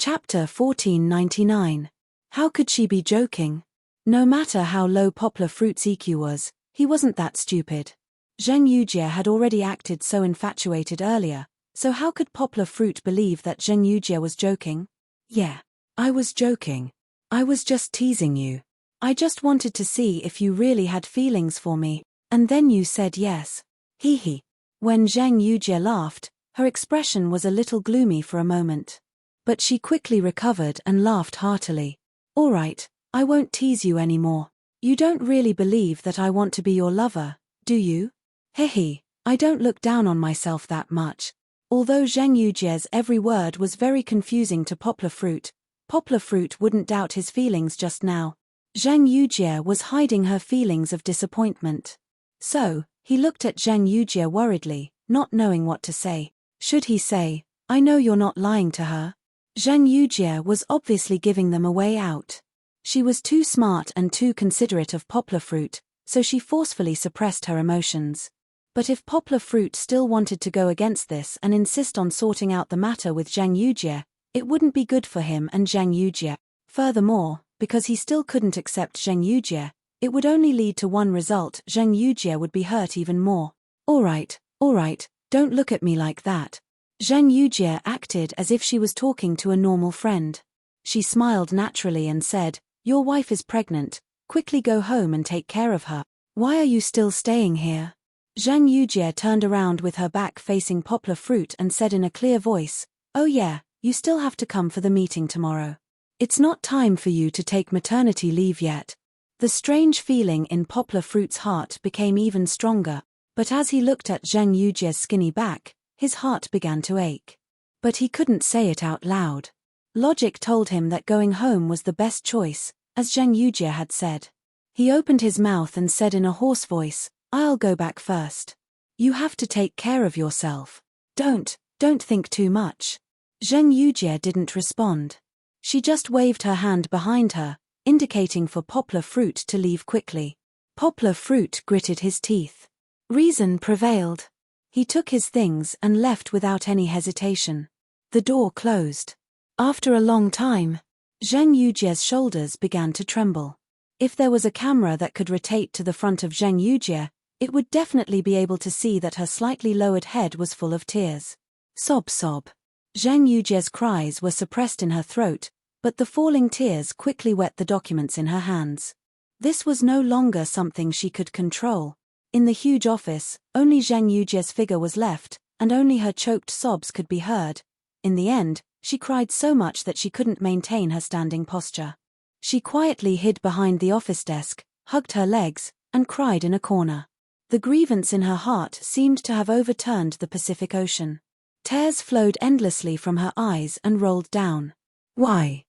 Chapter 1499. How could she be joking? No matter how low Poplar Fruit's EQ was, he wasn't that stupid. Zheng Yujie had already acted so infatuated earlier, so how could Poplar Fruit believe that Zheng Yujie was joking? Yeah, I was joking. I was just teasing you. I just wanted to see if you really had feelings for me, and then you said yes. Hee hee. When Zheng Yujie laughed, her expression was a little gloomy for a moment. But she quickly recovered and laughed heartily. All right, I won't tease you anymore. You don't really believe that I want to be your lover, do you? Hehe, I don't look down on myself that much. Although Zheng Yujie's every word was very confusing to Poplar Fruit wouldn't doubt his feelings just now. Zheng Yujie was hiding her feelings of disappointment. So, he looked at Zheng Yujie worriedly, not knowing what to say. Should he say, I know you're not lying to her? Zheng Yujie was obviously giving them a way out. She was too smart and too considerate of Poplar Fruit, so she forcefully suppressed her emotions. But if Poplar Fruit still wanted to go against this and insist on sorting out the matter with Zheng Yujie, it wouldn't be good for him and Zheng Yujie. Furthermore, because he still couldn't accept Zheng Yujie, it would only lead to one result: Zheng Yujie would be hurt even more. All right, don't look at me like that. Zheng Yujie acted as if she was talking to a normal friend. She smiled naturally and said, Your wife is pregnant, quickly go home and take care of her. Why are you still staying here? Zheng Yujie turned around with her back facing Poplar Fruit and said in a clear voice, Oh yeah, you still have to come for the meeting tomorrow. It's not time for you to take maternity leave yet. The strange feeling in Poplar Fruit's heart became even stronger, but as he looked at Zheng Yujie's skinny back, his heart began to ache. But he couldn't say it out loud. Logic told him that going home was the best choice, as Zheng Yujie had said. He opened his mouth and said in a hoarse voice, I'll go back first. You have to take care of yourself. Don't think too much. Zheng Yujie didn't respond. She just waved her hand behind her, indicating for Poplar Fruit to leave quickly. Poplar Fruit gritted his teeth. Reason prevailed. He took his things and left without any hesitation. The door closed. After a long time, Zheng Yujie's shoulders began to tremble. If there was a camera that could rotate to the front of Zheng Yujie, it would definitely be able to see that her slightly lowered head was full of tears. Sob sob. Zheng Yujie's cries were suppressed in her throat, but the falling tears quickly wet the documents in her hands. This was no longer something she could control. In the huge office, only Zheng Yujie's figure was left, and only her choked sobs could be heard. In the end, she cried so much that she couldn't maintain her standing posture. She quietly hid behind the office desk, hugged her legs, and cried in a corner. The grievance in her heart seemed to have overturned the Pacific Ocean. Tears flowed endlessly from her eyes and rolled down. Why?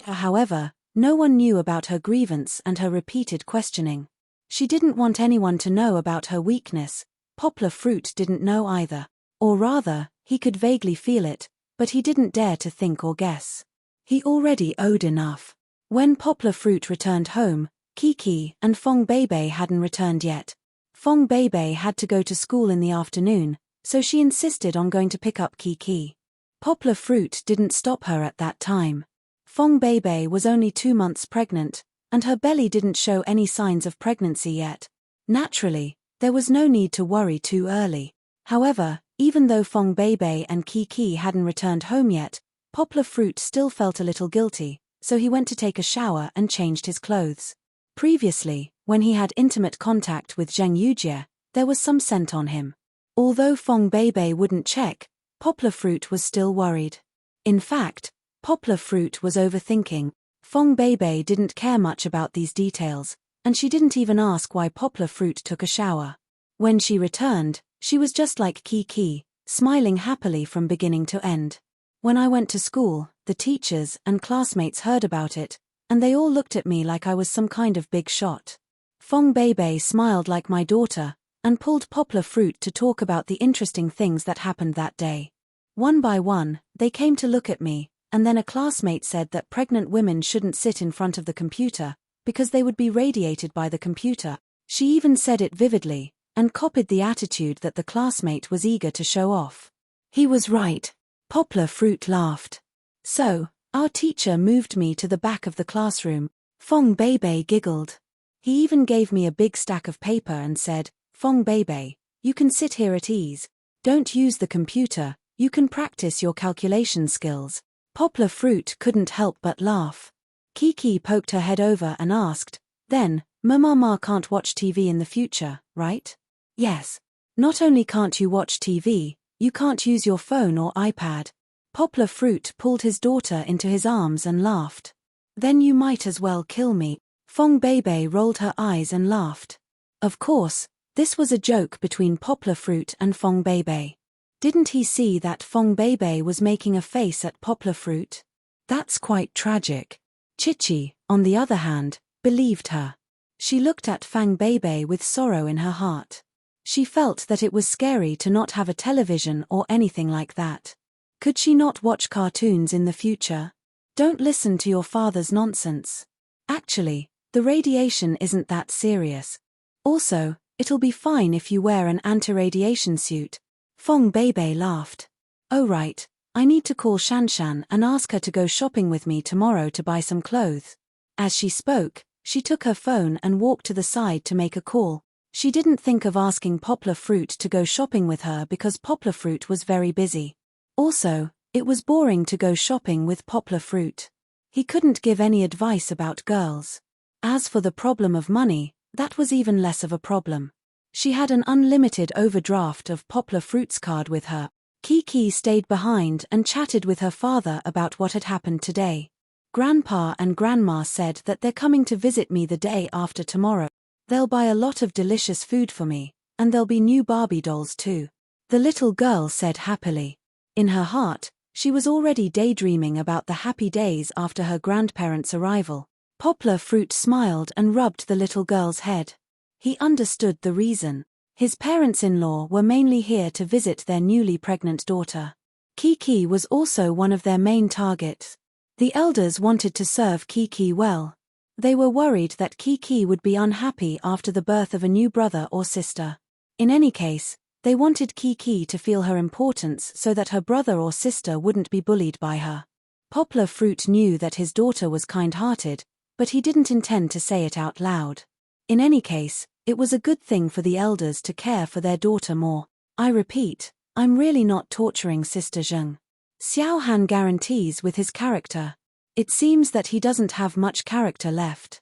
However, no one knew about her grievance and her repeated questioning. She didn't want anyone to know about her weakness. Poplar Fruit didn't know either. Or rather, he could vaguely feel it, but he didn't dare to think or guess. He already owed enough. When Poplar Fruit returned home, Kiki and Fong Beibei hadn't returned yet. Fong Beibei had to go to school in the afternoon, so she insisted on going to pick up Kiki. Poplar Fruit didn't stop her at that time. Fong Beibei was only 2 months pregnant, and her belly didn't show any signs of pregnancy yet. Naturally, there was no need to worry too early. However, even though Fong Beibei and Kiki hadn't returned home yet, Poplar Fruit still felt a little guilty, so he went to take a shower and changed his clothes. Previously, when he had intimate contact with Zheng Yujie, there was some scent on him. Although Fong Beibei wouldn't check, Poplar Fruit was still worried. In fact, Poplar Fruit was overthinking. Fong Beibei didn't care much about these details, and she didn't even ask why Poplar Fruit took a shower. When she returned, she was just like Kiki, smiling happily from beginning to end. When I went to school, the teachers and classmates heard about it, and they all looked at me like I was some kind of big shot. Fong Beibei smiled like my daughter, and pulled Poplar Fruit to talk about the interesting things that happened that day. One by one, they came to look at me, and then a classmate said that pregnant women shouldn't sit in front of the computer, because they would be radiated by the computer. She even said it vividly, and copied the attitude that the classmate was eager to show off. He was right. Poplar Fruit laughed. So, our teacher moved me to the back of the classroom. Fong Beibei giggled. He even gave me a big stack of paper and said, Fong Beibei, you can sit here at ease. Don't use the computer, you can practice your calculation skills. Poplar Fruit couldn't help but laugh. Kiki poked her head over and asked, then, Mama can't watch TV in the future, right? Yes. Not only can't you watch TV, you can't use your phone or iPad. Poplar Fruit pulled his daughter into his arms and laughed. Then you might as well kill me. Fong Beibei rolled her eyes and laughed. Of course, this was a joke between Poplar Fruit and Fong Beibei. Didn't he see that Fong Beibei was making a face at Poplar Fruit? That's quite tragic. Chichi, on the other hand, believed her. She looked at Fang Beibei with sorrow in her heart. She felt that it was scary to not have a television or anything like that. Could she not watch cartoons in the future? Don't listen to your father's nonsense. Actually, the radiation isn't that serious. Also, it'll be fine if you wear an anti-radiation suit. Fong Beibei laughed. Oh right, I need to call Shanshan and ask her to go shopping with me tomorrow to buy some clothes. As she spoke, she took her phone and walked to the side to make a call. She didn't think of asking Poplar Fruit to go shopping with her because Poplar Fruit was very busy. Also, it was boring to go shopping with Poplar Fruit. He couldn't give any advice about girls. As for the problem of money, that was even less of a problem. She had an unlimited overdraft of Poplar Fruit's card with her. Kiki stayed behind and chatted with her father about what had happened today. Grandpa and Grandma said that they're coming to visit me the day after tomorrow. They'll buy a lot of delicious food for me, and there'll be new Barbie dolls too. The little girl said happily. In her heart, she was already daydreaming about the happy days after her grandparents' arrival. Poplar Fruit smiled and rubbed the little girl's head. He understood the reason. His parents-in-law were mainly here to visit their newly pregnant daughter. Kiki was also one of their main targets. The elders wanted to serve Kiki well. They were worried that Kiki would be unhappy after the birth of a new brother or sister. In any case, they wanted Kiki to feel her importance so that her brother or sister wouldn't be bullied by her. Poplar Fruit knew that his daughter was kind-hearted, but he didn't intend to say it out loud. In any case, it was a good thing for the elders to care for their daughter more. I repeat, I'm really not torturing Sister Zheng. Xiao Han guarantees with his character. It seems that he doesn't have much character left.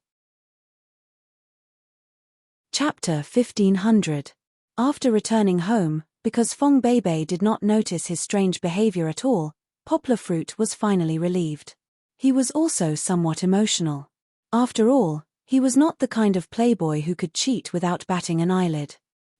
Chapter 1500. After returning home, because Fong Beibei did not notice his strange behavior at all, Poplar Fruit was finally relieved. He was also somewhat emotional. After all, he was not the kind of playboy who could cheat without batting an eyelid.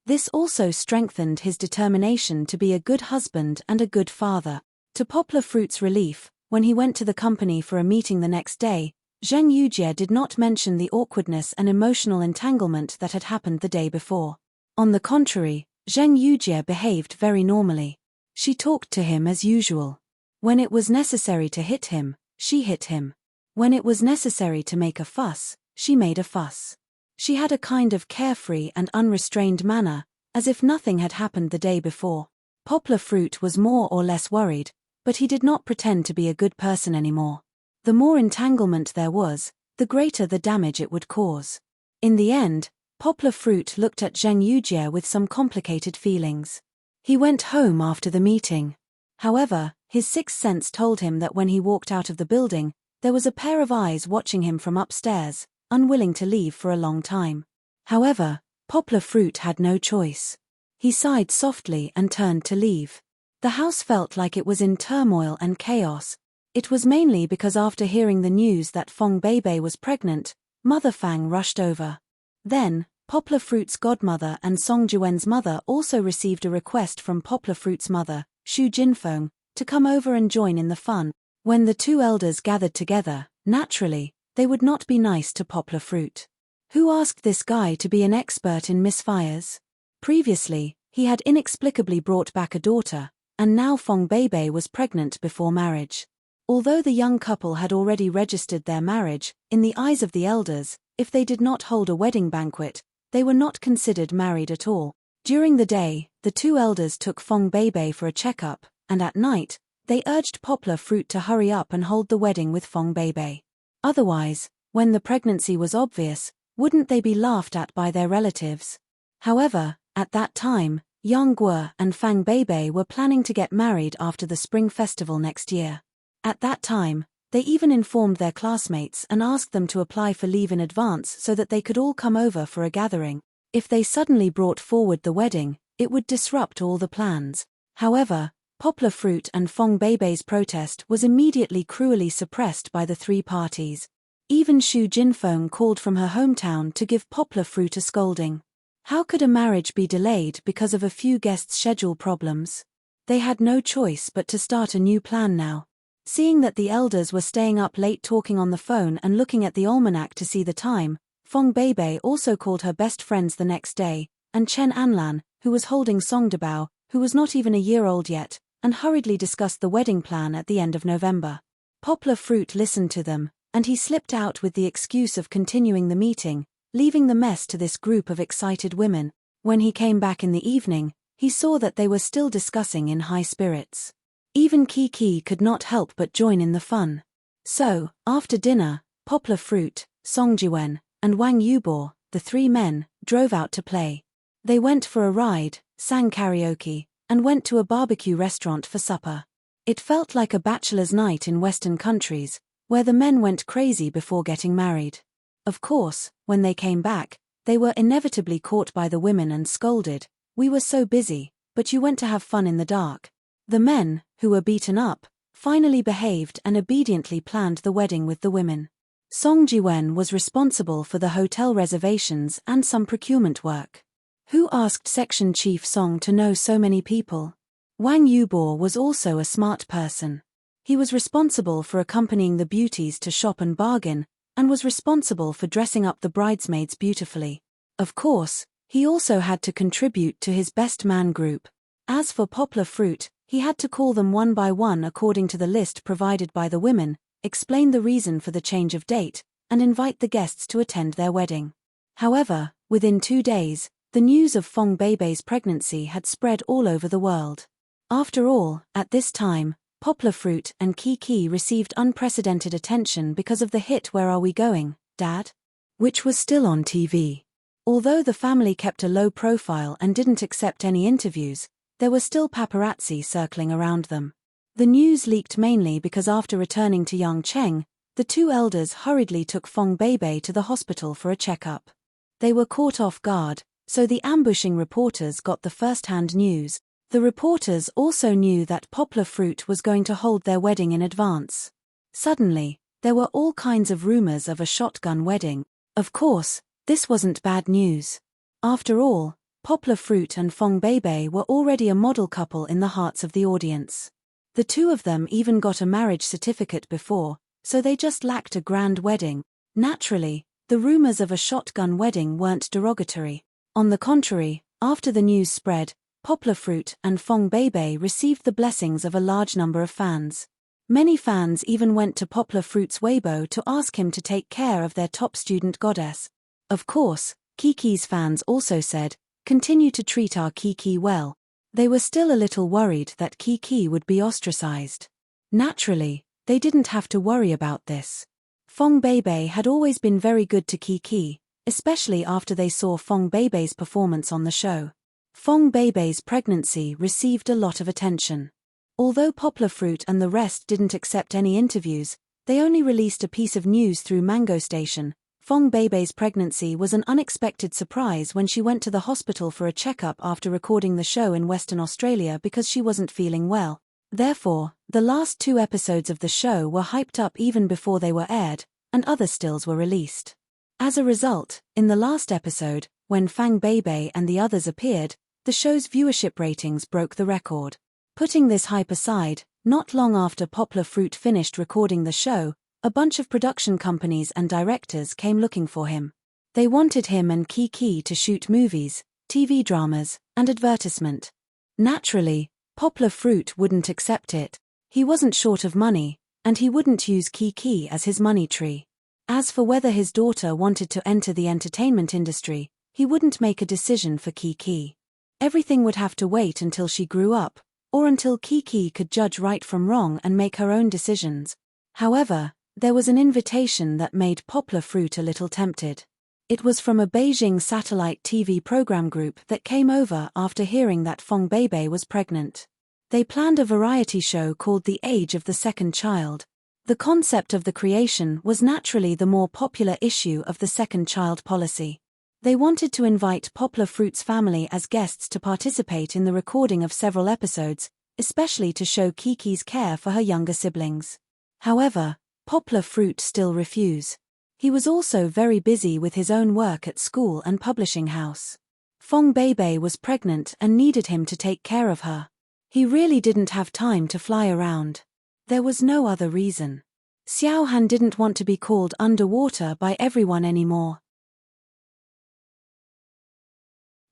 This also strengthened his determination to be a good husband and a good father. To Poplar Fruit's relief, when he went to the company for a meeting the next day, Zheng Yujie did not mention the awkwardness and emotional entanglement that had happened the day before. On the contrary, Zheng Yujie behaved very normally. She talked to him as usual. When it was necessary to hit him, she hit him. When it was necessary to make a fuss, she made a fuss. She had a kind of carefree and unrestrained manner, as if nothing had happened the day before. Poplar Fruit was more or less worried, but he did not pretend to be a good person anymore. The more entanglement there was, the greater the damage it would cause. In the end, Poplar Fruit looked at Zheng Yujie with some complicated feelings. He went home after the meeting. However, his sixth sense told him that when he walked out of the building, there was a pair of eyes watching him from upstairs, unwilling to leave for a long time. However, Poplar Fruit had no choice. He sighed softly and turned to leave. The house felt like it was in turmoil and chaos. It was mainly because after hearing the news that Fong Beibei was pregnant, Mother Fang rushed over. Then, Poplar Fruit's godmother and Song Juwen's mother also received a request from Poplar Fruit's mother, Xu Jinfeng, to come over and join in the fun. When the two elders gathered together, naturally, they would not be nice to Poplar Fruit. Who asked this guy to be an expert in misfires? Previously, he had inexplicably brought back a daughter, and now Fong Beibei was pregnant before marriage. Although the young couple had already registered their marriage, in the eyes of the elders, if they did not hold a wedding banquet, they were not considered married at all. During the day, the two elders took Fong Beibei for a checkup, and at night, They urged Poplar Fruit to hurry up and hold the wedding with Fong Beibei. Otherwise, when the pregnancy was obvious, wouldn't they be laughed at by their relatives? However, at that time, Yang Guo and Fang Beibei were planning to get married after the Spring Festival next year. At that time, they even informed their classmates and asked them to apply for leave in advance so that they could all come over for a gathering. If they suddenly brought forward the wedding, it would disrupt all the plans. However, Poplar Fruit and Fong Beibei's protest was immediately cruelly suppressed by the three parties. Even Xu Jinfeng called from her hometown to give Poplar Fruit a scolding. How could a marriage be delayed because of a few guests' schedule problems? They had no choice but to start a new plan now. Seeing that the elders were staying up late talking on the phone and looking at the almanac to see the time, Fong Beibei also called her best friends the next day, and Chen Anlan, who was holding Song Debao, who was not even a year old yet, and hurriedly discussed the wedding plan at the end of November. Poplar Fruit listened to them, and he slipped out with the excuse of continuing the meeting, leaving the mess to this group of excited women. When he came back in the evening, he saw that they were still discussing in high spirits. Even Kiki could not help but join in the fun. So, after dinner, Poplar Fruit, Song Jiwen, and Wang Yubo, the three men, drove out to play. They went for a ride, sang karaoke, and went to a barbecue restaurant for supper. It felt like a bachelor's night in Western countries, where the men went crazy before getting married. Of course, when they came back, they were inevitably caught by the women and scolded. "We were so busy, but you went to have fun in the dark." The men, who were beaten up, finally behaved and obediently planned the wedding with the women. Song Jiwen was responsible for the hotel reservations and some procurement work. Who asked Section Chief Song to know so many people? Wang Yubo was also a smart person. He was responsible for accompanying the beauties to shop and bargain, and was responsible for dressing up the bridesmaids beautifully. Of course, he also had to contribute to his best man group. As for Poplar Fruit, he had to call them one by one according to the list provided by the women, explain the reason for the change of date, and invite the guests to attend their wedding. However, within 2 days, the news of Fong Beibei's pregnancy had spread all over the world. After all, at this time, Poplar Fruit and Kiki received unprecedented attention because of the hit Where Are We Going, Dad? Which was still on TV. Although the family kept a low profile and didn't accept any interviews, there were still paparazzi circling around them. The news leaked mainly because after returning to Yangcheng, the two elders hurriedly took Fong Beibei to the hospital for a checkup. They were caught off guard, so the ambushing reporters got the first-hand news. The reporters also knew that Poplar Fruit was going to hold their wedding in advance. Suddenly, there were all kinds of rumors of a shotgun wedding. Of course, this wasn't bad news. After all, Poplar Fruit and Fong Beibei were already a model couple in the hearts of the audience. The two of them even got a marriage certificate before, so they just lacked a grand wedding. Naturally, the rumors of a shotgun wedding weren't derogatory. On the contrary, after the news spread, Poplar Fruit and Fong Beibei received the blessings of a large number of fans. Many fans even went to Poplar Fruit's Weibo to ask him to take care of their top student goddess. Of course, Kiki's fans also said, "Continue to treat our Kiki well." They were still a little worried that Kiki would be ostracized. Naturally, they didn't have to worry about this. Fong Beibei had always been very good to Kiki, especially after they saw Fong Beibei's performance on the show. Fong Beibei's pregnancy received a lot of attention. Although Poplar Fruit and the rest didn't accept any interviews, they only released a piece of news through Mango Station. Fong Beibei's pregnancy was an unexpected surprise when she went to the hospital for a checkup after recording the show in Western Australia because she wasn't feeling well. Therefore, the last 2 episodes of the show were hyped up even before they were aired, and other stills were released. As a result, in the last episode, when Fang Beibei and the others appeared, the show's viewership ratings broke the record. Putting this hype aside, not long after Poplar Fruit finished recording the show, a bunch of production companies and directors came looking for him. They wanted him and Kiki to shoot movies, TV dramas, and advertisement. Naturally, Poplar Fruit wouldn't accept it. He wasn't short of money, and he wouldn't use Kiki as his money tree. As for whether his daughter wanted to enter the entertainment industry, he wouldn't make a decision for Kiki. Everything would have to wait until she grew up, or until Kiki could judge right from wrong and make her own decisions. However, there was an invitation that made Poplar Fruit a little tempted. It was from a Beijing satellite TV program group that came over after hearing that Fong Beibei was pregnant. They planned a variety show called The Age of the Second Child. The concept of the creation was naturally the more popular issue of the second child policy. They wanted to invite Poplar Fruit's family as guests to participate in the recording of several episodes, especially to show Kiki's care for her younger siblings. However, Poplar Fruit still refused. He was also very busy with his own work at school and publishing house. Fong Beibei was pregnant and needed him to take care of her. He really didn't have time to fly around. There was no other reason. Xiao Han didn't want to be called underwater by everyone anymore.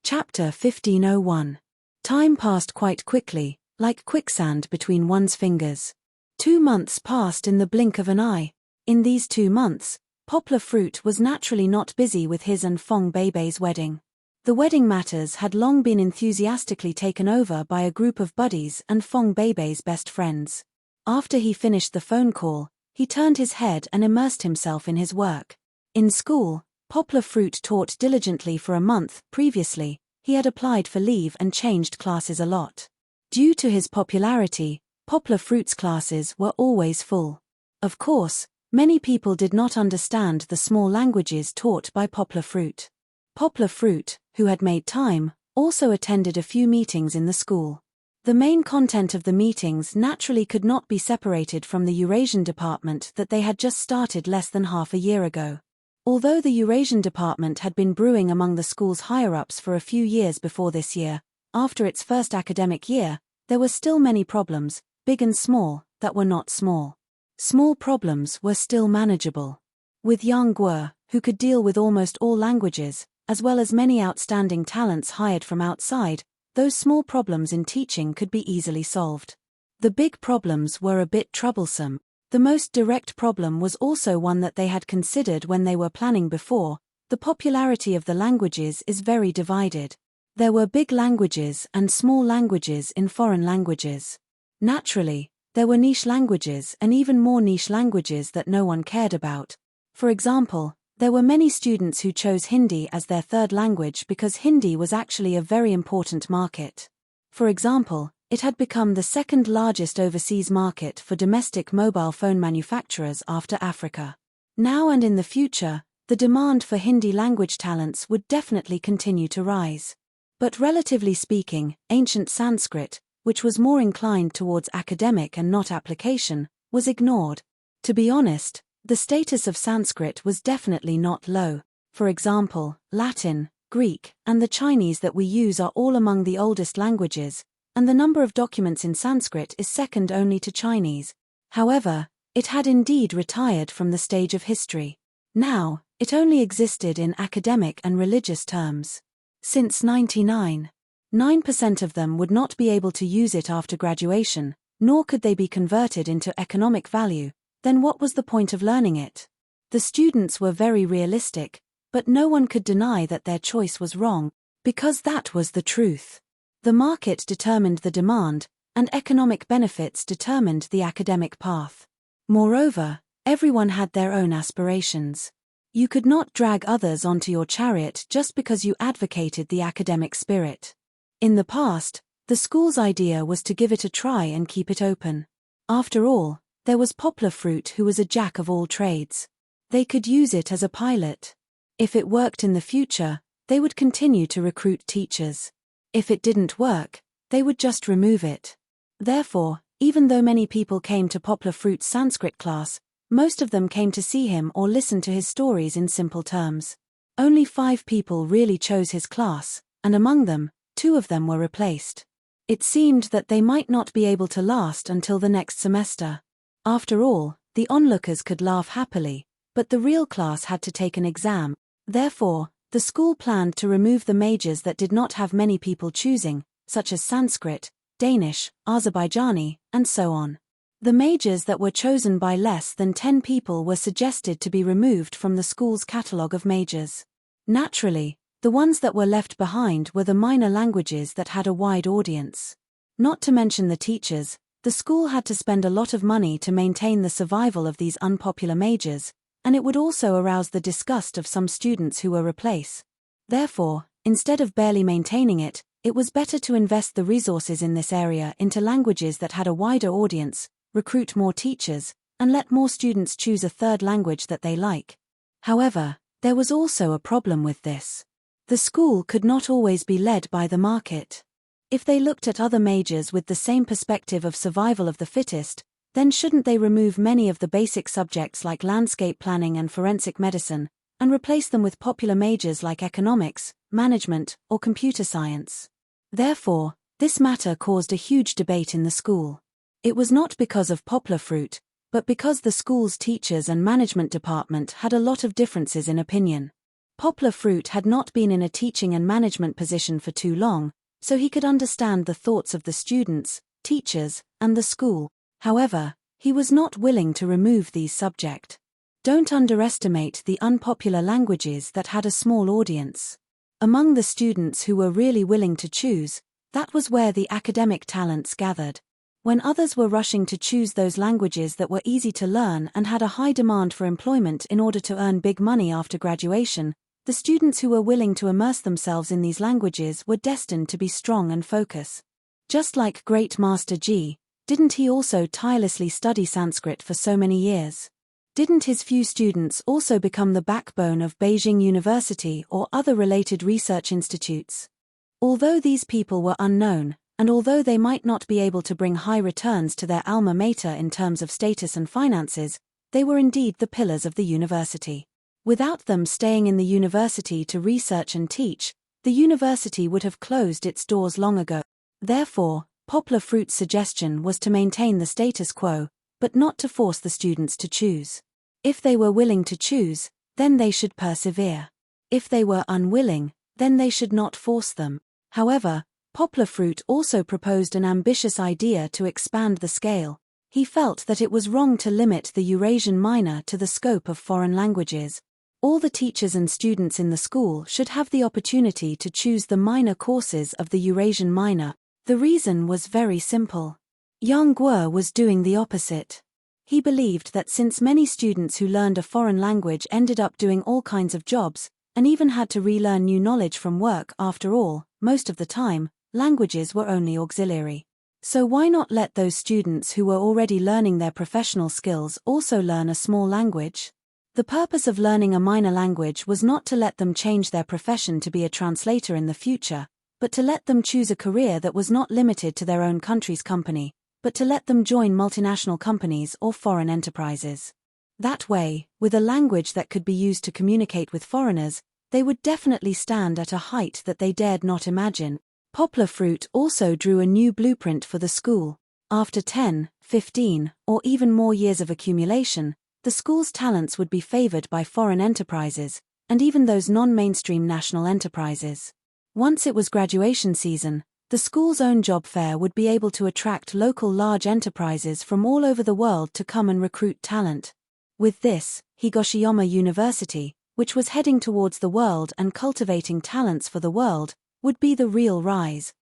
Chapter 1501. Time passed quite quickly, like quicksand between one's fingers. 2 months passed in the blink of an eye. In these 2 months, Poplar Fruit was naturally not busy with his and Fong Beibei's wedding. The wedding matters had long been enthusiastically taken over by a group of buddies and Fong Beibei's best friends. After he finished the phone call, he turned his head and immersed himself in his work. In school, Poplar Fruit taught diligently for a month. Previously, he had applied for leave and changed classes a lot. Due to his popularity, Poplar Fruit's classes were always full. Of course, many people did not understand the small languages taught by Poplar Fruit. Poplar Fruit, who had made time, also attended a few meetings in the school. The main content of the meetings naturally could not be separated from the Eurasian department that they had just started less than half a year ago. Although the Eurasian department had been brewing among the school's higher-ups for a few years before this year, after its first academic year, there were still many problems, big and small, that were not small. Small problems were still manageable. With Yang Guo, who could deal with almost all languages, as well as many outstanding talents hired from outside, those small problems in teaching could be easily solved. The big problems were a bit troublesome. The most direct problem was also one that they had considered when they were planning before. The popularity of the languages is very divided. There were big languages and small languages in foreign languages. Naturally, there were niche languages and even more niche languages that no one cared about. For example, there were many students who chose Hindi as their third language because Hindi was actually a very important market. For example, it had become the second largest overseas market for domestic mobile phone manufacturers after Africa. Now and in the future, the demand for Hindi language talents would definitely continue to rise. But relatively speaking, ancient Sanskrit, which was more inclined towards academic and not application, was ignored. To be honest, the status of Sanskrit was definitely not low. For example, Latin, Greek, and the Chinese that we use are all among the oldest languages, and the number of documents in Sanskrit is second only to Chinese. However, it had indeed retired from the stage of history. Now, it only existed in academic and religious terms. Since 99.9% of them would not be able to use it after graduation, nor could they be converted into economic value, then what was the point of learning it? The students were very realistic, but no one could deny that their choice was wrong, because that was the truth. The market determined the demand, and economic benefits determined the academic path. Moreover, everyone had their own aspirations. You could not drag others onto your chariot just because you advocated the academic spirit. In the past, the school's idea was to give it a try and keep it open. After all, there was Poplar Fruit who was a jack of all trades. They could use it as a pilot. If it worked in the future, they would continue to recruit teachers. If it didn't work, they would just remove it. Therefore, even though many people came to Poplar Fruit's Sanskrit class, most of them came to see him or listen to his stories in simple terms. Only 5 people really chose his class, and among them, 2 of them were replaced. It seemed that they might not be able to last until the next semester. After all, the onlookers could laugh happily, but the real class had to take an exam. Therefore, the school planned to remove the majors that did not have many people choosing, such as Sanskrit, Danish, Azerbaijani, and so on. The majors that were chosen by less than 10 people were suggested to be removed from the school's catalogue of majors. Naturally, the ones that were left behind were the minor languages that had a wide audience. Not to mention the teachers, the school had to spend a lot of money to maintain the survival of these unpopular majors, and it would also arouse the disgust of some students who were replaced. Therefore, instead of barely maintaining it, it was better to invest the resources in this area into languages that had a wider audience, recruit more teachers, and let more students choose a third language that they like. However, there was also a problem with this. The school could not always be led by the market. If they looked at other majors with the same perspective of survival of the fittest, then shouldn't they remove many of the basic subjects like landscape planning and forensic medicine, and replace them with popular majors like economics, management, or computer science? Therefore, this matter caused a huge debate in the school. It was not because of poplar fruit, but because the school's teachers and management department had a lot of differences in opinion. Poplar fruit had not been in a teaching and management position for too long, so he could understand the thoughts of the students, teachers, and the school. However, he was not willing to remove these subjects. Don't underestimate the unpopular languages that had a small audience. Among the students who were really willing to choose, that was where the academic talents gathered. When others were rushing to choose those languages that were easy to learn and had a high demand for employment in order to earn big money after graduation, the students who were willing to immerse themselves in these languages were destined to be strong and focus. Just like great Master Ji, didn't he also tirelessly study Sanskrit for so many years? Didn't his few students also become the backbone of Beijing University or other related research institutes? Although these people were unknown, and although they might not be able to bring high returns to their alma mater in terms of status and finances, they were indeed the pillars of the university. Without them staying in the university to research and teach, the university would have closed its doors long ago. Therefore, Poplar Fruit's suggestion was to maintain the status quo, but not to force the students to choose. If they were willing to choose, then they should persevere. If they were unwilling, then they should not force them. However, Poplar Fruit also proposed an ambitious idea to expand the scale. He felt that it was wrong to limit the Eurasian minor to the scope of foreign languages. All the teachers and students in the school should have the opportunity to choose the minor courses of the Eurasian minor. The reason was very simple. Yang Guo was doing the opposite. He believed that since many students who learned a foreign language ended up doing all kinds of jobs, and even had to relearn new knowledge from work after all, most of the time, languages were only auxiliary. So why not let those students who were already learning their professional skills also learn a small language? The purpose of learning a minor language was not to let them change their profession to be a translator in the future, but to let them choose a career that was not limited to their own country's company, but to let them join multinational companies or foreign enterprises. That way, with a language that could be used to communicate with foreigners, they would definitely stand at a height that they dared not imagine. Poplar Fruit also drew a new blueprint for the school. After 10, 15, or even more years of accumulation, the school's talents would be favored by foreign enterprises, and even those non-mainstream national enterprises. Once it was graduation season, the school's own job fair would be able to attract local large enterprises from all over the world to come and recruit talent. With this, Higoshiyama University, which was heading towards the world and cultivating talents for the world, would be the real rise.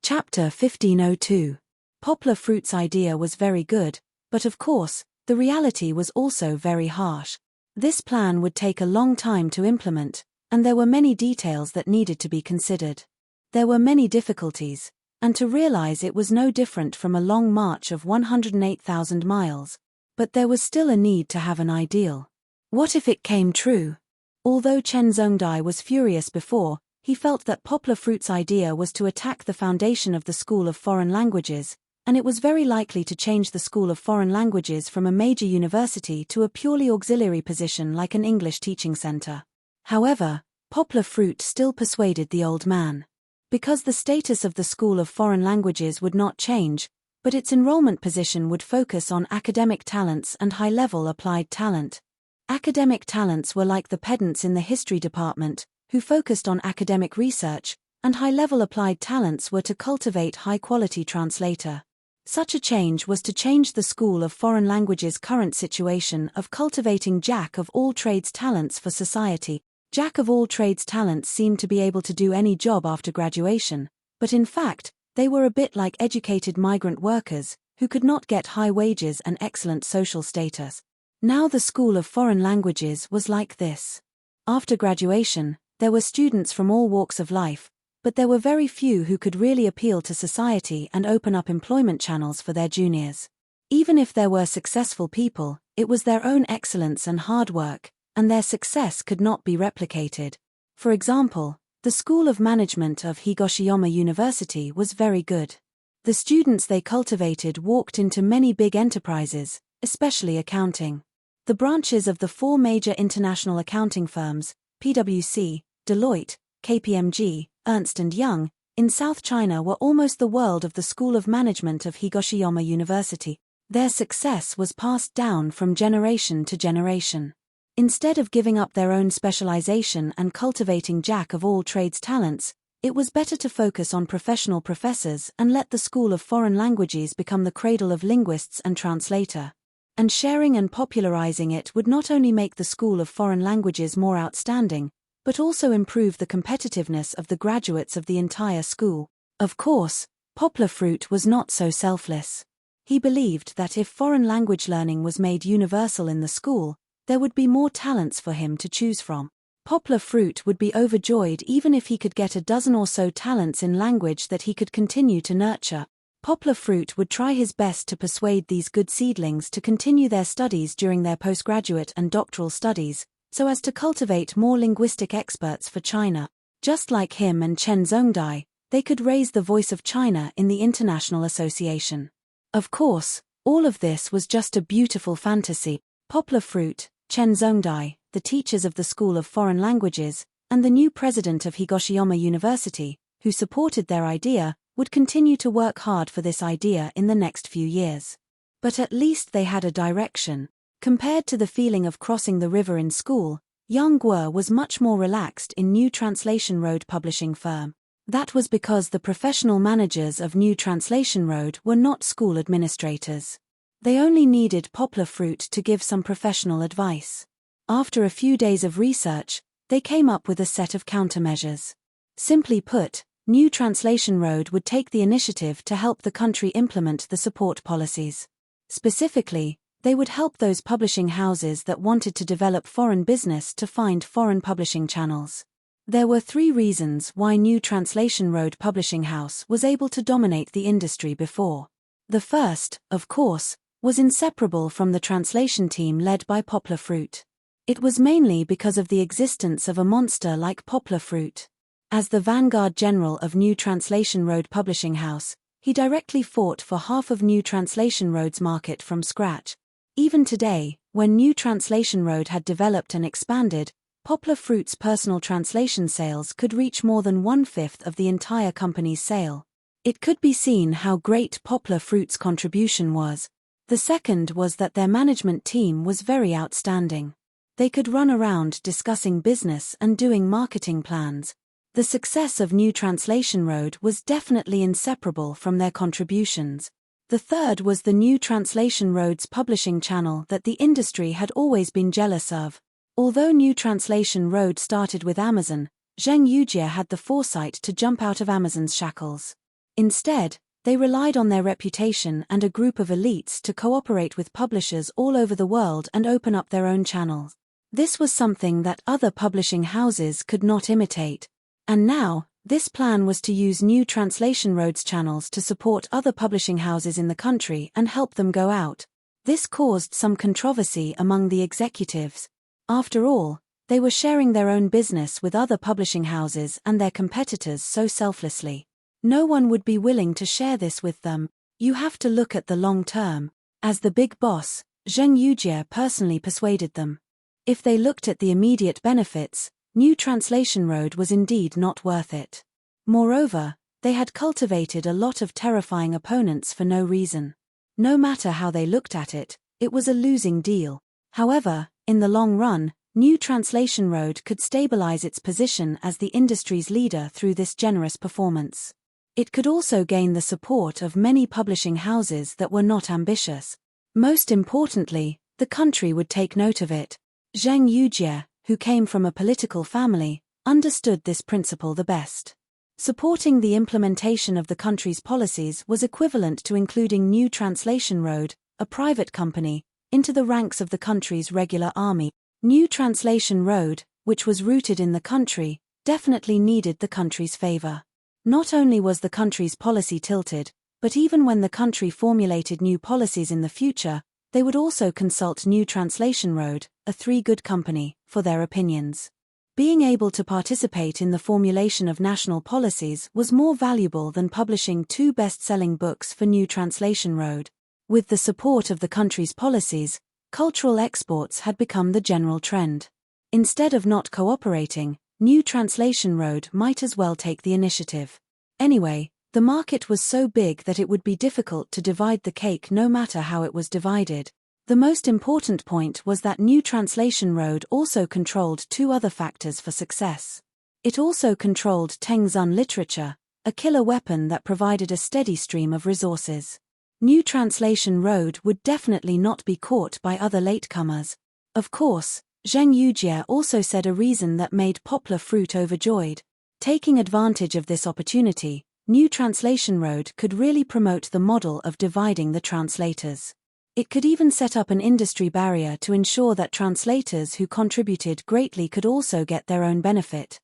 Chapter 1502. Poplar Fruit's idea was very good, but of course, the reality was also very harsh. This plan would take a long time to implement, and there were many details that needed to be considered. There were many difficulties, and to realize it was no different from a long march of 108,000 miles. But there was still a need to have an ideal. What if it came true? Although Chen Zhongdai was furious before, he felt that Poplar Fruit's idea was to attack the foundation of the School of Foreign Languages, and it was very likely to change the School of Foreign Languages from a major university to a purely auxiliary position like an English teaching center. However, Poplar Fruit still persuaded the old man. Because the status of the School of Foreign Languages would not change, but its enrollment position would focus on academic talents and high-level applied talent. Academic talents were like the pedants in the history department, who focused on academic research, and high-level applied talents were to cultivate high-quality translator. Such a change was to change the School of Foreign Languages' current situation of cultivating jack-of-all-trades talents for society. Jack of all trades talents seemed to be able to do any job after graduation, but in fact, they were a bit like educated migrant workers, who could not get high wages and excellent social status. Now the School of Foreign Languages was like this. After graduation, there were students from all walks of life, but there were very few who could really appeal to society and open up employment channels for their juniors. Even if there were successful people, it was their own excellence and hard work, and their success could not be replicated. For example, the School of Management of Higoshiyama University was very good. The students they cultivated walked into many big enterprises, especially accounting. The branches of the 4 major international accounting firms, PwC, Deloitte, KPMG, Ernst & Young, in South China were almost the world of the School of Management of Higoshiyama University. Their success was passed down from generation to generation. Instead of giving up their own specialization and cultivating jack of all trades talents, it was better to focus on professional professors and let the School of Foreign Languages become the cradle of linguists and translator. And sharing and popularizing it would not only make the School of Foreign Languages more outstanding, but also improve the competitiveness of the graduates of the entire school. Of course, Poplar Fruit was not so selfless. He believed that if foreign language learning was made universal in the school, there would be more talents for him to choose from. Poplar Fruit would be overjoyed even if he could get a dozen or so talents in language that he could continue to nurture. Poplar Fruit would try his best to persuade these good seedlings to continue their studies during their postgraduate and doctoral studies, so as to cultivate more linguistic experts for China. Just like him and Chen Zhongdai, they could raise the voice of China in the international association. Of course, all of this was just a beautiful fantasy. Poplar Fruit, Chen Zhongdai, the teachers of the School of Foreign Languages, and the new president of Higoshiyama University, who supported their idea, would continue to work hard for this idea in the next few years. But at least they had a direction. Compared to the feeling of crossing the river in school, Yang Guo was much more relaxed in New Translation Road publishing firm. That was because the professional managers of New Translation Road were not school administrators. They only needed Poplar Fruit to give some professional advice. After a few days of research, they came up with a set of countermeasures. Simply put, New Translation Road would take the initiative to help the country implement the support policies. Specifically, they would help those publishing houses that wanted to develop foreign business to find foreign publishing channels. There were 3 reasons why New Translation Road Publishing House was able to dominate the industry before. The first, of course, was inseparable from the translation team led by Poplar Fruit. It was mainly because of the existence of a monster like Poplar Fruit. As the vanguard general of New Translation Road Publishing House, he directly fought for half of New Translation Road's market from scratch. Even today, when New Translation Road had developed and expanded, Poplar Fruit's personal translation sales could reach more than 1/5 of the entire company's sale. It could be seen how great Poplar Fruit's contribution was. The second was that their management team was very outstanding. They could run around discussing business and doing marketing plans. The success of New Translation Road was definitely inseparable from their contributions. The third was the New Translation Road's publishing channel that the industry had always been jealous of. Although New Translation Road started with Amazon, Zheng Yujie had the foresight to jump out of Amazon's shackles. Instead, they relied on their reputation and a group of elites to cooperate with publishers all over the world and open up their own channels. This was something that other publishing houses could not imitate. And now, this plan was to use New Translation Road's channels to support other publishing houses in the country and help them go out. This caused some controversy among the executives. After all, they were sharing their own business with other publishing houses and their competitors so selflessly. No one would be willing to share this with them. You have to look at the long term. As the big boss, Zheng Yujie personally persuaded them. If they looked at the immediate benefits, New Translation Road was indeed not worth it. Moreover, they had cultivated a lot of terrifying opponents for no reason. No matter how they looked at it, it was a losing deal. However, in the long run, New Translation Road could stabilize its position as the industry's leader through this generous performance. It could also gain the support of many publishing houses that were not ambitious. Most importantly, the country would take note of it. Zheng Yujie, who came from a political family, understood this principle the best. Supporting the implementation of the country's policies was equivalent to including New Translation Road, a private company, into the ranks of the country's regular army. New Translation Road, which was rooted in the country, definitely needed the country's favor. Not only was the country's policy tilted, but even when the country formulated new policies in the future, they would also consult New Translation Road, a three-good company, for their opinions. Being able to participate in the formulation of national policies was more valuable than publishing two best-selling books for New Translation Road. With the support of the country's policies, cultural exports had become the general trend. Instead of not cooperating, New Translation Road might as well take the initiative. Anyway, the market was so big that it would be difficult to divide the cake no matter how it was divided. The most important point was that New Translation Road also controlled two other factors for success. It also controlled Tengzun literature, a killer weapon that provided a steady stream of resources. New Translation Road would definitely not be caught by other latecomers. Of course, Zheng Yujie also said a reason that made Poplar Fruit overjoyed. Taking advantage of this opportunity, New Translation Road could really promote the model of dividing the translators. It could even set up an industry barrier to ensure that translators who contributed greatly could also get their own benefit.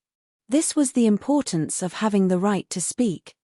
This was the importance of having the right to speak.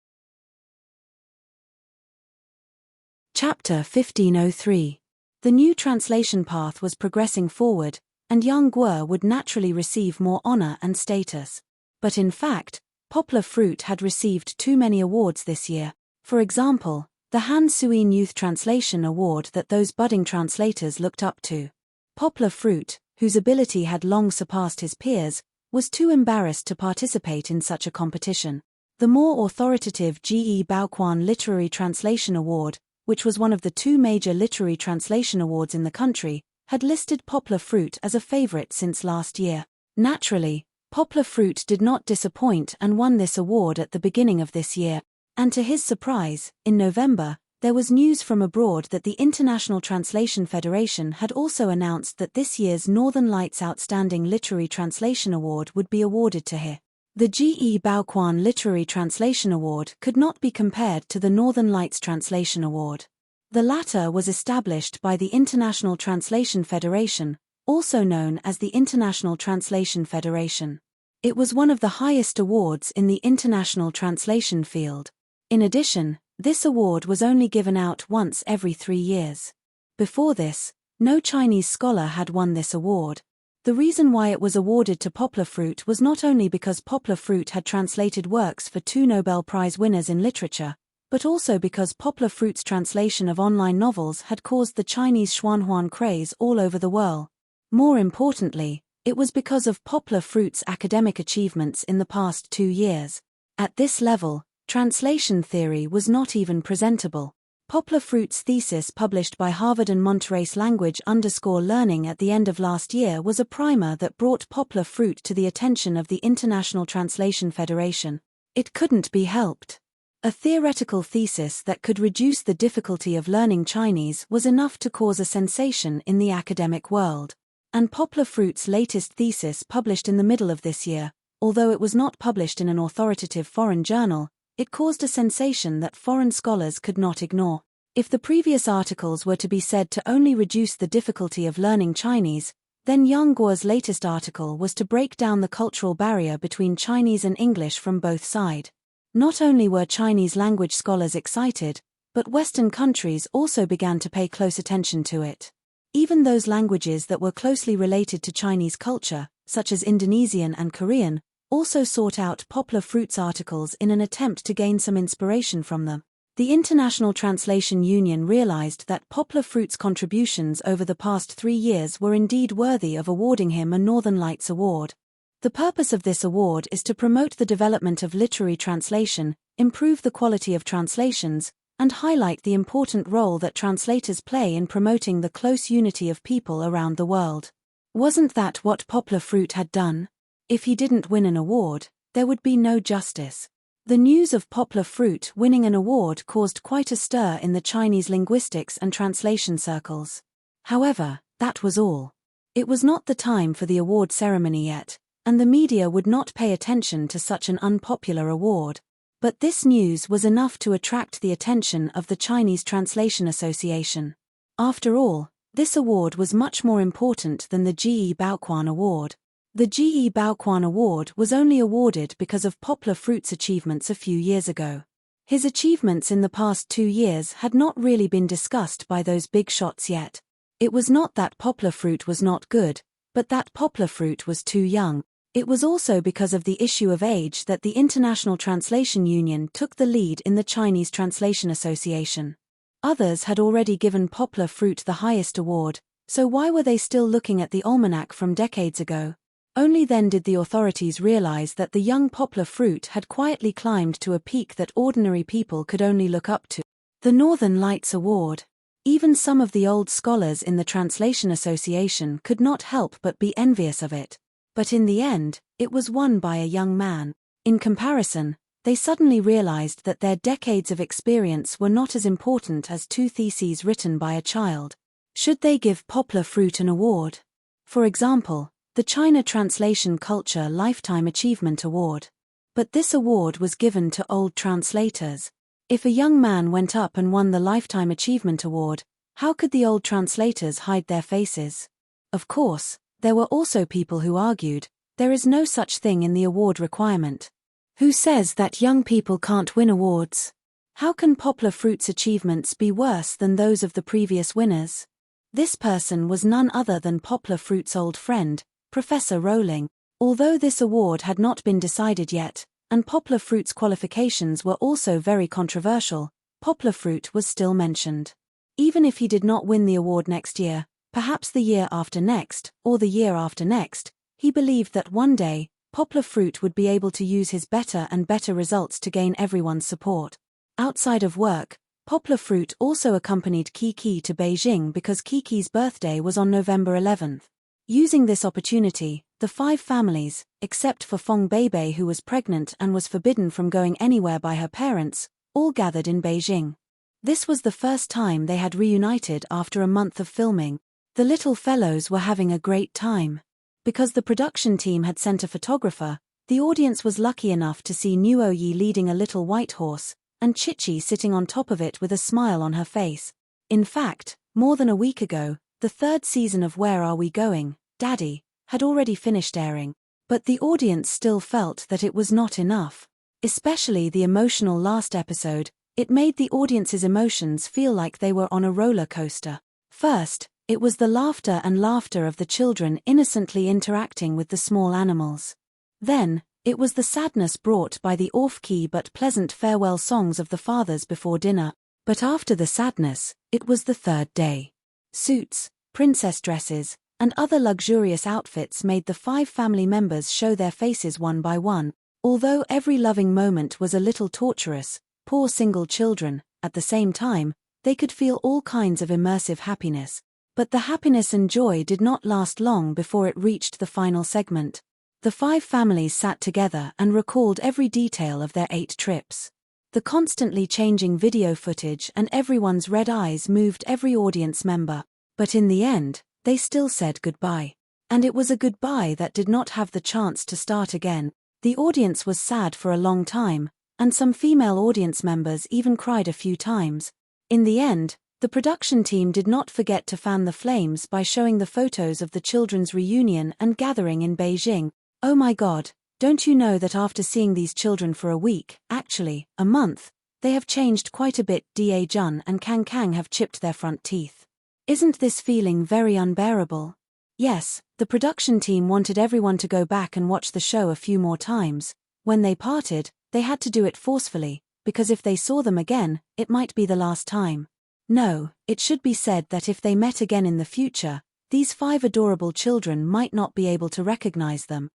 Chapter 1503. The new translation path was progressing forward, and Yang Guo would naturally receive more honor and status. But in fact, Poplar Fruit had received too many awards this year. For example, the Han Suyin Youth Translation Award that those budding translators looked up to. Poplar Fruit, whose ability had long surpassed his peers, was too embarrassed to participate in such a competition. The more authoritative Ge Baoquan Literary Translation Award, which was one of the two major literary translation awards in the country, had listed Poplar Fruit as a favorite since last year. Naturally, Poplar Fruit did not disappoint and won this award at the beginning of this year. And to his surprise, in November, there was news from abroad that the International Translation Federation had also announced that this year's Northern Lights Outstanding Literary Translation Award would be awarded to He. The Ge Baoquan Literary Translation Award could not be compared to the Northern Lights Translation Award. The latter was established by the International Translation Federation, also known as the International Translation Federation. It was one of the highest awards in the international translation field. In addition, this award was only given out once every 3 years. Before this, no Chinese scholar had won this award. The reason why it was awarded to Poplar Fruit was not only because Poplar Fruit had translated works for 2 Nobel Prize winners in literature, but also because Poplar Fruit's translation of online novels had caused the Chinese Xuanhuan craze all over the world. More importantly, it was because of Poplar Fruit's academic achievements in the past 2 years. At this level, translation theory was not even presentable. Poplar Fruit's thesis published by Harvard and Monterey's Language_Learning at the end of last year was a primer that brought Poplar Fruit to the attention of the International Translation Federation. It couldn't be helped. A theoretical thesis that could reduce the difficulty of learning Chinese was enough to cause a sensation in the academic world. And Poplar Fruit's latest thesis published in the middle of this year, although it was not published in an authoritative foreign journal, it caused a sensation that foreign scholars could not ignore. If the previous articles were to be said to only reduce the difficulty of learning Chinese, then Yang Guo's latest article was to break down the cultural barrier between Chinese and English from both sides. Not only were Chinese language scholars excited, but Western countries also began to pay close attention to it. Even those languages that were closely related to Chinese culture, such as Indonesian and Korean, also sought out Poplar Fruit's articles in an attempt to gain some inspiration from them. The International Translation Union realized that Poplar Fruit's contributions over the past 3 years were indeed worthy of awarding him a Northern Lights Award. The purpose of this award is to promote the development of literary translation, improve the quality of translations, and highlight the important role that translators play in promoting the close unity of people around the world. Wasn't that what Poplar Fruit had done? If he didn't win an award, there would be no justice. The news of Poplar Fruit winning an award caused quite a stir in the Chinese linguistics and translation circles. However, that was all. It was not the time for the award ceremony yet, and the media would not pay attention to such an unpopular award. But this news was enough to attract the attention of the Chinese Translation Association. After all, this award was much more important than the Ge Baoquan Award. The Ge Baoquan Award was only awarded because of Poplar Fruit's achievements a few years ago. His achievements in the past 2 years had not really been discussed by those big shots yet. It was not that Poplar Fruit was not good, but that Poplar Fruit was too young. It was also because of the issue of age that the International Translation Union took the lead in the Chinese Translation Association. Others had already given Poplar Fruit the highest award, so why were they still looking at the almanac from decades ago? Only then did the authorities realize that the young Poplar Fruit had quietly climbed to a peak that ordinary people could only look up to. The Northern Lights Award. Even some of the old scholars in the Translation Association could not help but be envious of it. But in the end, it was won by a young man. In comparison, they suddenly realized that their decades of experience were not as important as 2 theses written by a child. Should they give Poplar Fruit an award? For example, the China Translation Culture Lifetime Achievement Award. But this award was given to old translators. If a young man went up and won the Lifetime Achievement Award, how could the old translators hide their faces? Of course, there were also people who argued, there is no such thing in the award requirement. Who says that young people can't win awards? How can Poplar Fruit's achievements be worse than those of the previous winners? This person was none other than Poplar Fruit's old friend, Professor Rowling. Although this award had not been decided yet, and Poplar Fruit's qualifications were also very controversial, Poplar Fruit was still mentioned. Even if he did not win the award next year, perhaps the year after next, or the year after next, he believed that one day, Poplar Fruit would be able to use his better and better results to gain everyone's support. Outside of work, Poplar Fruit also accompanied Kiki to Beijing because Kiki's birthday was on November 11th. Using this opportunity, the 5 families, except for Fong Beibei who was pregnant and was forbidden from going anywhere by her parents, all gathered in Beijing. This was the first time they had reunited after a month of filming. The little fellows were having a great time. Because the production team had sent a photographer, the audience was lucky enough to see Nuo Yi leading a little white horse, and Chichi sitting on top of it with a smile on her face. In fact, more than a week ago, the 3rd season of Where Are We Going, Daddy, had already finished airing, but the audience still felt that it was not enough. Especially the emotional last episode, it made the audience's emotions feel like they were on a roller coaster. First, it was the laughter and laughter of the children innocently interacting with the small animals. Then, it was the sadness brought by the off-key but pleasant farewell songs of the fathers before dinner. But after the sadness, it was the 3rd day. Suits, princess dresses, and other luxurious outfits made the 5 family members show their faces one by one. Although every loving moment was a little torturous, poor single children, at the same time, they could feel all kinds of immersive happiness. But the happiness and joy did not last long before it reached the final segment. The 5 families sat together and recalled every detail of their 8 trips. The constantly changing video footage and everyone's red eyes moved every audience member. But in the end, they still said goodbye. And it was a goodbye that did not have the chance to start again. The audience was sad for a long time, and some female audience members even cried a few times. In the end, the production team did not forget to fan the flames by showing the photos of the children's reunion and gathering in Beijing. Oh my God, don't you know that after seeing these children for a week, actually, a month, they have changed quite a bit. Da Jun and Kang Kang have chipped their front teeth. Isn't this feeling very unbearable? Yes, the production team wanted everyone to go back and watch the show a few more times. When they parted, they had to do it forcefully, because if they saw them again, it might be the last time. No, it should be said that if they met again in the future, these 5 adorable children might not be able to recognize them.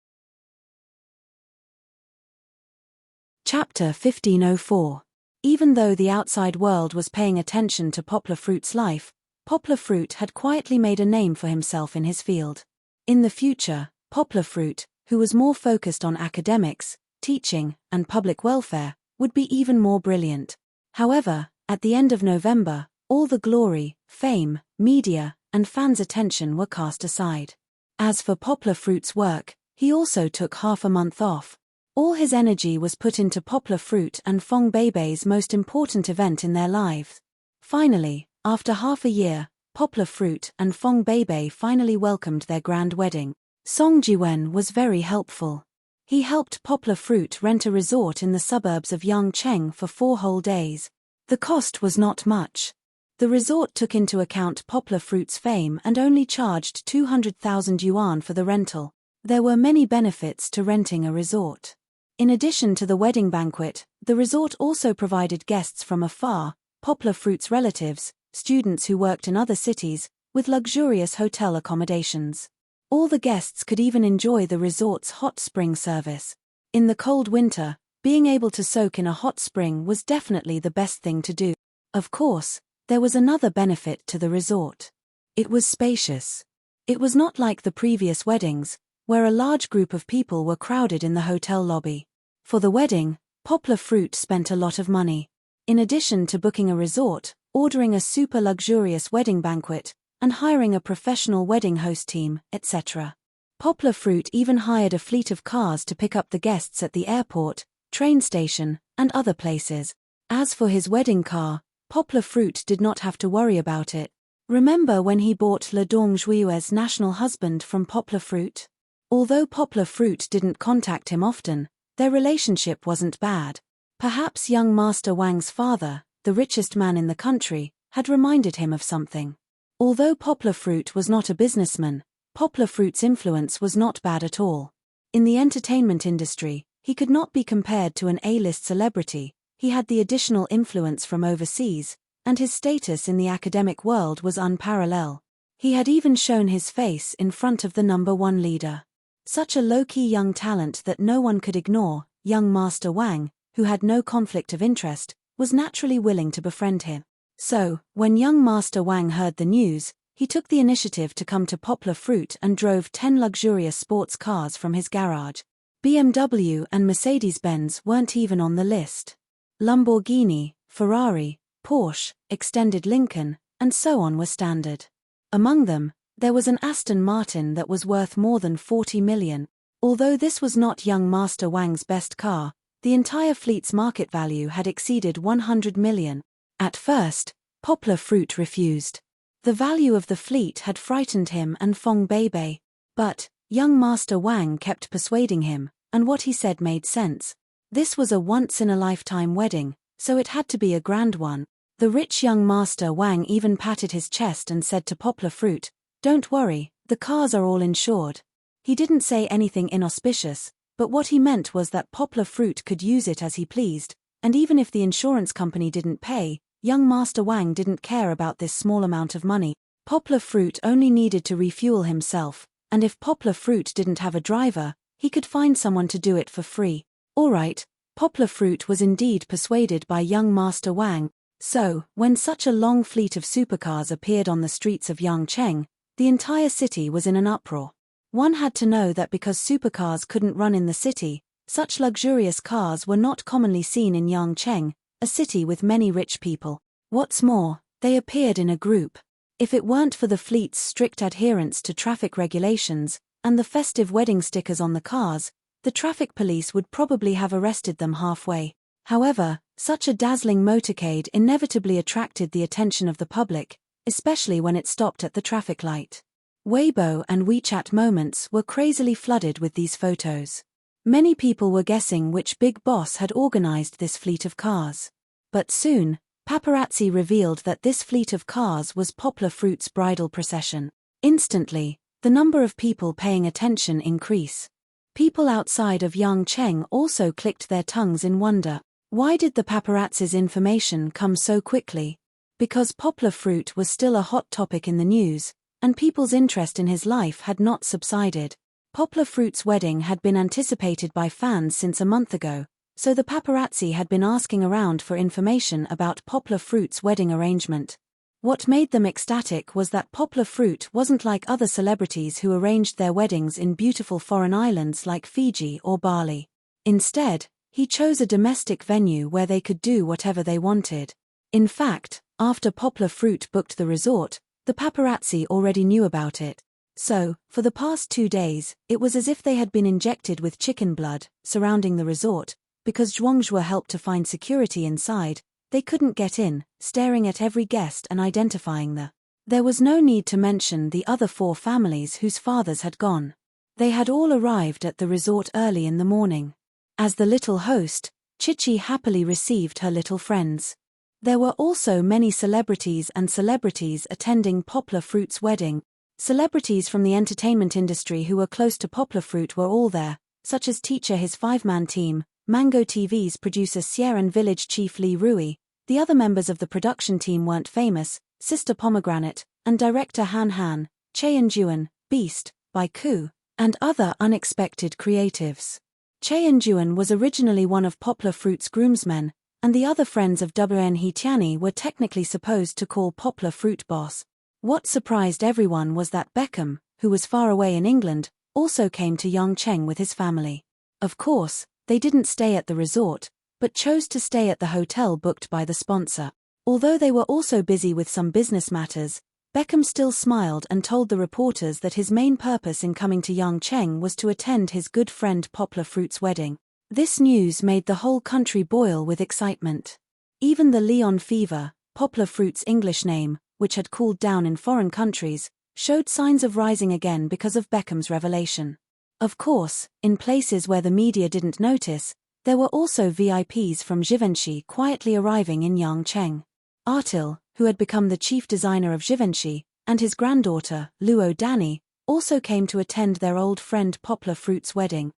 Chapter 1504. Even though the outside world was paying attention to Poplar Fruit's life, Poplar Fruit had quietly made a name for himself in his field. In the future, Poplar Fruit, who was more focused on academics, teaching, and public welfare, would be even more brilliant. However, at the end of November, all the glory, fame, media, and fans' attention were cast aside. As for Poplar Fruit's work, he also took half a month off. All his energy was put into Poplar Fruit and Fong Beibei's most important event in their lives. Finally, after half a year, Poplar Fruit and Fong Beibei finally welcomed their grand wedding. Song Jiwen was very helpful. He helped Poplar Fruit rent a resort in the suburbs of Yangcheng for 4 whole days. The cost was not much. The resort took into account Poplar Fruit's fame and only charged 200,000 yuan for the rental. There were many benefits to renting a resort. In addition to the wedding banquet, the resort also provided guests from afar, Poplar Fruit's relatives, students who worked in other cities, with luxurious hotel accommodations. All the guests could even enjoy the resort's hot spring service. In the cold winter, being able to soak in a hot spring was definitely the best thing to do. Of course, there was another benefit to the resort. It was spacious. It was not like the previous weddings, where a large group of people were crowded in the hotel lobby. For the wedding, Poplar Fruit spent a lot of money. In addition to booking a resort, ordering a super luxurious wedding banquet, and hiring a professional wedding host team, etc. Poplar Fruit even hired a fleet of cars to pick up the guests at the airport, train station, and other places. As for his wedding car, Poplar Fruit did not have to worry about it. Remember when he bought Le Dong Juiu's national husband from Poplar Fruit? Although Poplar Fruit didn't contact him often, their relationship wasn't bad. Perhaps young Master Wang's father, the richest man in the country, had reminded him of something. Although Poplar Fruit was not a businessman, Poplar Fruit's influence was not bad at all. In the entertainment industry, he could not be compared to an A-list celebrity. He had the additional influence from overseas, and his status in the academic world was unparalleled. He had even shown his face in front of the #1 leader. Such a low-key young talent that no one could ignore, young Master Wang, who had no conflict of interest, was naturally willing to befriend him. So, when young Master Wang heard the news, he took the initiative to come to Poplar Fruit and drove 10 luxurious sports cars from his garage. BMW and Mercedes-Benz weren't even on the list. Lamborghini, Ferrari, Porsche, extended Lincoln, and so on were standard. Among them, there was an Aston Martin that was worth more than 40 million. Although this was not young Master Wang's best car, the entire fleet's market value had exceeded 100 million. At first, Poplar Fruit refused. The value of the fleet had frightened him and Fong Beibei. But, young Master Wang kept persuading him, and what he said made sense. This was a once-in-a-lifetime wedding, so it had to be a grand one. The rich young Master Wang even patted his chest and said to Poplar Fruit, "Don't worry, the cars are all insured." He didn't say anything inauspicious, but what he meant was that Poplar Fruit could use it as he pleased, and even if the insurance company didn't pay, young Master Wang didn't care about this small amount of money. Poplar Fruit only needed to refuel himself, and if Poplar Fruit didn't have a driver, he could find someone to do it for free. Alright, Poplar Fruit was indeed persuaded by young Master Wang. So, when such a long fleet of supercars appeared on the streets of Yangcheng, the entire city was in an uproar. One had to know that because supercars couldn't run in the city, such luxurious cars were not commonly seen in Yangcheng, a city with many rich people. What's more, they appeared in a group. If it weren't for the fleet's strict adherence to traffic regulations, and the festive wedding stickers on the cars, the traffic police would probably have arrested them halfway. However, such a dazzling motorcade inevitably attracted the attention of the public, especially when it stopped at the traffic light. Weibo and WeChat moments were crazily flooded with these photos. Many people were guessing which big boss had organized this fleet of cars. But soon, paparazzi revealed that this fleet of cars was Poplar Fruit's bridal procession. Instantly, the number of people paying attention increased. People outside of Yangcheng also clicked their tongues in wonder. Why did the paparazzi's information come so quickly? Because Poplar Fruit was still a hot topic in the news, and people's interest in his life had not subsided. Poplar Fruit's wedding had been anticipated by fans since a month ago, so the paparazzi had been asking around for information about Poplar Fruit's wedding arrangement. What made them ecstatic was that Poplar Fruit wasn't like other celebrities who arranged their weddings in beautiful foreign islands like Fiji or Bali. Instead, he chose a domestic venue where they could do whatever they wanted. In fact, after Poplar Fruit booked the resort, the paparazzi already knew about it. So, for the past 2 days, it was as if they had been injected with chicken blood, surrounding the resort. Because Zhuangzhou helped to find security inside, they couldn't get in, staring at every guest and identifying the. There was no need to mention the other 4 families whose fathers had gone. They had all arrived at the resort early in the morning. As the little host, Chichi happily received her little friends. There were also many celebrities attending Poplar Fruit's wedding. Celebrities from the entertainment industry who were close to Poplar Fruit were all there, such as Teacher his 5-man team, Mango TV's producer Sierra and village chief Li Rui. The other members of the production team weren't famous, Sister Pomegranate, and director Han Han, Che and Juan, Beast, by Ku, and other unexpected creatives. Che and Juan was originally one of Poplar Fruit's groomsmen, and the other friends of Wen Tiani were technically supposed to call Poplar Fruit boss. What surprised everyone was that Beckham, who was far away in England, also came to Yangcheng with his family. Of course, they didn't stay at the resort, but chose to stay at the hotel booked by the sponsor. Although they were also busy with some business matters, Beckham still smiled and told the reporters that his main purpose in coming to Yangcheng was to attend his good friend Poplar Fruit's wedding. This news made the whole country boil with excitement. Even the Leon fever, Poplar Fruit's English name, which had cooled down in foreign countries, showed signs of rising again because of Beckham's revelation. Of course, in places where the media didn't notice, there were also VIPs from Givenchy quietly arriving in Yangcheng. Artil, who had become the chief designer of Givenchy, and his granddaughter, Luo Danny, also came to attend their old friend Poplar Fruit's wedding.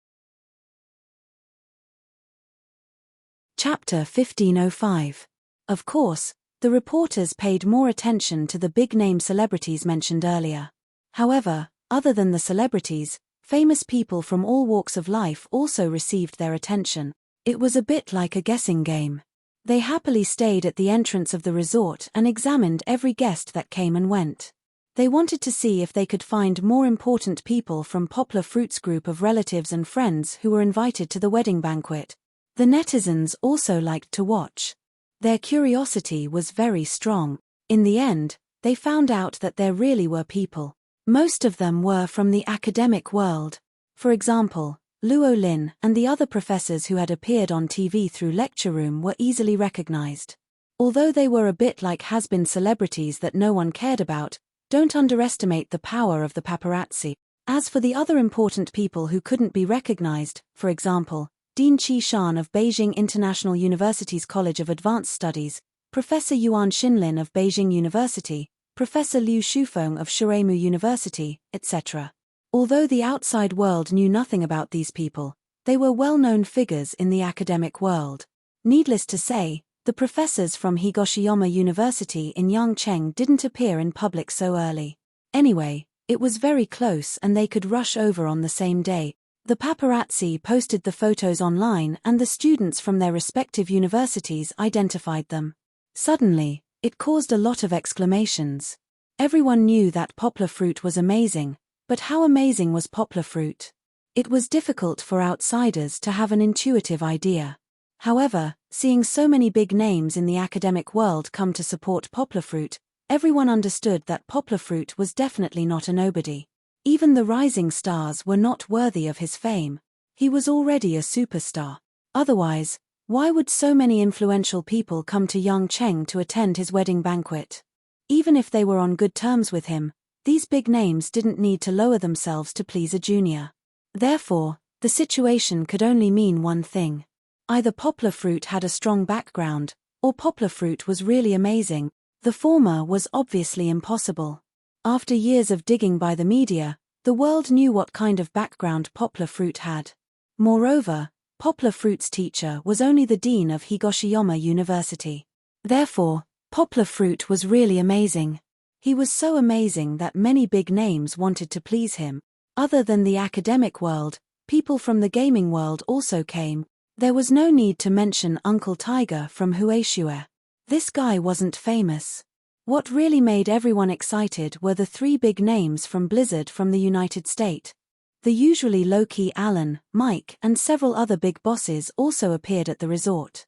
Chapter 1505. Of course, the reporters paid more attention to the big-name celebrities mentioned earlier. However, other than the celebrities, famous people from all walks of life also received their attention. It was a bit like a guessing game. They happily stayed at the entrance of the resort and examined every guest that came and went. They wanted to see if they could find more important people from Poplar Fruit's group of relatives and friends who were invited to the wedding banquet. The netizens also liked to watch. Their curiosity was very strong. In the end, they found out that there really were people. Most of them were from the academic world. For example, Luo Lin and the other professors who had appeared on TV through Lecture Room were easily recognized. Although they were a bit like has-been celebrities that no one cared about, don't underestimate the power of the paparazzi. As for the other important people who couldn't be recognized, for example, Dean Qi Shan of Beijing International University's College of Advanced Studies, Professor Yuan Xinlin of Beijing University, Professor Liu Shufeng of Shuremu University, etc. Although the outside world knew nothing about these people, they were well-known figures in the academic world. Needless to say, the professors from Higoshiyama University in Yangcheng didn't appear in public so early. Anyway, it was very close and they could rush over on the same day. The paparazzi posted the photos online and the students from their respective universities identified them. Suddenly, it caused a lot of exclamations. Everyone knew that Poplar Fruit was amazing, but how amazing was Poplar Fruit? It was difficult for outsiders to have an intuitive idea. However, seeing so many big names in the academic world come to support Poplar Fruit, everyone understood that Poplar Fruit was definitely not a nobody. Even the rising stars were not worthy of his fame. He was already a superstar. Otherwise, why would so many influential people come to Yangcheng to attend his wedding banquet? Even if they were on good terms with him, these big names didn't need to lower themselves to please a junior. Therefore, the situation could only mean one thing. Either Poplar Fruit had a strong background, or Poplar Fruit was really amazing. The former was obviously impossible. After years of digging by the media, the world knew what kind of background Poplar Fruit had. Moreover, Poplar Fruit's teacher was only the dean of Higoshiyama University. Therefore, Poplar Fruit was really amazing. He was so amazing that many big names wanted to please him. Other than the academic world, people from the gaming world also came. There was no need to mention Uncle Tiger from Hueshue. This guy wasn't famous. What really made everyone excited were the 3 big names from Blizzard from the United States. The usually low-key Alan, Mike, and several other big bosses also appeared at the resort.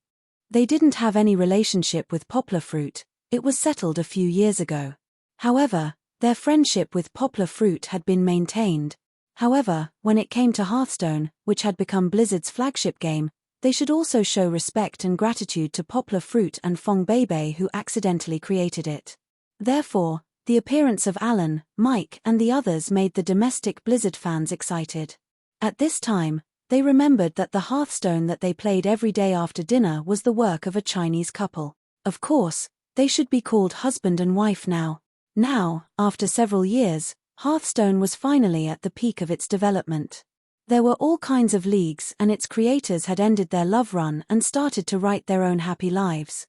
They didn't have any relationship with Poplar Fruit, it was settled a few years ago. However, Their friendship with Poplar Fruit had been maintained. However, when it came to Hearthstone, which had become Blizzard's flagship game, they should also show respect and gratitude to Poplar Fruit and Fong Beibei, who accidentally created it. Therefore, the appearance of Alan, Mike, and the others made the domestic Blizzard fans excited. At this time, they remembered that the Hearthstone that they played every day after dinner was the work of a Chinese couple. Of course, they should be called husband and wife now. Now, after several years, Hearthstone was finally at the peak of its development. There were all kinds of leagues, and its creators had ended their love run and started to write their own happy lives.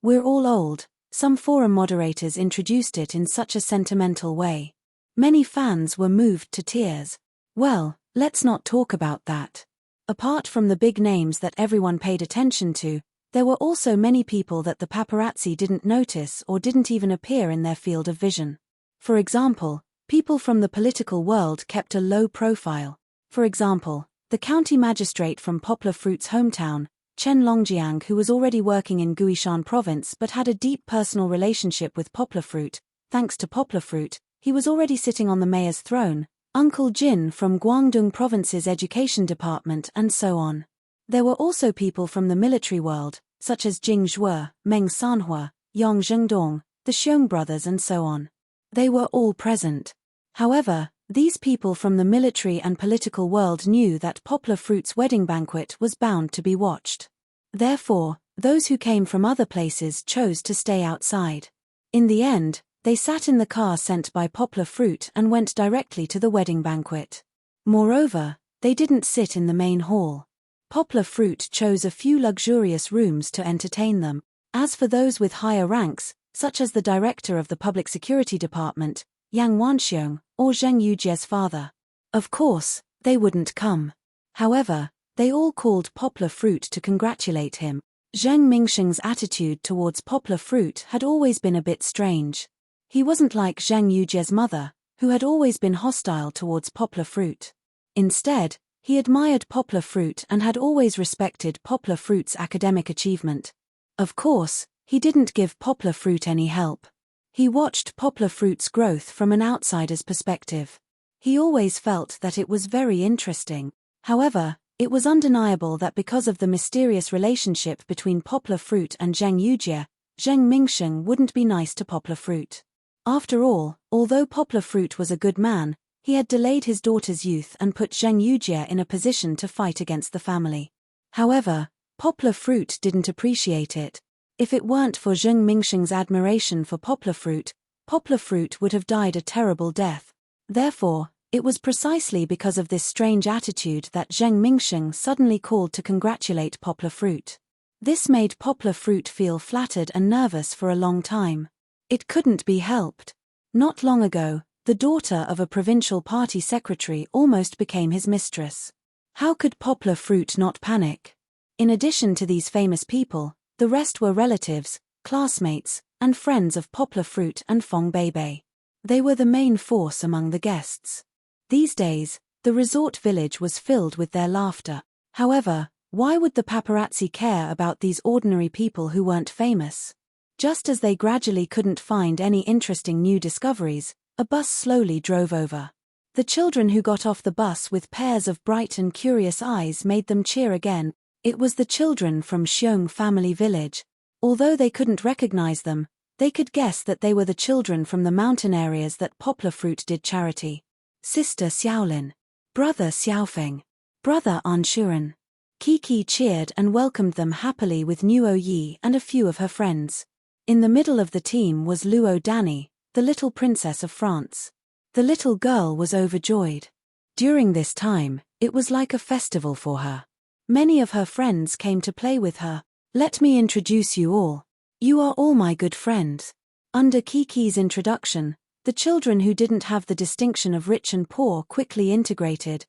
We're all old. Some forum moderators introduced it in such a sentimental way. Many fans were moved to tears. Well, let's not talk about that. Apart from the big names that everyone paid attention to, there were also many people that the paparazzi didn't notice or didn't even appear in their field of vision. For example, people from the political world kept a low profile. For example, the county magistrate from Poplar Fruit's hometown, Chen Longjiang, who was already working in Guishan province but had a deep personal relationship with Poplar Fruit. Thanks to Poplar Fruit, he was already sitting on the mayor's throne, Uncle Jin from Guangdong province's education department, and so on. There were also people from the military world, such as Jing Zhuo, Meng Sanhua, Yang Zhengdong, the Xiong brothers, and so on. They were all present. However, these people from the military and political world knew that Poplar Fruit's wedding banquet was bound to be watched. Therefore, those who came from other places chose to stay outside. In the end, they sat in the car sent by Poplar Fruit and went directly to the wedding banquet. Moreover, they didn't sit in the main hall. Poplar Fruit chose a few luxurious rooms to entertain them. As for those with higher ranks, such as the director of the public security department, Yang Wanxiong, or Zheng Yujie's father, of course, they wouldn't come. However, they all called Poplar Fruit to congratulate him. Zheng Mingsheng's attitude towards Poplar Fruit had always been a bit strange. He wasn't like Zheng Yujie's mother, who had always been hostile towards Poplar Fruit. Instead, he admired Poplar Fruit and had always respected Poplar Fruit's academic achievement. Of course, he didn't give Poplar Fruit any help. He watched Poplar Fruit's growth from an outsider's perspective. He always felt that it was very interesting. However, it was undeniable that because of the mysterious relationship between Poplar Fruit and Zheng Yujie, Zheng Mingsheng wouldn't be nice to Poplar Fruit. After all, although Poplar Fruit was a good man, he had delayed his daughter's youth and put Zheng Yujie in a position to fight against the family. However, Poplar Fruit didn't appreciate it. If it weren't for Zheng Mingsheng's admiration for Poplar Fruit would have died a terrible death. Therefore, it was precisely because of this strange attitude that Zheng Mingsheng suddenly called to congratulate Poplar Fruit. This made Poplar Fruit feel flattered and nervous for a long time. It couldn't be helped. Not long ago, the daughter of a provincial party secretary almost became his mistress. How could Poplar Fruit not panic? In addition to these famous people, the rest were relatives, classmates, and friends of Poplar Fruit and Fong Beibei. They were the main force among the guests. These days, the resort village was filled with their laughter. However, why would the paparazzi care about these ordinary people who weren't famous? Just as they gradually couldn't find any interesting new discoveries, a bus slowly drove over. The children who got off the bus with pairs of bright and curious eyes made them cheer again. It was the children from Xiong family village. Although they couldn't recognize them, they could guess that they were the children from the mountain areas that Poplar Fruit did charity. Sister Xiaolin. Brother Xiaofeng. Brother Anshuren. Kiki cheered and welcomed them happily with Nuo Yi and a few of her friends. In the middle of the team was Luo Danny, the little princess of France. The little girl was overjoyed. During this time, it was like a festival for her. Many of her friends came to play with her. Let me introduce you all. You are all my good friends. Under Kiki's introduction, the children who didn't have the distinction of rich and poor quickly integrated.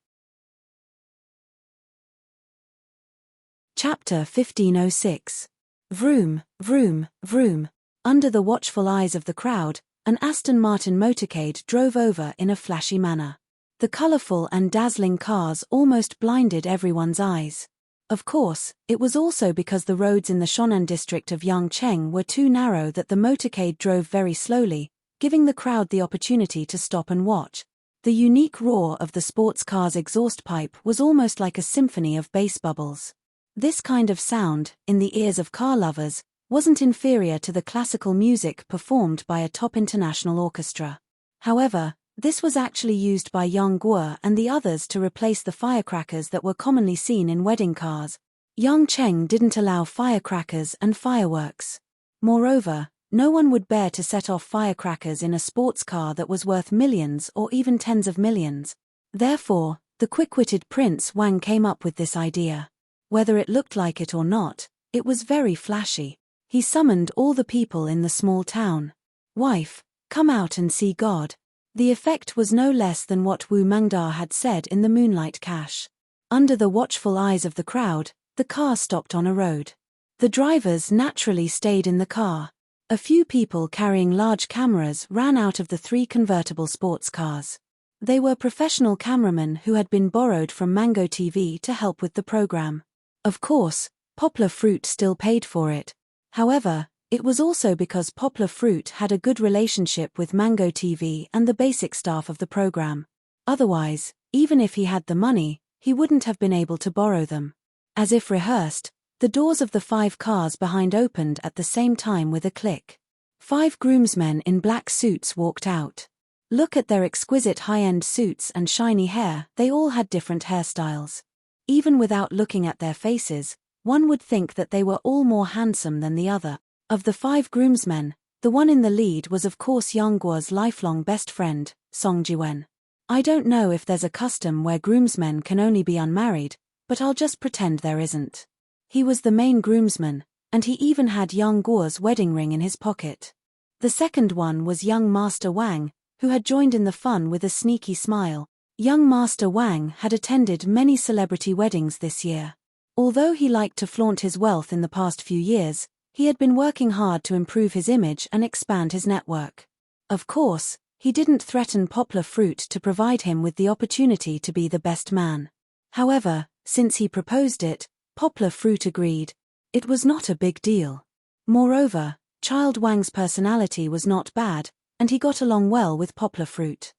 Chapter 1506. Vroom, vroom, vroom. Under the watchful eyes of the crowd, an Aston Martin motorcade drove over in a flashy manner. The colorful and dazzling cars almost blinded everyone's eyes. Of course, it was also because the roads in the Shonan district of Yangcheng were too narrow that the motorcade drove very slowly, giving the crowd the opportunity to stop and watch. The unique roar of the sports car's exhaust pipe was almost like a symphony of bass bubbles. This kind of sound, in the ears of car lovers, wasn't inferior to the classical music performed by a top international orchestra. However, this was actually used by Yang Guo and the others to replace the firecrackers that were commonly seen in wedding cars. Yang Cheng didn't allow firecrackers and fireworks. Moreover, no one would bear to set off firecrackers in a sports car that was worth millions or even tens of millions. Therefore, the quick-witted Prince Wang came up with this idea. Whether it looked like it or not, it was very flashy. He summoned all the people in the small town. "Wife, come out and see God." The effect was no less than what Wu Mangda had said in the Moonlight Cache. Under the watchful eyes of the crowd, the car stopped on a road. The drivers naturally stayed in the car. A few people carrying large cameras ran out of the 3 convertible sports cars. They were professional cameramen who had been borrowed from Mango TV to help with the program. Of course, Poplar Fruit still paid for it. However, it was also because Poplar Fruit had a good relationship with Mango TV and the basic staff of the program. Otherwise, even if he had the money, he wouldn't have been able to borrow them. As if rehearsed, the doors of the 5 cars behind opened at the same time with a click. 5 groomsmen in black suits walked out. Look at their exquisite high-end suits and shiny hair, they all had different hairstyles. Even without looking at their faces, one would think that they were all more handsome than the other. Of the 5 groomsmen, the one in the lead was of course Yang Guo's lifelong best friend, Song Jiwen. I don't know if there's a custom where groomsmen can only be unmarried, but I'll just pretend there isn't. He was the main groomsman, and he even had Yang Guo's wedding ring in his pocket. The second one was young Master Wang, who had joined in the fun with a sneaky smile. Young Master Wang had attended many celebrity weddings this year. Although he liked to flaunt his wealth in the past few years, he had been working hard to improve his image and expand his network. Of course, he didn't threaten Poplar Fruit to provide him with the opportunity to be the best man. However, since he proposed it, Poplar Fruit agreed. It was not a big deal. Moreover, Child Wang's personality was not bad, and he got along well with Poplar Fruit.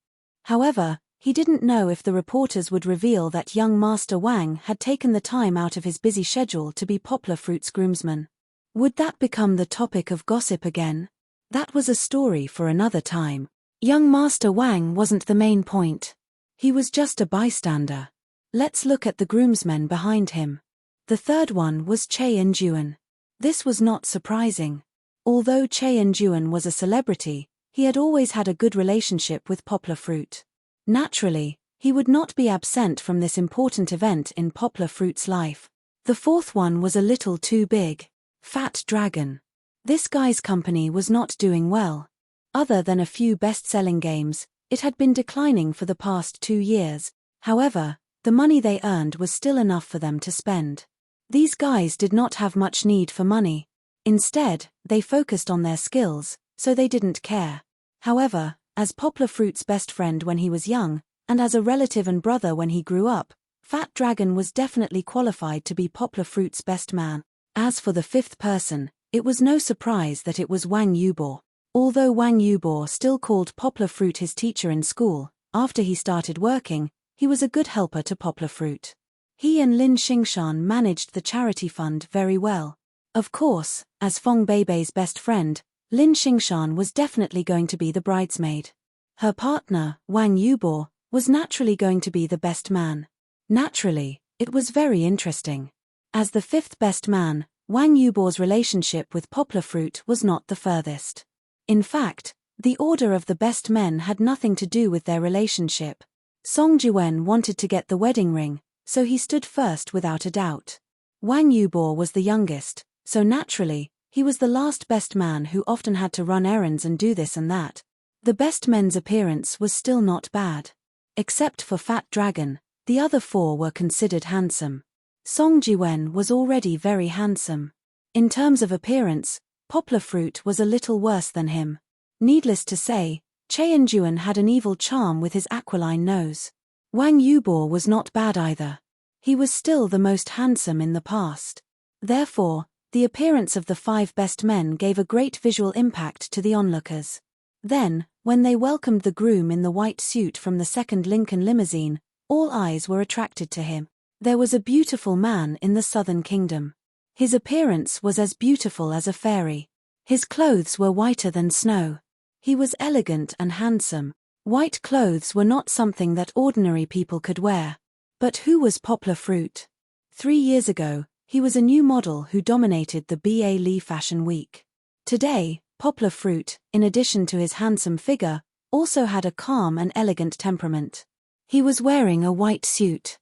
However, he didn't know if the reporters would reveal that young Master Wang had taken the time out of his busy schedule to be Poplar Fruit's groomsman. Would that become the topic of gossip again? That was a story for another time. Young Master Wang wasn't the main point. He was just a bystander. Let's look at the groomsmen behind him. The third one was Che Enjuan. This was not surprising. Although Che Enjuan was a celebrity, he had always had a good relationship with Poplar Fruit. Naturally, he would not be absent from this important event in Poplar Fruit's life. The fourth one was a little too big. Fat Dragon. This guy's company was not doing well. Other than a few best-selling games, it had been declining for the past 2 years. However, the money they earned was still enough for them to spend. These guys did not have much need for money. Instead, they focused on their skills, so they didn't care. However, as Poplar Fruit's best friend when he was young, and as a relative and brother when he grew up, Fat Dragon was definitely qualified to be Poplar Fruit's best man. As for the 5th person, it was no surprise that it was Wang Yubo. Although Wang Yubo still called Poplar Fruit his teacher in school, after he started working, he was a good helper to Poplar Fruit. He and Lin Xingshan managed the charity fund very well. Of course, as Fong Beibei's best friend, Lin Xingshan was definitely going to be the bridesmaid. Her partner, Wang Yubo, was naturally going to be the best man. Naturally, it was very interesting. As the 5th best man, Wang Yubo's relationship with Poplar Fruit was not the furthest. In fact, the order of the best men had nothing to do with their relationship. Song Jiwen wanted to get the wedding ring, so he stood first without a doubt. Wang Yubo was the youngest, so naturally, he was the last best man who often had to run errands and do this and that. The best men's appearance was still not bad. Except for Fat Dragon, the other 4 were considered handsome. Song Jiwen was already very handsome. In terms of appearance, Poplar Fruit was a little worse than him. Needless to say, Che Enjuan had an evil charm with his aquiline nose. Wang Yubo was not bad either. He was still the most handsome in the past. Therefore, the appearance of the 5 best men gave a great visual impact to the onlookers. Then, when they welcomed the groom in the white suit from the second Lincoln limousine, all eyes were attracted to him. There was a beautiful man in the Southern Kingdom. His appearance was as beautiful as a fairy. His clothes were whiter than snow. He was elegant and handsome. White clothes were not something that ordinary people could wear. But who was Poplar Fruit? 3 years ago, he was a new model who dominated the BA Lee Fashion Week. Today, Poplar Fruit, in addition to his handsome figure, also had a calm and elegant temperament. He was wearing a white suit.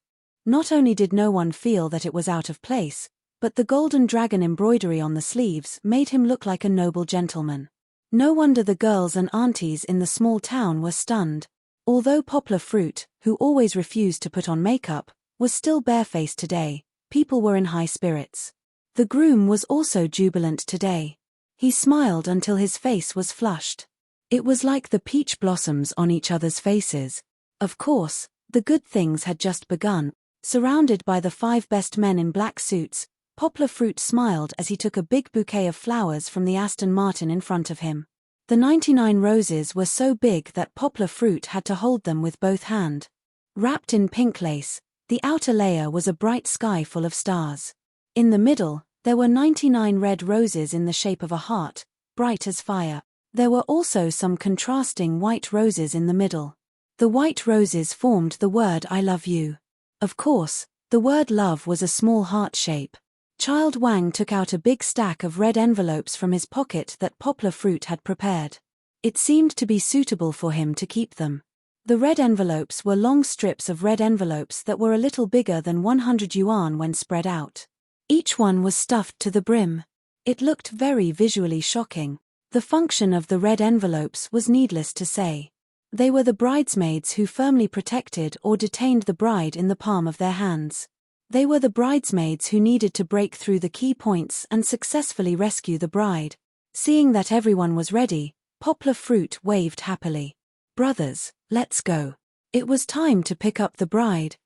Not only did no one feel that it was out of place, but the golden dragon embroidery on the sleeves made him look like a noble gentleman. No wonder the girls and aunties in the small town were stunned. Although Poplar Fruit, who always refused to put on makeup, was still barefaced today, people were in high spirits. The groom was also jubilant today. He smiled until his face was flushed. It was like the peach blossoms on each other's faces. Of course, the good things had just begun. Surrounded by the 5 best men in black suits, Poplar Fruit smiled as he took a big bouquet of flowers from the Aston Martin in front of him. The 99 roses were so big that Poplar Fruit had to hold them with both hands. Wrapped in pink lace, the outer layer was a bright sky full of stars. In the middle, there were 99 red roses in the shape of a heart, bright as fire. There were also some contrasting white roses in the middle. The white roses formed the word I love you. Of course, the word love was a small heart shape. Child Wang took out a big stack of red envelopes from his pocket that Poplar Fruit had prepared. It seemed to be suitable for him to keep them. The red envelopes were long strips of red envelopes that were a little bigger than 100 yuan when spread out. Each one was stuffed to the brim. It looked very visually shocking. The function of the red envelopes was needless to say. They were the bridesmaids who firmly protected or detained the bride in the palm of their hands. They were the bridesmaids who needed to break through the key points and successfully rescue the bride. Seeing that everyone was ready, Poplar Fruit waved happily. Brothers, let's go. It was time to pick up the bride.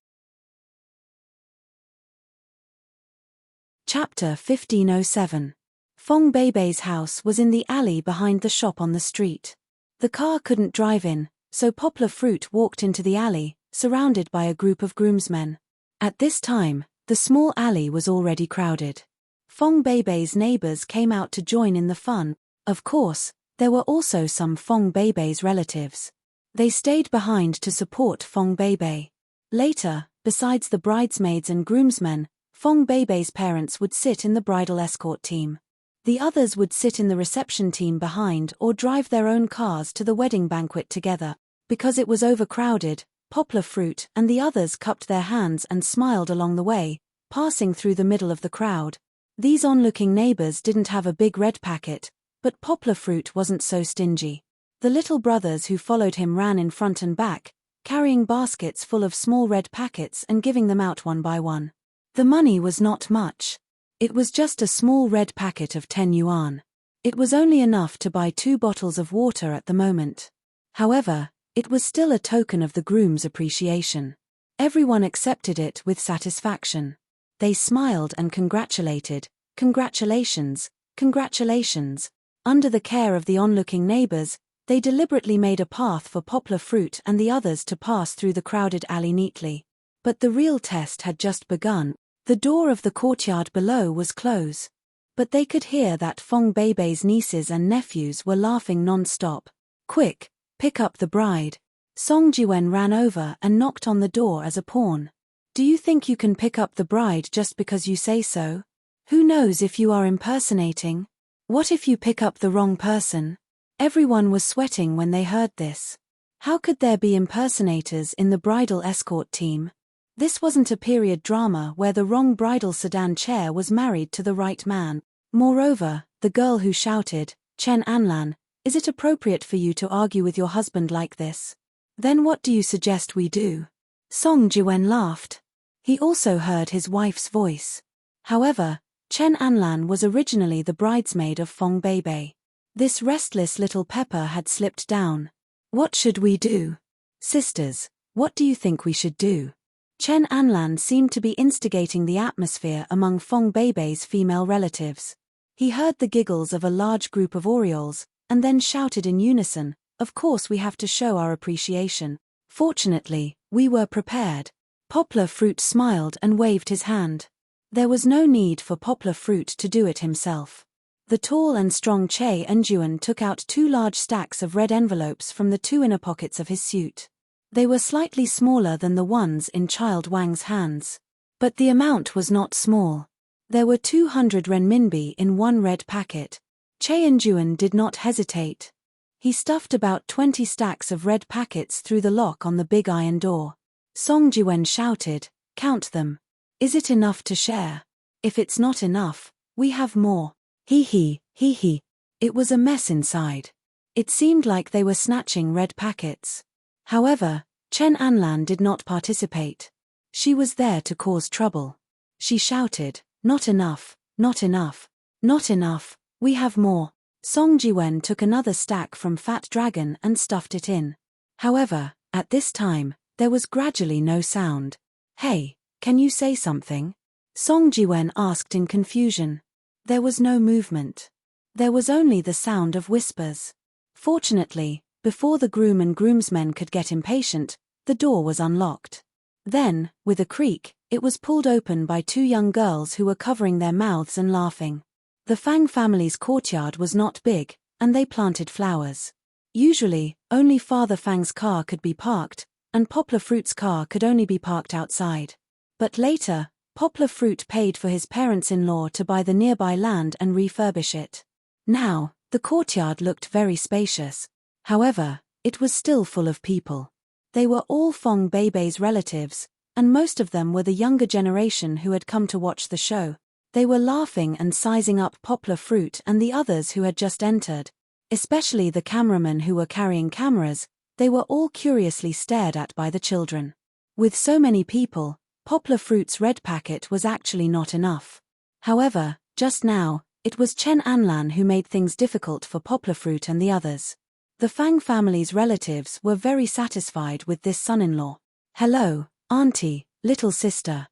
Chapter 1507. Fong Beibei's house was in the alley behind the shop on the street. The car couldn't drive in, so Poplar Fruit walked into the alley, surrounded by a group of groomsmen. At this time, the small alley was already crowded. Fong Beibei's neighbors came out to join in the fun. Of course, there were also some Fong Beibei's relatives. They stayed behind to support Fong Beibei. Later, besides the bridesmaids and groomsmen, Fong Beibei's parents would sit in the bridal escort team. The others would sit in the reception team behind or drive their own cars to the wedding banquet together. Because it was overcrowded, Poplar Fruit and the others cupped their hands and smiled along the way, passing through the middle of the crowd. These onlooking neighbors didn't have a big red packet, but Poplar Fruit wasn't so stingy. The little brothers who followed him ran in front and back, carrying baskets full of small red packets and giving them out one by one. The money was not much. It was just a small red packet of 10 yuan. It was only enough to buy 2 bottles of water at the moment. However, it was still a token of the groom's appreciation. Everyone accepted it with satisfaction. They smiled and congratulated. Congratulations, congratulations. Under the care of the onlooking neighbors, they deliberately made a path for Poplar Fruit and the others to pass through the crowded alley neatly. But the real test had just begun. The door of the courtyard below was closed. But they could hear that Fong Beibei's nieces and nephews were laughing non-stop. Quick, pick up the bride. Song Jiwen ran over and knocked on the door as a pawn. Do you think you can pick up the bride just because you say so? Who knows if you are impersonating? What if you pick up the wrong person? Everyone was sweating when they heard this. How could there be impersonators in the bridal escort team? This wasn't a period drama where the wrong bridal sedan chair was married to the right man. Moreover, the girl who shouted, Chen Anlan, is it appropriate for you to argue with your husband like this? Then what do you suggest we do? Song Jiwen laughed. He also heard his wife's voice. However, Chen Anlan was originally the bridesmaid of Fong Beibei. This restless little pepper had slipped down. What should we do? Sisters, what do you think we should do? Chen Anlan seemed to be instigating the atmosphere among Fong Beibei's female relatives. He heard the giggles of a large group of orioles, and then shouted in unison, Of course we have to show our appreciation. Fortunately, we were prepared. Poplar Fruit smiled and waved his hand. There was no need for Poplar Fruit to do it himself. The tall and strong Che Enjuan took out 2 large stacks of red envelopes from the 2 inner pockets of his suit. They were slightly smaller than the ones in Child Wang's hands. But the amount was not small. There were 200 renminbi in 1 red packet. Che Enjuan did not hesitate. He stuffed about 20 stacks of red packets through the lock on the big iron door. Song Jiwen shouted, "Count them. Is it enough to share? If it's not enough, we have more." Hee hee, hee hee. It was a mess inside. It seemed like they were snatching red packets. However, Chen Anlan did not participate. She was there to cause trouble. She shouted, "Not enough, not enough, not enough, we have more." Song Jiwen took another stack from Fat Dragon and stuffed it in. However, at this time, there was gradually no sound. "Hey, can you say something?" Song Jiwen asked in confusion. There was no movement. There was only the sound of whispers. Fortunately, before the groom and groomsmen could get impatient, the door was unlocked. Then, with a creak, it was pulled open by 2 young girls who were covering their mouths and laughing. The Fang family's courtyard was not big, and they planted flowers. Usually, only Father Fang's car could be parked, and Poplar Fruit's car could only be parked outside. But later, Poplar Fruit paid for his parents-in-law to buy the nearby land and refurbish it. Now, the courtyard looked very spacious. However, it was still full of people. They were all Fong Beibei's relatives, and most of them were the younger generation who had come to watch the show. They were laughing and sizing up Poplar Fruit and the others who had just entered. Especially the cameramen who were carrying cameras, they were all curiously stared at by the children. With so many people, Poplar Fruit's red packet was actually not enough. However, just now, it was Chen Anlan who made things difficult for Poplar Fruit and the others. The Fang family's relatives were very satisfied with this son-in-law. "Hello, auntie, little sister."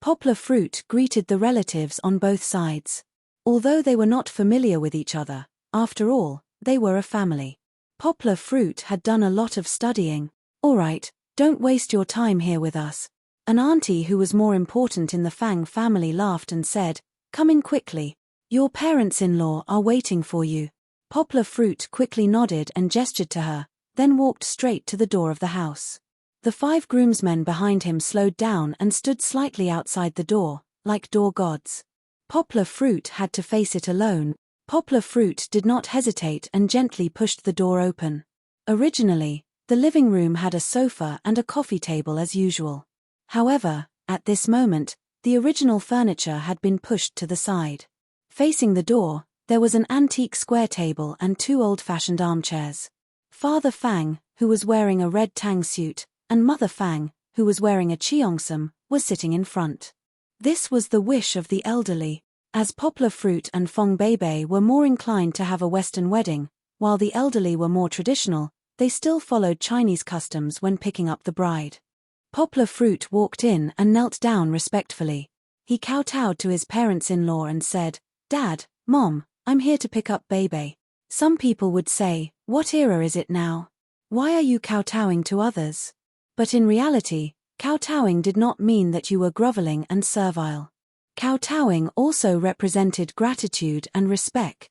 Poplar Fruit greeted the relatives on both sides. Although they were not familiar with each other, after all, they were a family. Poplar Fruit had done a lot of studying. "All right, don't waste your time here with us." An auntie who was more important in the Fang family laughed and said, "Come in quickly. Your parents-in-law are waiting for you." Poplar Fruit quickly nodded and gestured to her, then walked straight to the door of the house. The 5 groomsmen behind him slowed down and stood slightly outside the door, like door gods. Poplar Fruit had to face it alone. Poplar Fruit did not hesitate and gently pushed the door open. Originally, the living room had a sofa and a coffee table as usual. However, at this moment, the original furniture had been pushed to the side. Facing the door, there was an antique square table and 2 old-fashioned armchairs. Father Fang, who was wearing a red tang suit, and Mother Fang, who was wearing a cheongsam, was sitting in front. This was the wish of the elderly. As Poplar Fruit and Fong Beibei were more inclined to have a Western wedding, while the elderly were more traditional, they still followed Chinese customs when picking up the bride. Poplar Fruit walked in and knelt down respectfully. He kowtowed to his parents-in-law and said, "Dad, Mom, I'm here to pick up Beibei." Some people would say, "What era is it now? Why are you kowtowing to others?" But in reality, kowtowing did not mean that you were groveling and servile. Kowtowing also represented gratitude and respect.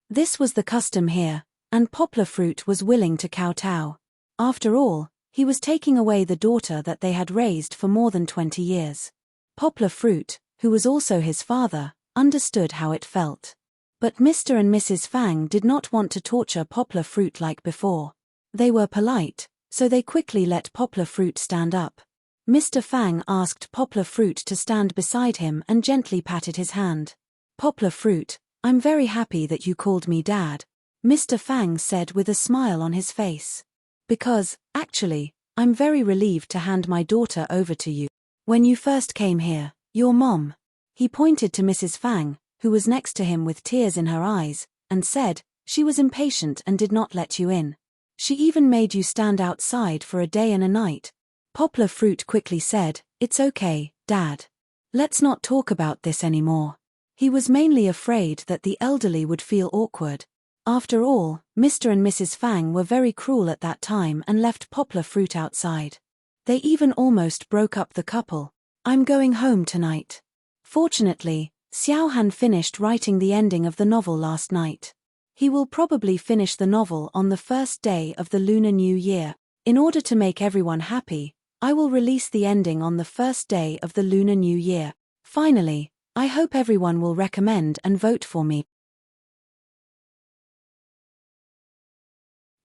This was the custom here, and Poplar Fruit was willing to kowtow. After all, he was taking away the daughter that they had raised for more than 20 years. Poplar Fruit, who was also his father, understood how it felt. But Mr. and Mrs. Fang did not want to torture Poplar Fruit like before. They were polite, so they quickly let Poplar Fruit stand up. Mr. Fang asked Poplar Fruit to stand beside him and gently patted his hand. "Poplar Fruit, I'm very happy that you called me Dad," Mr. Fang said with a smile on his face. "Because, actually, I'm very relieved to hand my daughter over to you. When you first came here, your mom," he pointed to Mrs. Fang, who was next to him with tears in her eyes, and said, "She was impatient and did not let you in. She even made you stand outside for a day and a night." Poplar Fruit quickly said, "It's okay, Dad. Let's not talk about this anymore." He was mainly afraid that the elderly would feel awkward. After all, Mr. and Mrs. Fang were very cruel at that time and left poplar fruit outside. They even almost broke up the couple. I'm going home tonight. Fortunately, Xiaohan finished writing the ending of the novel last night. He will probably finish the novel on the first day of the Lunar New Year. In order to make everyone happy, I will release the ending on the first day of the Lunar New Year. Finally, I hope everyone will recommend and vote for me.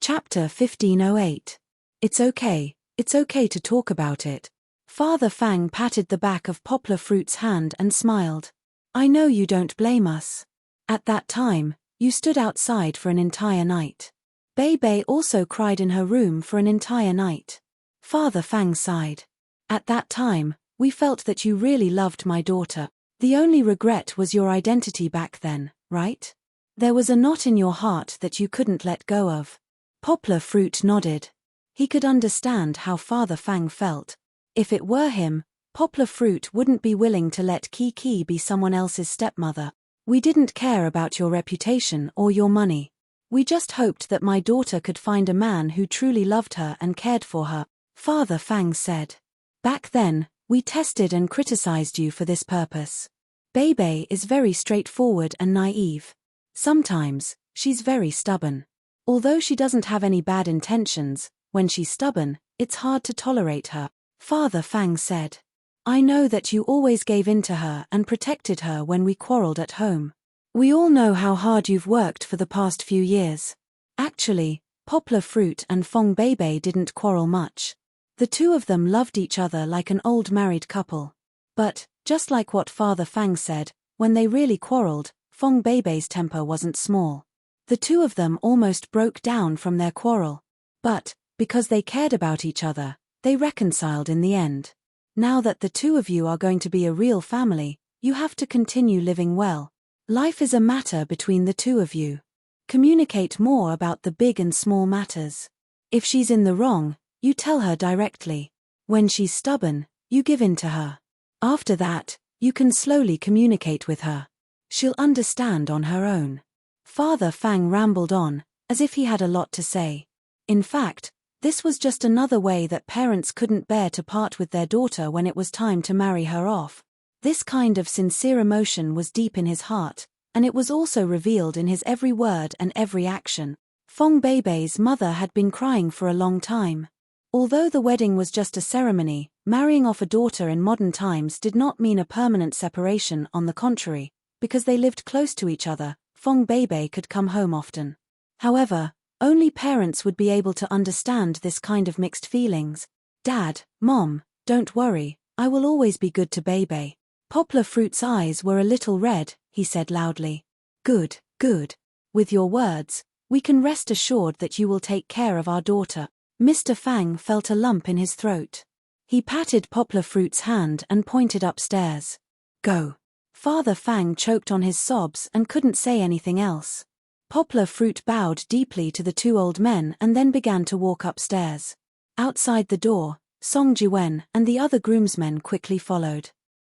Chapter 1508. It's okay to talk about it. Father Fang patted the back of Poplar Fruit's hand and smiled. I know you don't blame us. At that time, you stood outside for an entire night. Bei also cried in her room for an entire night. Father Fang sighed. At that time, we felt that you really loved my daughter. The only regret was your identity back then, right? There was a knot in your heart that you couldn't let go of. Poplar Fruit nodded. He could understand how Father Fang felt. If it were him, Poplar Fruit wouldn't be willing to let Kiki be someone else's stepmother. We didn't care about your reputation or your money. We just hoped that my daughter could find a man who truly loved her and cared for her, Father Fang said. Back then, we tested and criticized you for this purpose. Bei is very straightforward and naive. Sometimes, she's very stubborn. Although she doesn't have any bad intentions, when she's stubborn, it's hard to tolerate her, Father Fang said. I know that you always gave in to her and protected her when we quarreled at home. We all know how hard you've worked for the past few years. Actually, Poplar Fruit and Fong Bei didn't quarrel much. The two of them loved each other like an old married couple. But, just like what Father Fang said, when they really quarreled, Fong Bei's temper wasn't small. The two of them almost broke down from their quarrel. But, because they cared about each other, they reconciled in the end. Now that the two of you are going to be a real family, you have to continue living well. Life is a matter between the two of you. Communicate more about the big and small matters. If she's in the wrong, you tell her directly. When she's stubborn, you give in to her. After that, you can slowly communicate with her. She'll understand on her own. Father Fang rambled on, as if he had a lot to say. In fact, this was just another way that parents couldn't bear to part with their daughter when it was time to marry her off. This kind of sincere emotion was deep in his heart, and it was also revealed in his every word and every action. Fong Bei's mother had been crying for a long time. Although the wedding was just a ceremony, marrying off a daughter in modern times did not mean a permanent separation. On the contrary, because they lived close to each other, Fong Bei could come home often. However, only parents would be able to understand this kind of mixed feelings. Dad, Mom, don't worry, I will always be good to Bei. Poplar Fruit's eyes were a little red, he said loudly. Good, good. With your words, we can rest assured that you will take care of our daughter. Mr. Fang felt a lump in his throat. He patted Poplar Fruit's hand and pointed upstairs. Go. Father Fang choked on his sobs and couldn't say anything else. Poplar Fruit bowed deeply to the two old men and then began to walk upstairs. Outside the door, Song Jiwen and the other groomsmen quickly followed.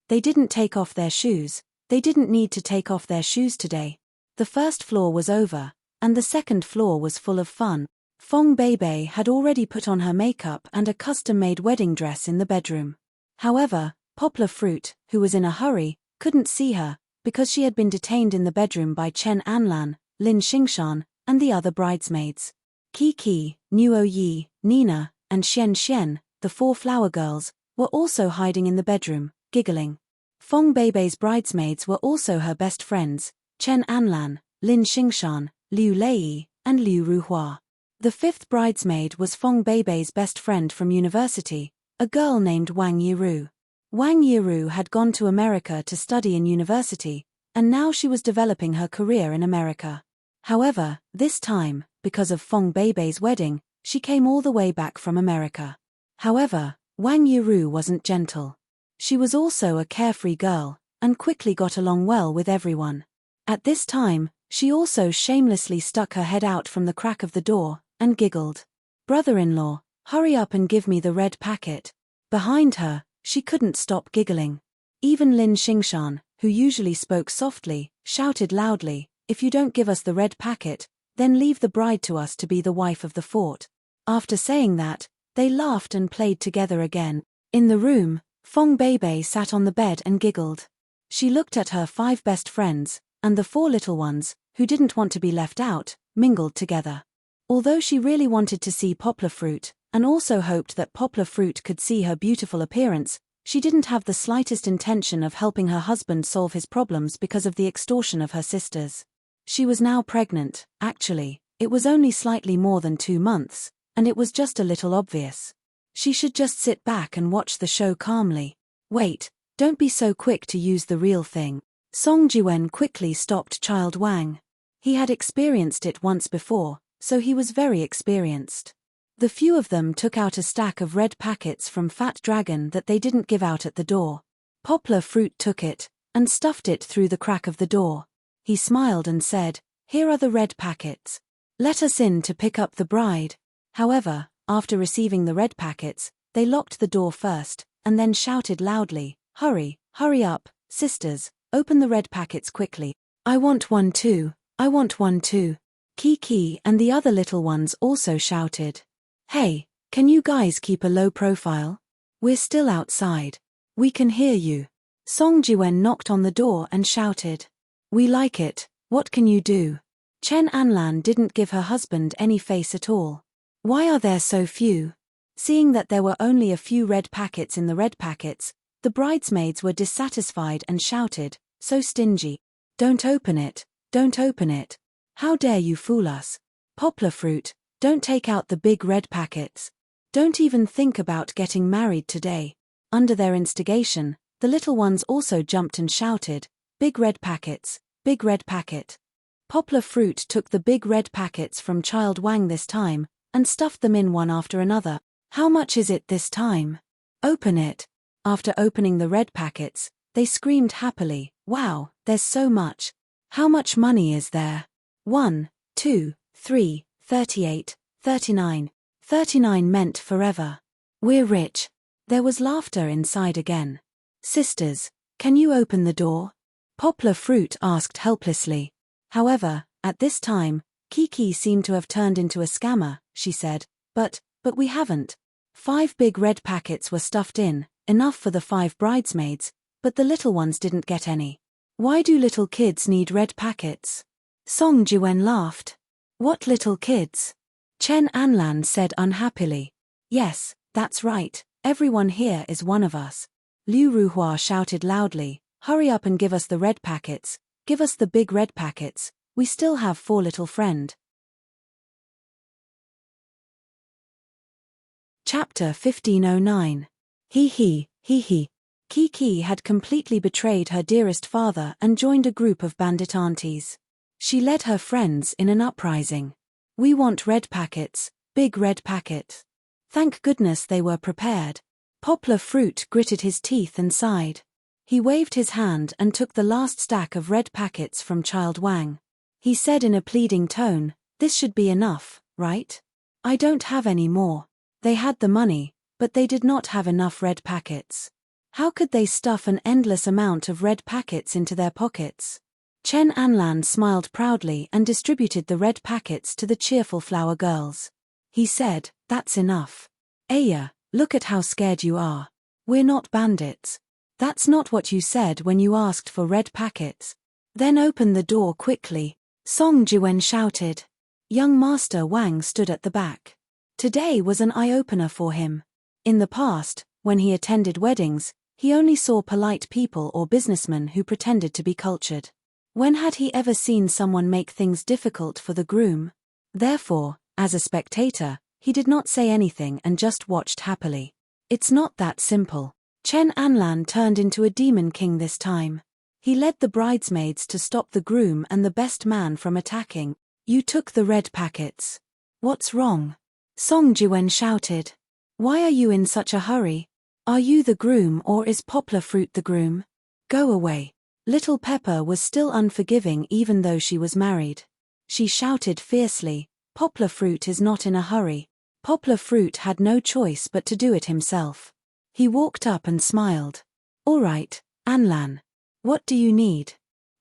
They didn't take off their shoes. They didn't need to take off their shoes today. The first floor was over, and the second floor was full of fun. Fong Bei had already put on her makeup and a custom-made wedding dress in the bedroom. However, Poplar Fruit, who was in a hurry, couldn't see her, because she had been detained in the bedroom by Chen Anlan, Lin Xingshan, and the other bridesmaids. Kiki, Nuo Yi, Nina, and Xian, the four flower girls, were also hiding in the bedroom, giggling. Fong Bei's bridesmaids were also her best friends, Chen Anlan, Lin Xingshan, Liu Lei, and Liu Ruhua. The fifth bridesmaid was Fong Bei's best friend from university, a girl named Wang Yiru. Wang Yiru had gone to America to study in university, and now she was developing her career in America. However, this time, because of Fong Bei's wedding, she came all the way back from America. However, Wang Yiru wasn't gentle. She was also a carefree girl, and quickly got along well with everyone. At this time, she also shamelessly stuck her head out from the crack of the door, and giggled. Brother-in-law, hurry up and give me the red packet. Behind her, she couldn't stop giggling. Even Lin Xingshan, who usually spoke softly, shouted loudly, if you don't give us the red packet, Then leave the bride to us to be the wife of the fort. After saying that, they laughed and played together again. In the room, Fong Beibei sat on the bed and giggled. She looked at her 5 best friends, and the 4 little ones, who didn't want to be left out, mingled together. Although she really wanted to see Poplar Fruit, and also hoped that Poplar Fruit could see her beautiful appearance, she didn't have the slightest intention of helping her husband solve his problems because of the extortion of her sisters. She was now pregnant. Actually, it was only slightly more than 2 months, and it was just a little obvious. She should just sit back and watch the show calmly. Wait, don't be so quick to use the real thing. Song Jiwen quickly stopped Child Wang. He had experienced it once before, so he was very experienced. The few of them took out a stack of red packets from Fat Dragon that they didn't give out at the door. Poplar Fruit took it, and stuffed it through the crack of the door. He smiled and said, "Here are the red packets. Let us in to pick up the bride." However, after receiving the red packets, they locked the door first, and then shouted loudly, "Hurry, hurry up, sisters, open the red packets quickly. I want one too, I want one too." Kiki and the other little ones also shouted. "Hey, can you guys keep a low profile? We're still outside. We can hear you." Song Jiwen knocked on the door and shouted. "We like it, what can you do?" Chen Anlan didn't give her husband any face at all. "Why are there so few?" Seeing that there were only a few red packets in the red packets, the bridesmaids were dissatisfied and shouted, "So stingy. Don't open it, don't open it. How dare you fool us? Poplar Fruit, don't take out the big red packets. Don't even think about getting married today." Under their instigation, the little ones also jumped and shouted, "Big red packets, big red packet." Poplar Fruit took the big red packets from Child Wang this time, and stuffed them in one after another. "How much is it this time? Open it." After opening the red packets, they screamed happily, "Wow, there's so much. How much money is there? 1, 2, 3, 38, 39. 39 meant forever. We're rich." There was laughter inside again. "Sisters, can you open the door?" Poplar Fruit asked helplessly. However, at this time, Kiki seemed to have turned into a scammer. She said, But we haven't." 5 big red packets were stuffed in, enough for the 5 bridesmaids, but the little ones didn't get any. "Why do little kids need red packets?" Song Jiwen laughed. "What little kids?" Chen Anlan said unhappily. "Yes, that's right, everyone here is one of us." Liu Ruhua shouted loudly, "Hurry up and give us the red packets, give us the big red packets, we still have 4 little friend." Chapter 1509. Hee hee, hee hee. Kiki had completely betrayed her dearest father and joined a group of bandit aunties. She led her friends in an uprising. "We want red packets, big red packet." Thank goodness they were prepared. Poplar Fruit gritted his teeth and sighed. He waved his hand and took the last stack of red packets from Child Wang. He said in a pleading tone, "This should be enough, right? I don't have any more." They had the money, but they did not have enough red packets. How could they stuff an endless amount of red packets into their pockets? Chen Anlan smiled proudly and distributed the red packets to the cheerful flower girls. He said, "That's enough. Aya, look at how scared you are. We're not bandits. That's not what you said when you asked for red packets. Then open the door quickly." Song Jiwen shouted. Young Master Wang stood at the back. Today was an eye-opener for him. In the past, when he attended weddings, he only saw polite people or businessmen who pretended to be cultured. When had he ever seen someone make things difficult for the groom? Therefore, as a spectator, he did not say anything and just watched happily. It's not that simple. Chen Anlan turned into a demon king this time. He led the bridesmaids to stop the groom and the best man from attacking. "You took the red packets. What's wrong?" Song Jiwen shouted. "Why are you in such a hurry? Are you the groom or is Poplar Fruit the groom? Go away." Little Pepper was still unforgiving even though she was married. She shouted fiercely, "Poplar Fruit is not in a hurry." Poplar Fruit had no choice but to do it himself. He walked up and smiled. "All right, Anlan. What do you need?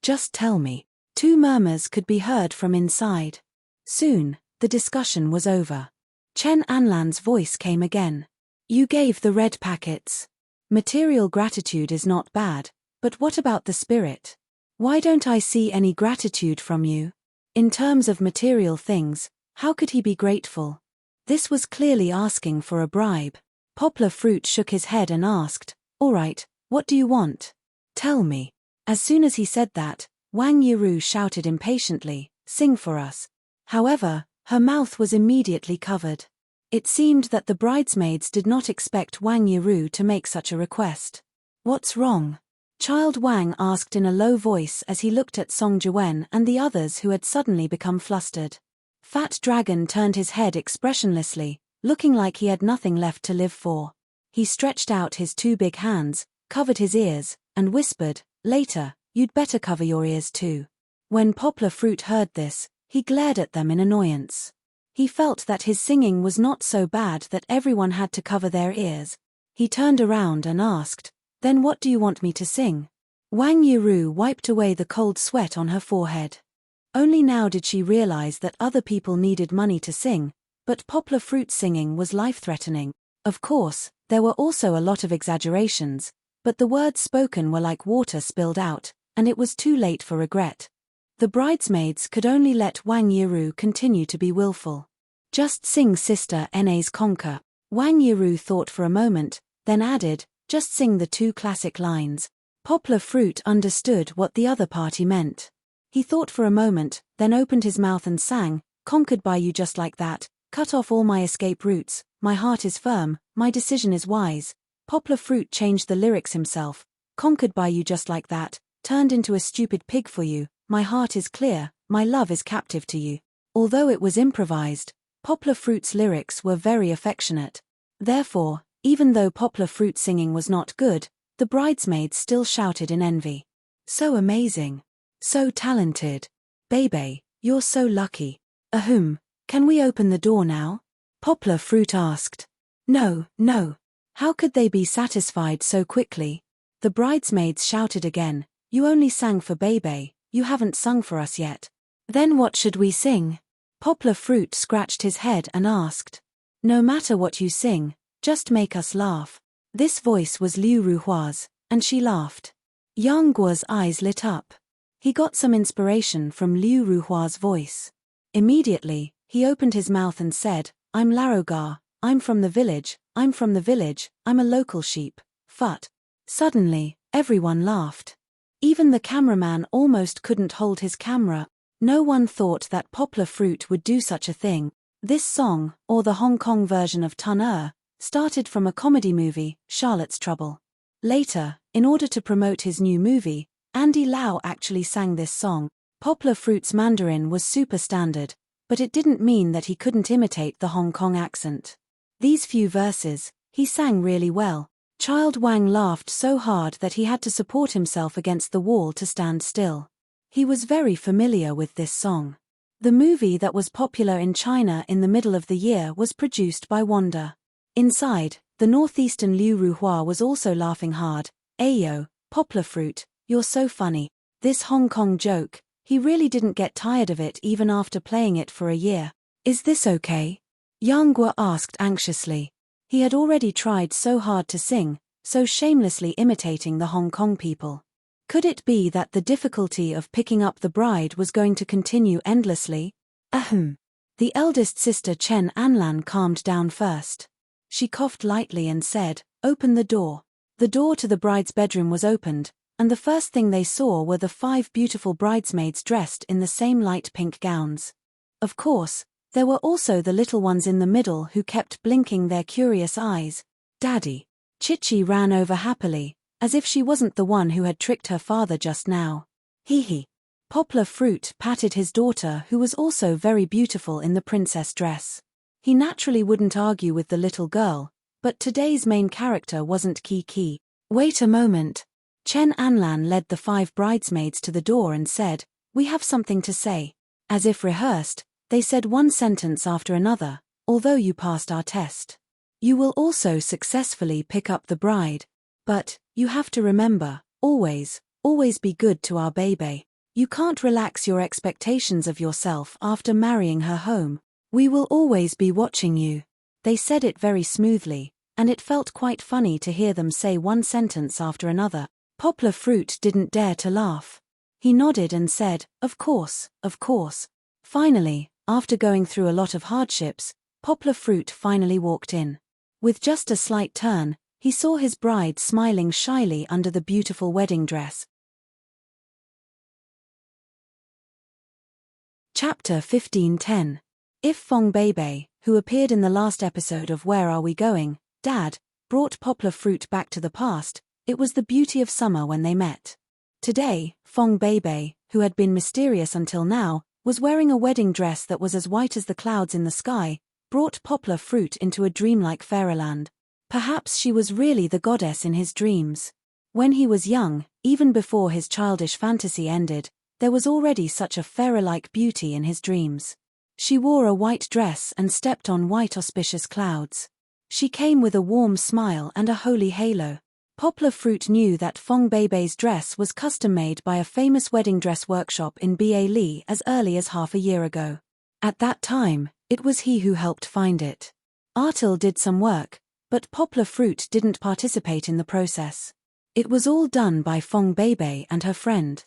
Just tell me." 2 murmurs could be heard from inside. Soon, the discussion was over. Chen Anlan's voice came again. You gave the red packets. Material gratitude is not bad, but what about the spirit? Why don't I see any gratitude from you? In terms of material things, how could he be grateful? This was clearly asking for a bribe. Poplar Fruit shook his head and asked, All right, what do you want? Tell me. As soon as he said that, Wang Yiru shouted impatiently, Sing for us. However, her mouth was immediately covered. It seemed that the bridesmaids did not expect Wang Yiru to make such a request. What's wrong? Child Wang asked in a low voice as he looked at Song Jiwen and the others who had suddenly become flustered. Fat Dragon turned his head expressionlessly, looking like he had nothing left to live for. He stretched out his two big hands, covered his ears, and whispered, Later, you'd better cover your ears too. When Poplar Fruit heard this, he glared at them in annoyance. He felt that his singing was not so bad that everyone had to cover their ears. He turned around and asked, Then what do you want me to sing? Wang Yiru wiped away the cold sweat on her forehead. Only now did she realize that other people needed money to sing, but Poplar Fruit singing was life-threatening. Of course, there were also a lot of exaggerations, but the words spoken were like water spilled out, and it was too late for regret. The bridesmaids could only let Wang Yiru continue to be willful. Just sing Sister Na's Conquer. Wang Yiru thought for a moment, then added, Just sing the two classic lines. Poplar Fruit understood what the other party meant. He thought for a moment, then opened his mouth and sang, Conquered by you just like that, cut off all my escape routes, my heart is firm, my decision is wise. Poplar Fruit changed the lyrics himself, Conquered by you just like that, turned into a stupid pig for you, my heart is clear, my love is captive to you. Although it was improvised, Poplar Fruit's lyrics were very affectionate. Therefore, even though Poplar Fruit singing was not good, the bridesmaids still shouted in envy. So amazing. So talented. Bebe, you're so lucky. Ahem, can we open the door now? Poplar Fruit asked. No, no. How could they be satisfied so quickly? The bridesmaids shouted again, You only sang for Bebe, you haven't sung for us yet. Then what should we sing? Poplar Fruit scratched his head and asked. No matter what you sing, just make us laugh. This voice was Liu Ruhua's, and she laughed. Yang Guo's eyes lit up. He got some inspiration from Liu Ruhua's voice. Immediately, he opened his mouth and said, I'm Larogar, I'm from the village, I'm a local sheep, Fut. Suddenly, everyone laughed. Even the cameraman almost couldn't hold his camera. No one thought that Poplar Fruit would do such a thing. This song, or the Hong Kong version of Tun started from a comedy movie, Charlotte's Trouble. Later, in order to promote his new movie, Andy Lau actually sang this song. Poplar Fruit's Mandarin was super standard, but it didn't mean that he couldn't imitate the Hong Kong accent. These few verses, he sang really well. Child Wang laughed so hard that he had to support himself against the wall to stand still. He was very familiar with this song. The movie that was popular in China in the middle of the year was produced by Wanda. Inside, the northeastern Liu Ruhua was also laughing hard. Ayo, Poplar Fruit, you're so funny. This Hong Kong joke, he really didn't get tired of it even after playing it for a year. Is this okay? Yang Guo asked anxiously. He had already tried so hard to sing, so shamelessly imitating the Hong Kong people. Could it be that the difficulty of picking up the bride was going to continue endlessly? Ahem. The eldest sister Chen Anlan calmed down first. She coughed lightly and said, Open the door. The door to the bride's bedroom was opened, and the first thing they saw were the 5 beautiful bridesmaids dressed in the same light pink gowns. Of course, there were also the little ones in the middle who kept blinking their curious eyes. Daddy. Chichi ran over happily, as if she wasn't the one who had tricked her father just now. Hee. Poplar Fruit patted his daughter who was also very beautiful in the princess dress. He naturally wouldn't argue with the little girl, but today's main character wasn't Kiki. Wait a moment. Chen Anlan led the 5 bridesmaids to the door and said, We have something to say. As if rehearsed, they said one sentence after another, although you passed our test. You will also successfully pick up the bride. But, you have to remember, always be good to our baby. You can't relax your expectations of yourself after marrying her home. We will always be watching you. They said it very smoothly, and it felt quite funny to hear them say one sentence after another. Poplar Fruit didn't dare to laugh. He nodded and said, of course, of course. Finally, after going through a lot of hardships, Poplar Fruit finally walked in. With just a slight turn, he saw his bride smiling shyly under the beautiful wedding dress. Chapter 15:10. If Fong Beibei, who appeared in the last episode of Where Are We Going, Dad, brought Poplar Fruit back to the past, it was the beauty of summer when they met. Today, Fong Beibei, who had been mysterious until now, was wearing a wedding dress that was as white as the clouds in the sky, brought Poplar Fruit into a dreamlike fairyland. Perhaps she was really the goddess in his dreams. When he was young, even before his childish fantasy ended, there was already such a fairy-like beauty in his dreams. She wore a white dress and stepped on white auspicious clouds. She came with a warm smile and a holy halo. Poplar Fruit knew that Fong Beibei's dress was custom-made by a famous wedding dress workshop in Ba Li as early as half a year ago. At that time, it was he who helped find it. Artil did some work, but Poplar Fruit didn't participate in the process. It was all done by Fong Beibei and her friend.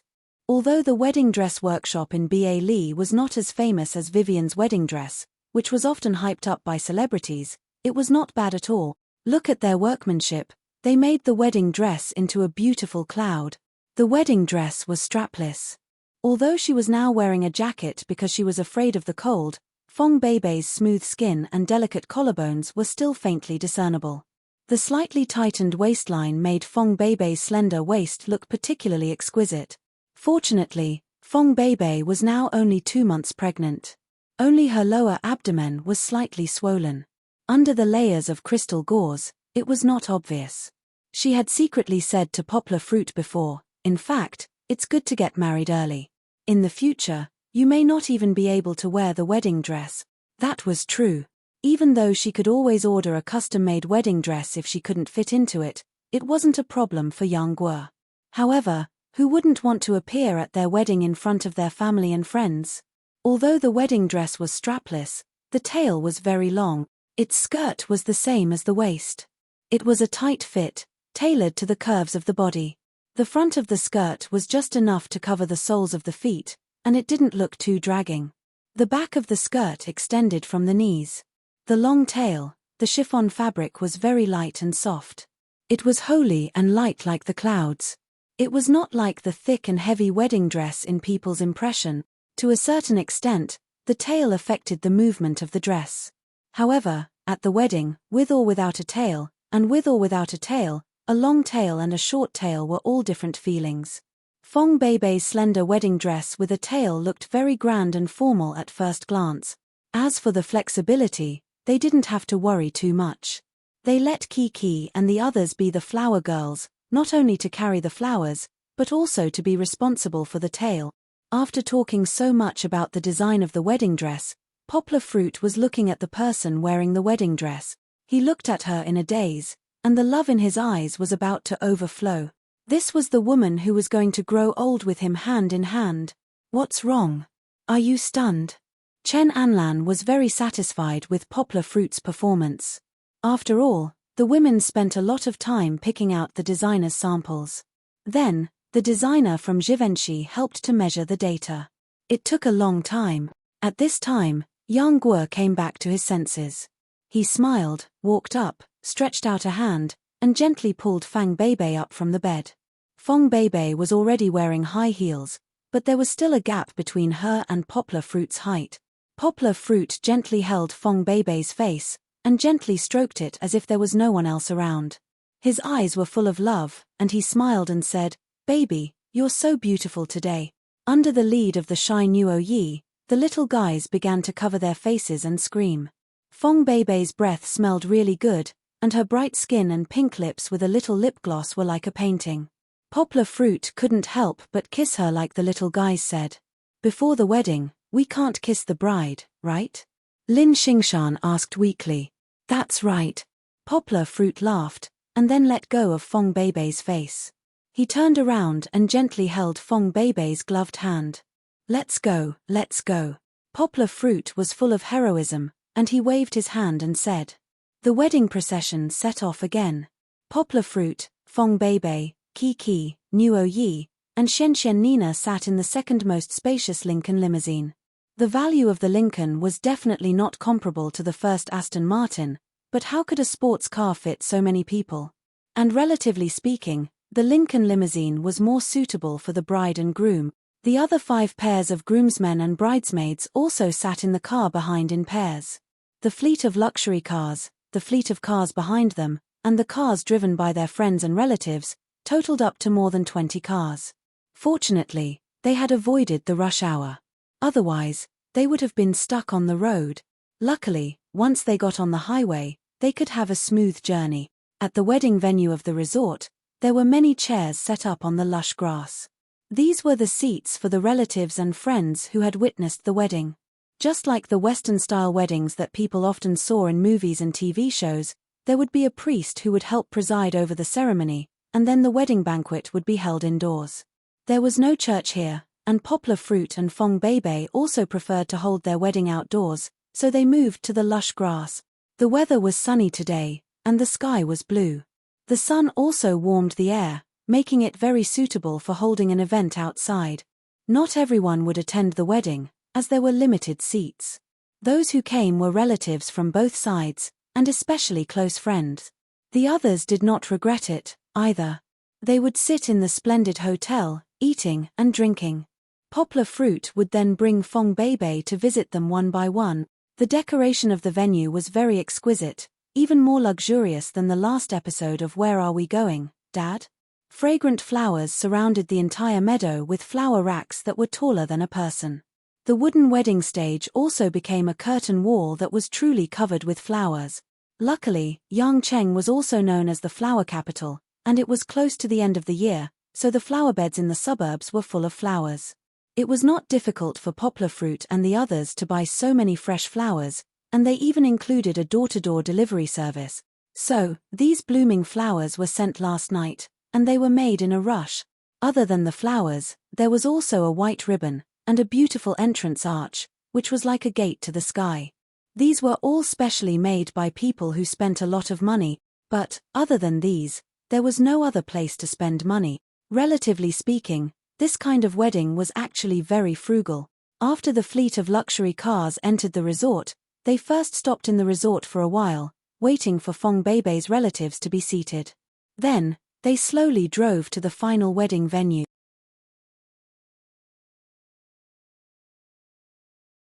Although the wedding dress workshop in Ba Li was not as famous as Vivian's wedding dress, which was often hyped up by celebrities, it was not bad at all. Look at their workmanship. They made the wedding dress into a beautiful cloud. The wedding dress was strapless. Although she was now wearing a jacket because she was afraid of the cold, Fong Beibei's smooth skin and delicate collarbones were still faintly discernible. The slightly tightened waistline made Fong Beibei's slender waist look particularly exquisite. Fortunately, Fong Beibei was now only 2 months pregnant. Only her lower abdomen was slightly swollen. Under the layers of crystal gauze, it was not obvious. She had secretly said to Poplar Fruit before, in fact, it's good to get married early. In the future, you may not even be able to wear the wedding dress. That was true. Even though she could always order a custom-made wedding dress if she couldn't fit into it, it wasn't a problem for young Guo. However, who wouldn't want to appear at their wedding in front of their family and friends? Although the wedding dress was strapless, the tail was very long. Its skirt was the same as the waist. It was a tight fit, tailored to the curves of the body. The front of the skirt was just enough to cover the soles of the feet, and it didn't look too dragging. The back of the skirt extended from the knees. The long tail, the chiffon fabric was very light and soft. It was holy and light like the clouds. It was not like the thick and heavy wedding dress in people's impression. To a certain extent, the tail affected the movement of the dress. However, at the wedding, with or without a tail, and with or without a tail, a long tail and a short tail were all different feelings. Fong Beibei's slender wedding dress with a tail looked very grand and formal at first glance. As for the flexibility, they didn't have to worry too much. They let Kiki and the others be the flower girls, not only to carry the flowers, but also to be responsible for the tail. After talking so much about the design of the wedding dress, Poplar Fruit was looking at the person wearing the wedding dress. He looked at her in a daze, and the love in his eyes was about to overflow. This was the woman who was going to grow old with him hand in hand. What's wrong? Are you stunned? Chen Anlan was very satisfied with Poplar Fruit's performance. After all, the women spent a lot of time picking out the designer's samples. Then, the designer from Givenchy helped to measure the data. It took a long time. At this time, Yang Guo came back to his senses. He smiled, walked up, stretched out a hand, and gently pulled Fang Beibei up from the bed. Fong Beibei was already wearing high heels, but there was still a gap between her and Poplar Fruit's height. Poplar Fruit gently held Fong Beibei's face, and gently stroked it as if there was no one else around. His eyes were full of love, and he smiled and said, "Baby, you're so beautiful today." Under the lead of the shy Nuo Yi, the little guys began to cover their faces and scream. Fong Beibei's breath smelled really good, and her bright skin and pink lips with a little lip gloss were like a painting. Poplar Fruit couldn't help but kiss her like the little guys said. Before the wedding, we can't kiss the bride, right? Lin Xingshan asked weakly. That's right. Poplar Fruit laughed, and then let go of Fong Beibei's face. He turned around and gently held Fong Beibei's gloved hand. Let's go, let's go. Poplar Fruit was full of heroism, and he waved his hand and said. The wedding procession set off again. Poplar Fruit, Fong Beibei, Qi, Nuo Yi, and Xianxian Nina sat in the second most spacious Lincoln limousine. The value of the Lincoln was definitely not comparable to the first Aston Martin, but how could a sports car fit so many people? And relatively speaking, the Lincoln limousine was more suitable for the bride and groom. The other 5 pairs of groomsmen and bridesmaids also sat in the car behind in pairs. The fleet of luxury cars, the fleet of cars behind them, and the cars driven by their friends and relatives, totaled up to more than 20 cars. Fortunately, they had avoided the rush hour. Otherwise, they would have been stuck on the road. Luckily, once they got on the highway, they could have a smooth journey. At the wedding venue of the resort, there were many chairs set up on the lush grass. These were the seats for the relatives and friends who had witnessed the wedding. Just like the Western-style weddings that people often saw in movies and TV shows, there would be a priest who would help preside over the ceremony, and then the wedding banquet would be held indoors. There was no church here, and Poplar Fruit and Fong Beibei also preferred to hold their wedding outdoors, so they moved to the lush grass. The weather was sunny today, and the sky was blue. The sun also warmed the air, making it very suitable for holding an event outside. Not everyone would attend the wedding, as there were limited seats. Those who came were relatives from both sides, and especially close friends. The others did not regret it, either. They would sit in the splendid hotel, eating and drinking. Poplar Fruit would then bring Fong Beibei to visit them one by one. The decoration of the venue was very exquisite, even more luxurious than the last episode of Where Are We Going, Dad? Fragrant flowers surrounded the entire meadow with flower racks that were taller than a person. The wooden wedding stage also became a curtain wall that was truly covered with flowers. Luckily, Yangcheng was also known as the flower capital, and it was close to the end of the year, so the flower beds in the suburbs were full of flowers. It was not difficult for Poplar Fruit and the others to buy so many fresh flowers, and they even included a door-to-door delivery service. So, these blooming flowers were sent last night, and they were made in a rush. Other than the flowers, there was also a white ribbon, and a beautiful entrance arch, which was like a gate to the sky. These were all specially made by people who spent a lot of money, but, other than these, there was no other place to spend money. Relatively speaking, this kind of wedding was actually very frugal. After the fleet of luxury cars entered the resort, they first stopped in the resort for a while, waiting for Fong Beibei's relatives to be seated. Then, they slowly drove to the final wedding venue.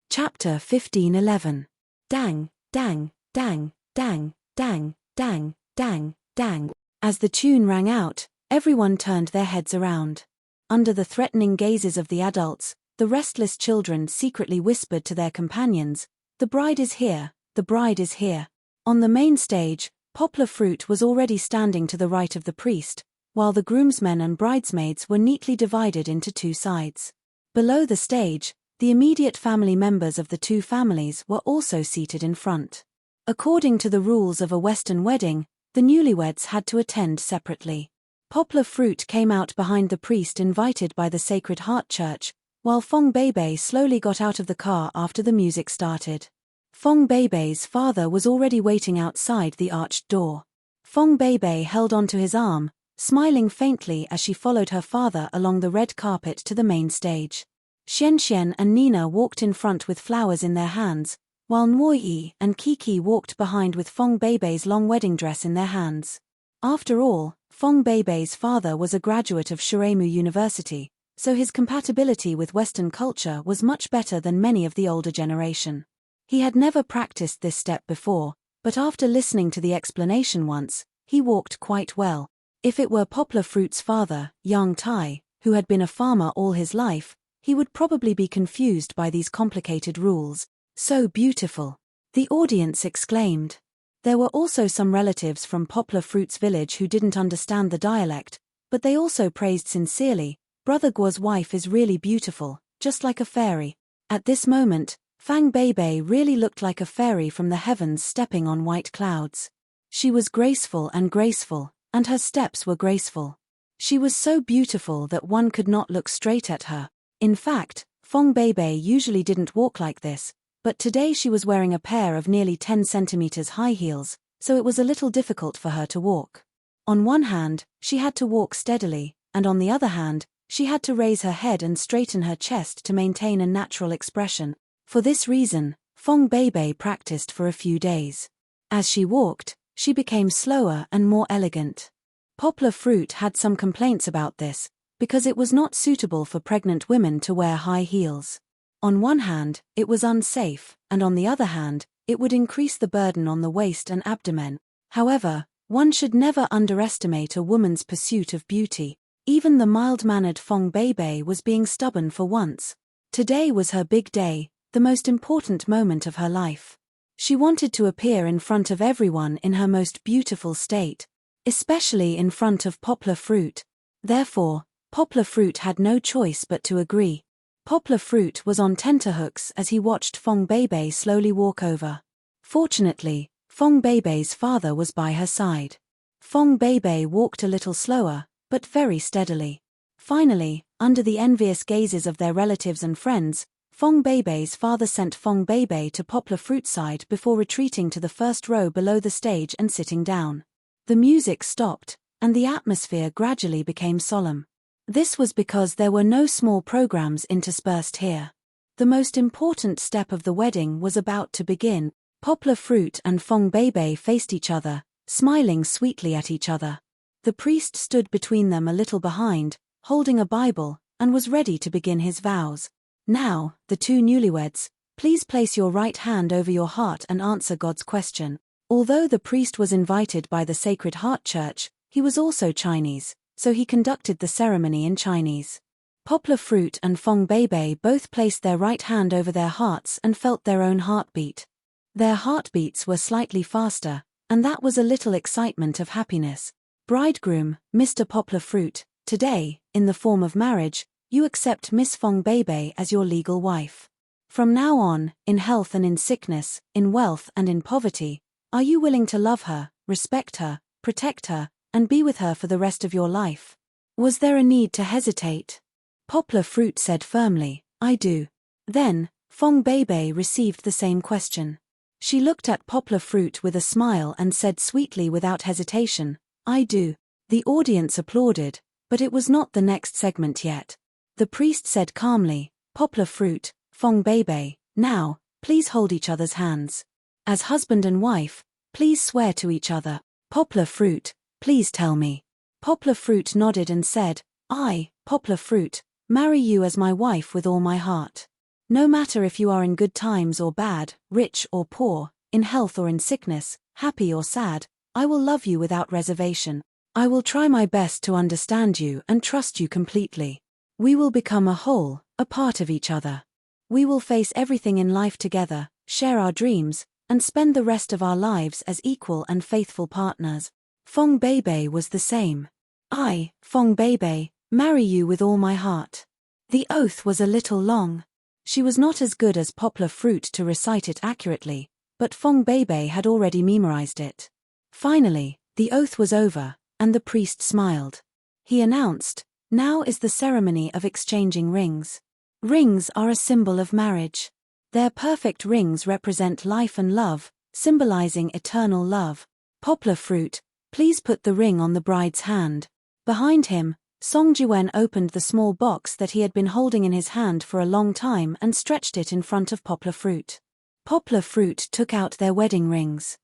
Chapter 15:11. Dang, dang, dang, dang, dang, dang, dang, dang. As the tune rang out, everyone turned their heads around. Under the threatening gazes of the adults, the restless children secretly whispered to their companions, "The bride is here, the bride is here." On the main stage, Poplar Fruit was already standing to the right of the priest, while the groomsmen and bridesmaids were neatly divided into 2 sides. Below the stage, the immediate family members of the 2 families were also seated in front. According to the rules of a Western wedding, the newlyweds had to attend separately. Poplar Fruit came out behind the priest invited by the Sacred Heart Church, while Fong Beibei slowly got out of the car after the music started. Fong Beibei's father was already waiting outside the arched door. Fong Beibei held onto his arm, smiling faintly as she followed her father along the red carpet to the main stage. Xianxian and Nina walked in front with flowers in their hands, while Nuo Yi and Qi walked behind with Fong Beibei's long wedding dress in their hands. After all, Fong Beibei's father was a graduate of Shuremu University, so his compatibility with Western culture was much better than many of the older generation. He had never practiced this step before, but after listening to the explanation once, he walked quite well. If it were Poplar Fruit's father, Yang Tai, who had been a farmer all his life, he would probably be confused by these complicated rules. "So beautiful!" the audience exclaimed. There were also some relatives from Poplar Fruit's village who didn't understand the dialect, but they also praised sincerely, "Brother Guo's wife is really beautiful, just like a fairy." At this moment, Fang Beibei really looked like a fairy from the heavens stepping on white clouds. She was graceful, and her steps were graceful. She was so beautiful that one could not look straight at her. In fact, Fong Beibei usually didn't walk like this, but today she was wearing a pair of nearly 10 centimeters high heels, so it was a little difficult for her to walk. On one hand, she had to walk steadily, and on the other hand, she had to raise her head and straighten her chest to maintain a natural expression. For this reason, Fong Beibei practiced for a few days. As she walked, she became slower and more elegant. Poplar Fruit had some complaints about this, because it was not suitable for pregnant women to wear high heels. On one hand, it was unsafe, and on the other hand, it would increase the burden on the waist and abdomen. However, one should never underestimate a woman's pursuit of beauty. Even the mild-mannered Fong Beibei was being stubborn for once. Today was her big day, the most important moment of her life. She wanted to appear in front of everyone in her most beautiful state, especially in front of Poplar Fruit. Therefore, Poplar Fruit had no choice but to agree. Poplar Fruit was on tenterhooks as he watched Fong Beibei slowly walk over. Fortunately, Fong Beibei's father was by her side. Fong Beibei walked a little slower, but very steadily. Finally, under the envious gazes of their relatives and friends, Fong Beibei's father sent Fong Beibei to Poplar Fruit's side before retreating to the first row below the stage and sitting down. The music stopped, and the atmosphere gradually became solemn. This was because there were no small programs interspersed here. The most important step of the wedding was about to begin. Poplar Fruit and Fong Beibei faced each other, smiling sweetly at each other. The priest stood between them a little behind, holding a Bible, and was ready to begin his vows. Now, the two newlyweds, please place your right hand over your heart and answer God's question. Although the priest was invited by the Sacred Heart Church, he was also Chinese, so he conducted the ceremony in Chinese. Poplar Fruit and Fong Beibei both placed their right hand over their hearts and felt their own heartbeat. Their heartbeats were slightly faster, and that was a little excitement of happiness. Bridegroom, Mr. Poplar Fruit, today, in the form of marriage, you accept Miss Fong Beibei as your legal wife. From now on, in health and in sickness, in wealth and in poverty, are you willing to love her, respect her, protect her, and be with her for the rest of your life? Was there a need to hesitate? Poplar Fruit said firmly, I do. Then, Fong Beibei received the same question. She looked at Poplar Fruit with a smile and said sweetly without hesitation, I do. The audience applauded, but it was not the next segment yet. The priest said calmly, Poplar Fruit, Fong Beibei, now, please hold each other's hands. As husband and wife, please swear to each other. Poplar Fruit, please tell me. Poplar Fruit nodded and said, I, Poplar Fruit, marry you as my wife with all my heart. No matter if you are in good times or bad, rich or poor, in health or in sickness, happy or sad, I will love you without reservation. I will try my best to understand you and trust you completely. We will become a whole, a part of each other. We will face everything in life together, share our dreams, and spend the rest of our lives as equal and faithful partners. Fong Beibei was the same. I, Fong Beibei, marry you with all my heart. The oath was a little long. She was not as good as Poplar Fruit to recite it accurately, but Fong Beibei had already memorized it. Finally, the oath was over, and the priest smiled. He announced, now is the ceremony of exchanging rings. Rings are a symbol of marriage. Their perfect rings represent life and love, symbolizing eternal love. Poplar Fruit, please put the ring on the bride's hand. Behind him, Song Jiwen opened the small box that he had been holding in his hand for a long time and stretched it in front of Poplar Fruit. Poplar Fruit took out their wedding rings.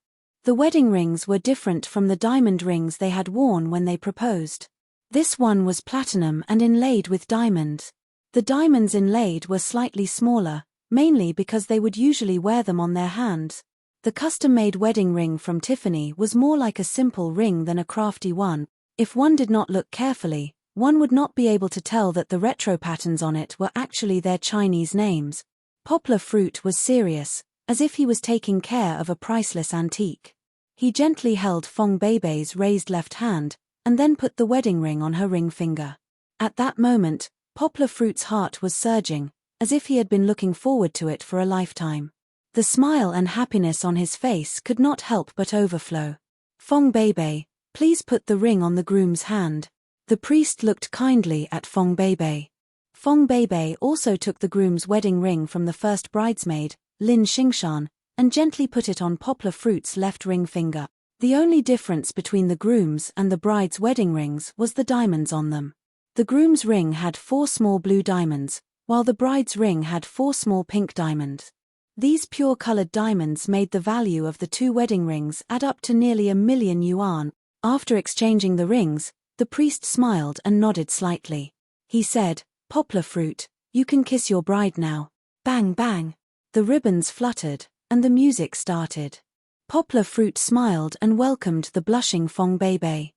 The wedding rings were different from the diamond rings they had worn when they proposed. This one was platinum and inlaid with diamonds. The diamonds inlaid were slightly smaller, mainly because they would usually wear them on their hands. The custom-made wedding ring from Tiffany was more like a simple ring than a crafty one. If one did not look carefully, one would not be able to tell that the retro patterns on it were actually their Chinese names. Poplar Fruit was serious, as if he was taking care of a priceless antique. He gently held Fong Beibei's raised left hand, and then put the wedding ring on her ring finger. At that moment, Poplar Fruit's heart was surging, as if he had been looking forward to it for a lifetime. The smile and happiness on his face could not help but overflow. Fong Beibei, please put the ring on the groom's hand. The priest looked kindly at Fong Beibei. Fong Beibei also took the groom's wedding ring from the first bridesmaid, Lin Xingshan, and gently put it on Poplar Fruit's left ring finger. The only difference between the groom's and the bride's wedding rings was the diamonds on them. The groom's ring had 4 small blue diamonds, while the bride's ring had 4 small pink diamonds. These pure-colored diamonds made the value of the 2 wedding rings add up to nearly 1,000,000 yuan. After exchanging the rings, the priest smiled and nodded slightly. He said, "Poplar Fruit, you can kiss your bride now." Bang bang. The ribbons fluttered, and the music started. Poplar Fruit smiled and welcomed the blushing Fong Beibei.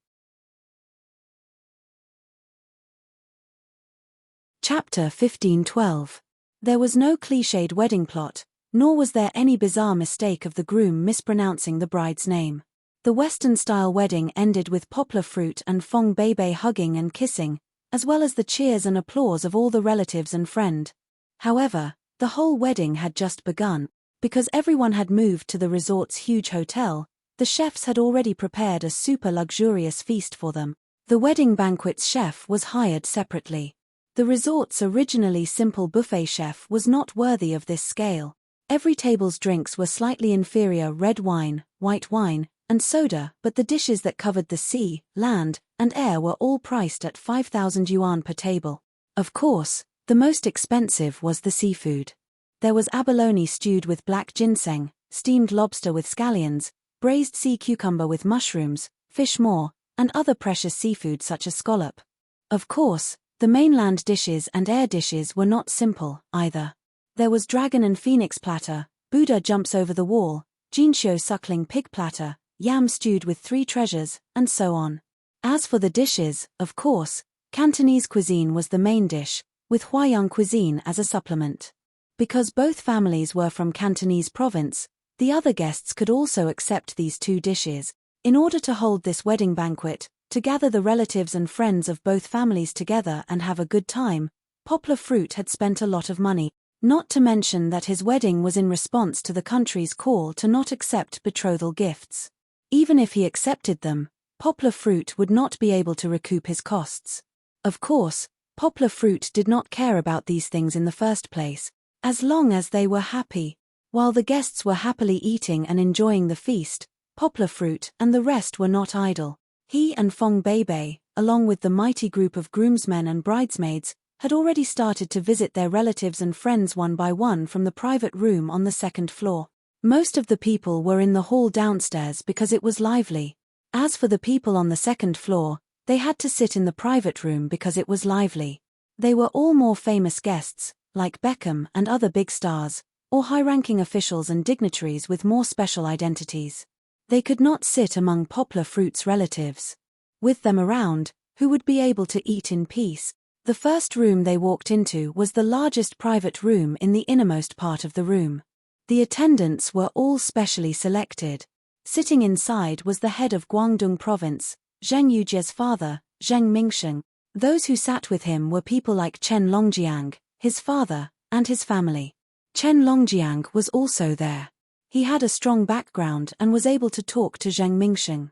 Chapter 15:12. There was no cliched wedding plot, nor was there any bizarre mistake of the groom mispronouncing the bride's name. The Western-style wedding ended with Poplar Fruit and Fong Beibei hugging and kissing, as well as the cheers and applause of all the relatives and friends. However, the whole wedding had just begun. Because everyone had moved to the resort's huge hotel, the chefs had already prepared a super luxurious feast for them. The wedding banquet's chef was hired separately. The resort's originally simple buffet chef was not worthy of this scale. Every table's drinks were slightly inferior: red wine, white wine, and soda, but the dishes that covered the sea, land, and air were all priced at 5,000 yuan per table. Of course, the most expensive was the seafood. There was abalone stewed with black ginseng, steamed lobster with scallions, braised sea cucumber with mushrooms, fish maw, and other precious seafood such as scallop. Of course, the mainland dishes and air dishes were not simple, either. There was dragon and phoenix platter, Buddha jumps over the wall, Jinxiu suckling pig platter, yam stewed with 3 treasures, and so on. As for the dishes, of course, Cantonese cuisine was the main dish, with Huayang cuisine as a supplement. Because both families were from Cantonese province, the other guests could also accept these 2 dishes. In order to hold this wedding banquet, to gather the relatives and friends of both families together and have a good time, Poplar Fruit had spent a lot of money, not to mention that his wedding was in response to the country's call to not accept betrothal gifts. Even if he accepted them, Poplar Fruit would not be able to recoup his costs. Of course, Poplar Fruit did not care about these things in the first place, as long as they were happy. While the guests were happily eating and enjoying the feast, Poplar Fruit and the rest were not idle. He and Fong Beibei, along with the mighty group of groomsmen and bridesmaids, had already started to visit their relatives and friends one by one from the private room on the 2nd floor. Most of the people were in the hall downstairs because it was lively. As for the people on the 2nd floor, they had to sit in the private room because it was lively. They were all more famous guests, like Beckham and other big stars, or high-ranking officials and dignitaries with more special identities. They could not sit among Poplar Fruit's relatives. With them around, who would be able to eat in peace? The first room they walked into was the largest private room in the innermost part of the room. The attendants were all specially selected. Sitting inside was the head of Guangdong province, Zheng Yujie's father, Zheng Mingsheng. Those who sat with him were people like Chen Longjiang, his father, and his family. Chen Longjiang was also there. He had a strong background and was able to talk to Zheng Mingsheng.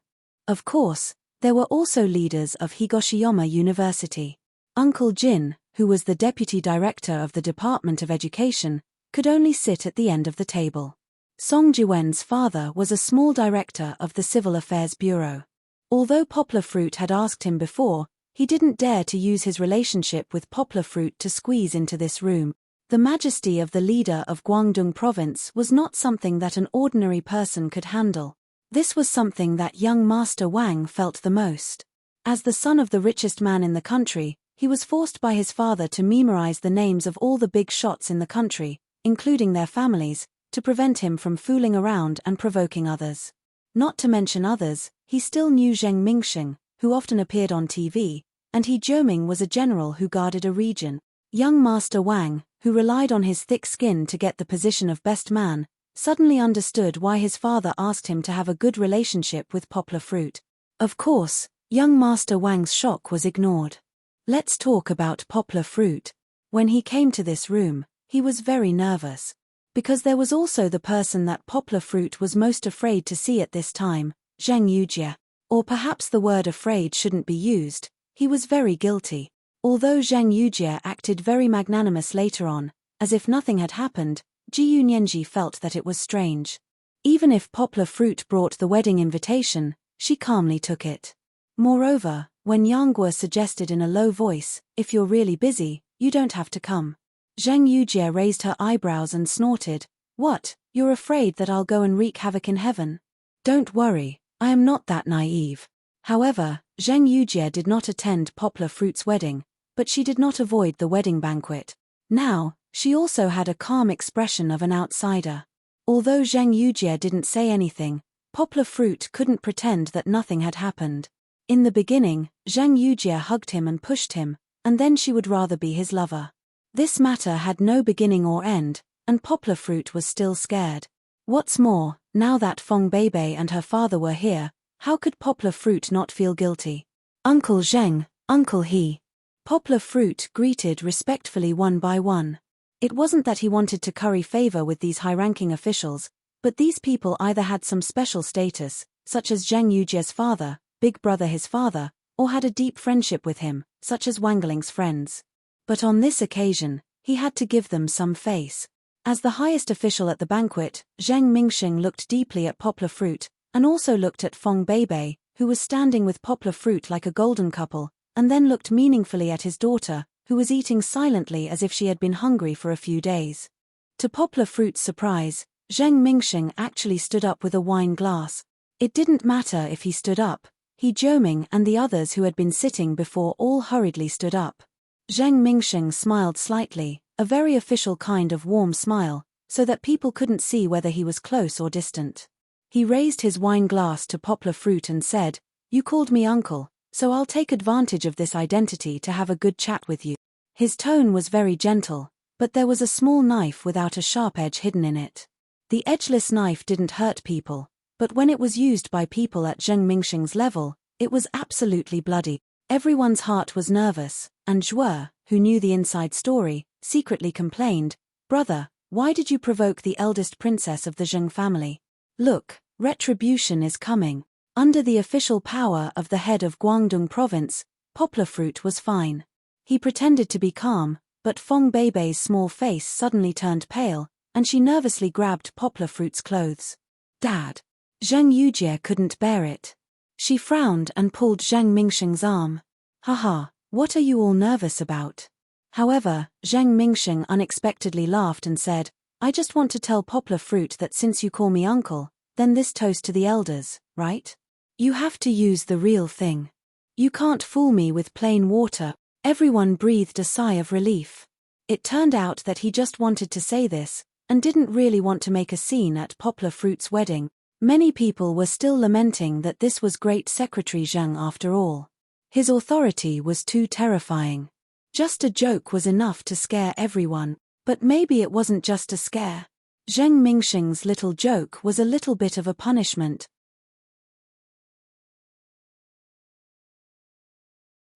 Of course, there were also leaders of Higoshiyama University. Uncle Jin, who was the deputy director of the Department of Education, could only sit at the end of the table. Song Jiwen's father was a small director of the Civil Affairs Bureau. Although Poplar Fruit had asked him before, he didn't dare to use his relationship with Poplar Fruit to squeeze into this room. The majesty of the leader of Guangdong province was not something that an ordinary person could handle. This was something that young Master Wang felt the most. As the son of the richest man in the country, he was forced by his father to memorize the names of all the big shots in the country, including their families, to prevent him from fooling around and provoking others. Not to mention others, he still knew Zheng Mingsheng, who often appeared on TV, and He Jiuming was a general who guarded a region. Young Master Wang, who relied on his thick skin to get the position of best man, suddenly understood why his father asked him to have a good relationship with Poplar Fruit. Of course, young Master Wang's shock was ignored. Let's talk about Poplar Fruit. When he came to this room, he was very nervous. Because there was also the person that Poplar Fruit was most afraid to see at this time, Zheng Yujie. Or perhaps the word afraid shouldn't be used, He was very guilty. Although Zheng Yujie acted very magnanimous later on, as if nothing had happened, Ji Yunyenji felt that it was strange. Even if Poplar Fruit brought the wedding invitation, she calmly took it. Moreover, when Yanguo suggested in a low voice, "If you're really busy, you don't have to come," Zheng Yujie raised her eyebrows and snorted, "What, you're afraid that I'll go and wreak havoc in heaven? Don't worry, I am not that naive." However, Zheng Yujie did not attend Poplar Fruit's wedding, but she did not avoid the wedding banquet. Now, she also had a calm expression of an outsider. Although Zheng Yujie didn't say anything, Poplar Fruit couldn't pretend that nothing had happened. In the beginning, Zheng Yujie hugged him and pushed him, and then she would rather be his lover. This matter had no beginning or end, and Poplar Fruit was still scared. What's more, now that Feng Beibei and her father were here, how could Poplar Fruit not feel guilty? "Uncle Zheng, Uncle He." Poplar Fruit greeted respectfully one by one. It wasn't that he wanted to curry favor with these high-ranking officials, but these people either had some special status, such as Zheng Yujie's father, big brother his father, or had a deep friendship with him, such as Wang Ling's friends. But on this occasion, he had to give them some face. As the highest official at the banquet, Zheng Mingxing looked deeply at Poplar Fruit, and also looked at Feng Beibei, who was standing with Poplar Fruit like a golden couple, and then looked meaningfully at his daughter, who was eating silently as if she had been hungry for a few days. To Poplar Fruit's surprise, Zheng Mingxing actually stood up with a wine glass. It didn't matter if he stood up. He Jiuming and the others who had been sitting before all hurriedly stood up. Zheng Mingxing smiled slightly, a very official kind of warm smile, so that people couldn't see whether he was close or distant. He raised his wine glass to Poplar Fruit and said, "You called me uncle, so I'll take advantage of this identity to have a good chat with you." His tone was very gentle, but there was a small knife without a sharp edge hidden in it. The edgeless knife didn't hurt people, but when it was used by people at Zheng Mingxing's level, it was absolutely bloody. Everyone's heart was nervous, and Zhuo, who knew the inside story, secretly complained, "Brother, why did you provoke the eldest princess of the Zheng family? Look, retribution is coming." Under the official power of the head of Guangdong province, Poplar Fruit was fine. He pretended to be calm, but Feng Beibei's small face suddenly turned pale, and she nervously grabbed Poplar Fruit's clothes. "Dad." Zheng Yujie couldn't bear it. She frowned and pulled Zheng Mingxing's arm. "Haha, what are you all nervous about?" However, Zheng Mingxing unexpectedly laughed and said, "I just want to tell Poplar Fruit that since you call me uncle, then this toast to the elders, right? You have to use the real thing. You can't fool me with plain water." Everyone breathed a sigh of relief. It turned out that he just wanted to say this, and didn't really want to make a scene at Poplar Fruit's wedding. Many people were still lamenting that this was Great Secretary Zheng after all. His authority was too terrifying. Just a joke was enough to scare everyone, but maybe it wasn't just a scare. Zheng Mingxing's little joke was a little bit of a punishment.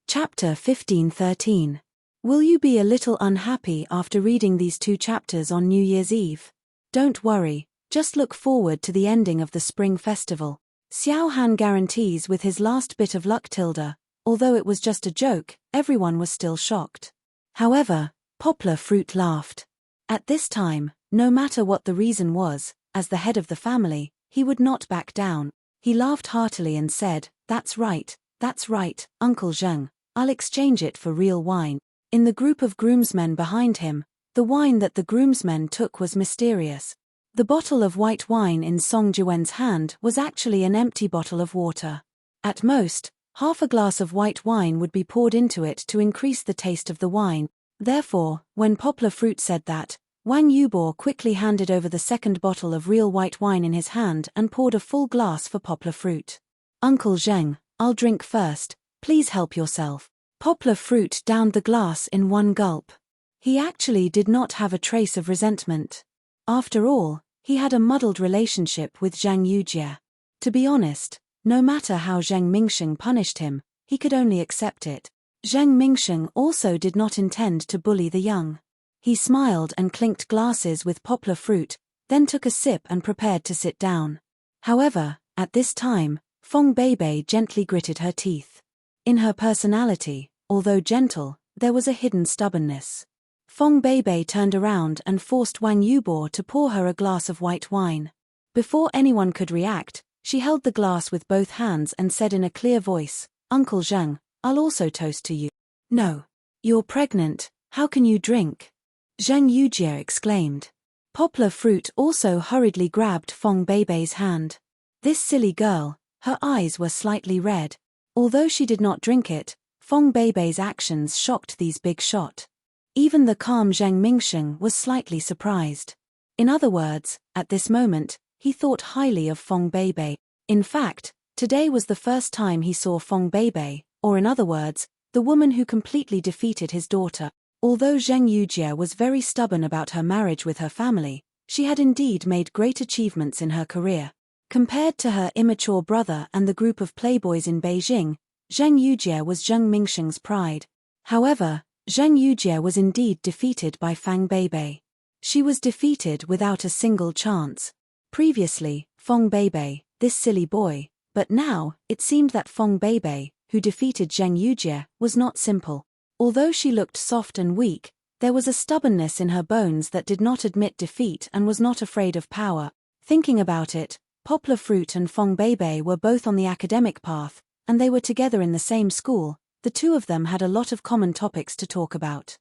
Chapter 15-13. Will you be a little unhappy after reading these 2 chapters on New Year's Eve? Don't worry, just look forward to the ending of the Spring Festival. Xiao Han guarantees with his last bit of luck tilde, although it was just a joke, everyone was still shocked. However, Poplar Fruit laughed. At this time, no matter what the reason was, as the head of the family, he would not back down. He laughed heartily and said, that's right, Uncle Zheng. I'll exchange it for real wine." In the group of groomsmen behind him, the wine that the groomsmen took was mysterious. The bottle of white wine in Song Jiwen's hand was actually an empty bottle of water. At most, half a glass of white wine would be poured into it to increase the taste of the wine. Therefore, when Poplar Fruit said that, Wang Yubo quickly handed over the second bottle of real white wine in his hand and poured a full glass for Poplar Fruit. "Uncle Zheng, I'll drink first. Please help yourself." Poplar Fruit downed the glass in one gulp. He actually did not have a trace of resentment. After all, he had a muddled relationship with Zhang Yujie. To be honest, no matter how Zheng Mingxing punished him, he could only accept it. Zheng Mingxing also did not intend to bully the young. He smiled and clinked glasses with Poplar Fruit, then took a sip and prepared to sit down. However, at this time, Feng Beibei gently gritted her teeth. In her personality, although gentle, there was a hidden stubbornness. Fong Beibei turned around and forced Wang Yubo to pour her a glass of white wine. Before anyone could react, she held the glass with both hands and said in a clear voice, "Uncle Zheng, I'll also toast to you." "No. You're pregnant, how can you drink?" Zheng Yujie exclaimed. Poplar Fruit also hurriedly grabbed Fong Beibei's hand. This silly girl, her eyes were slightly red. Although she did not drink it, Fong Beibei's actions shocked these big shot. Even the calm Zheng Mingsheng was slightly surprised. In other words, at this moment, he thought highly of Fong Beibei. In fact, today was the first time he saw Fong Beibei, or in other words, the woman who completely defeated his daughter. Although Zheng Yujie was very stubborn about her marriage with her family, she had indeed made great achievements in her career. Compared to her immature brother and the group of playboys in Beijing, Zheng Yujie was Zheng Mingsheng's pride. However, Zheng Yujie was indeed defeated by Fang Beibei. She was defeated without a single chance. Previously, Fong Beibei, this silly boy, but now, it seemed that Fong Beibei, who defeated Zheng Yujie, was not simple. Although she looked soft and weak, there was a stubbornness in her bones that did not admit defeat and was not afraid of power. Thinking about it, Poplar Fruit and Fong Beibei were both on the academic path, and they were together in the same school. The two of them had a lot of common topics to talk about.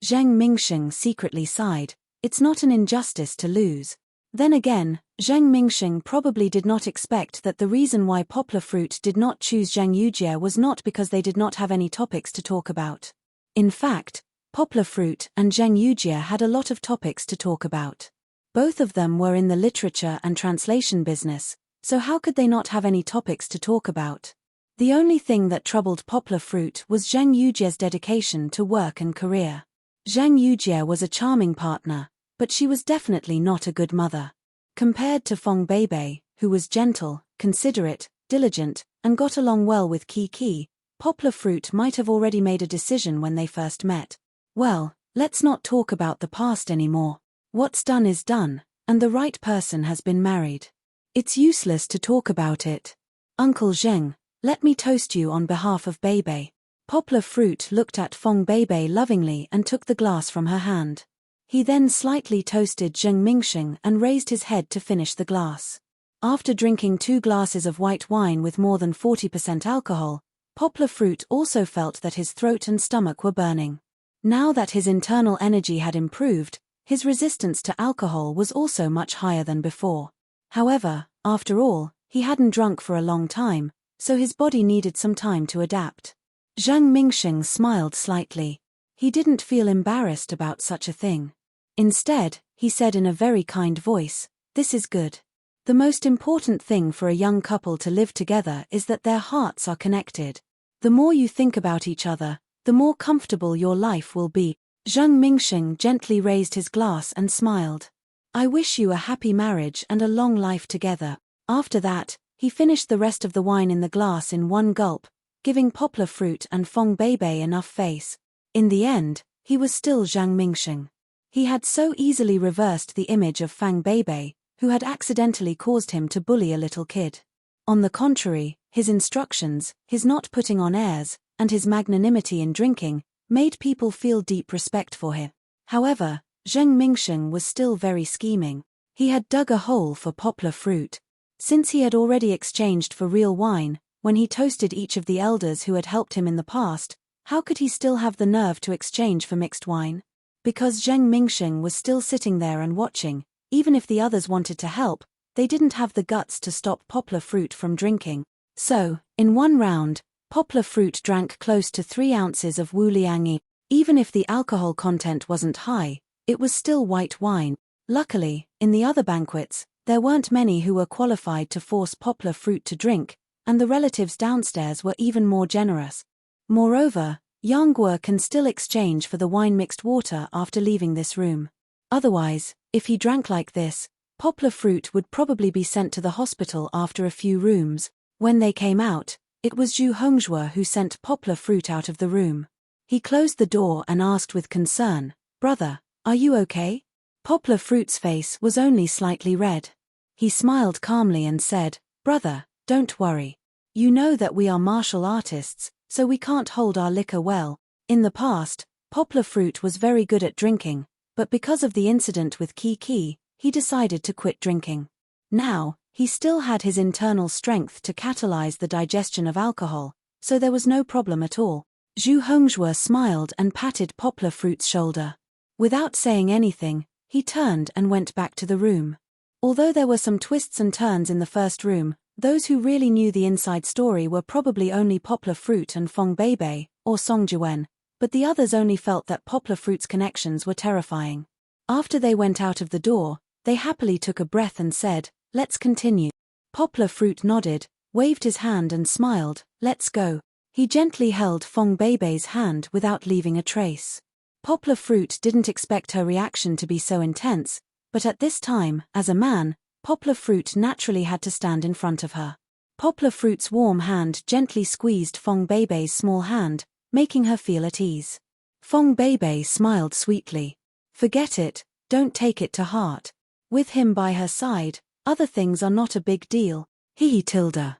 Zheng Mingsheng secretly sighed. It's not an injustice to lose. Then again, Zheng Mingsheng probably did not expect that the reason why Poplar Fruit did not choose Zheng Yujie was not because they did not have any topics to talk about. In fact, Poplar Fruit and Zheng Yujie had a lot of topics to talk about. Both of them were in the literature and translation business, so how could they not have any topics to talk about? The only thing that troubled Poplar Fruit was Zheng Yujie's dedication to work and career. Zheng Yujie was a charming partner, but she was definitely not a good mother. Compared to Fong Beibei, who was gentle, considerate, diligent, and got along well with Kiki, Poplar Fruit might have already made a decision when they first met. Well, let's not talk about the past anymore. What's done is done, and the right person has been married. It's useless to talk about it. Uncle Zheng, let me toast you on behalf of Beibei. Poplar Fruit looked at Fong Beibei lovingly and took the glass from her hand. He then slightly toasted Zheng Mingsheng and raised his head to finish the glass. After drinking 2 glasses of white wine with more than 40% alcohol, Poplar Fruit also felt that his throat and stomach were burning. Now that his internal energy had improved, his resistance to alcohol was also much higher than before. However, after all, he hadn't drunk for a long time, so his body needed some time to adapt. Zheng Mingsheng smiled slightly. He didn't feel embarrassed about such a thing. Instead, he said in a very kind voice, "This is good. The most important thing for a young couple to live together is that their hearts are connected. The more you think about each other, the more comfortable your life will be." Zheng Mingsheng gently raised his glass and smiled. "I wish you a happy marriage and a long life together." After that, he finished the rest of the wine in the glass in one gulp, giving Poplar Fruit and Fong Beibei enough face. In the end, he was still Zheng Mingsheng. He had so easily reversed the image of Fang Beibei, who had accidentally caused him to bully a little kid. On the contrary, his instructions, his not putting on airs, and his magnanimity in drinking, made people feel deep respect for him. However, Zheng Mingsheng was still very scheming. He had dug a hole for Poplar Fruit. Since he had already exchanged for real wine, when he toasted each of the elders who had helped him in the past, how could he still have the nerve to exchange for mixed wine? Because Zheng Mingsheng was still sitting there and watching, even if the others wanted to help, they didn't have the guts to stop Poplar Fruit from drinking. So, in one round, Poplar Fruit drank close to 3 ounces of Wu Liangyi. Even if the alcohol content wasn't high, it was still white wine. Luckily, in the other banquets, there weren't many who were qualified to force Poplar Fruit to drink, and the relatives downstairs were even more generous. Moreover, Yang can still exchange for the wine-mixed water after leaving this room. Otherwise, if he drank like this, Poplar Fruit would probably be sent to the hospital after a few rooms. When they came out, it was Zhu Hongzhue who sent Poplar Fruit out of the room. He closed the door and asked with concern, "Brother, are you okay?" Poplar Fruit's face was only slightly red. He smiled calmly and said, "Brother, don't worry. You know that we are martial artists, so we can't hold our liquor well. In the past, Poplar Fruit was very good at drinking, but because of the incident with Kiki, he decided to quit drinking. Now, he still had his internal strength to catalyze the digestion of alcohol, so there was no problem at all. Zhu Hongzhue smiled and patted Poplar Fruit's shoulder. Without saying anything, he turned and went back to the room. Although there were some twists and turns in the first room, those who really knew the inside story were probably only Poplar Fruit and Feng Beibei, or Song Juan, but the others only felt that Poplar Fruit's connections were terrifying. After they went out of the door, they happily took a breath and said, "Let's continue." Poplar Fruit nodded, waved his hand and smiled, "Let's go." He gently held Feng Beibei's hand without leaving a trace. Poplar Fruit didn't expect her reaction to be so intense, but at this time, as a man, Poplar Fruit naturally had to stand in front of her. Poplar Fruit's warm hand gently squeezed Feng Beibei's small hand, making her feel at ease. Feng Beibei smiled sweetly. "Forget it, don't take it to heart. With him by her side, other things are not a big deal." He tilde.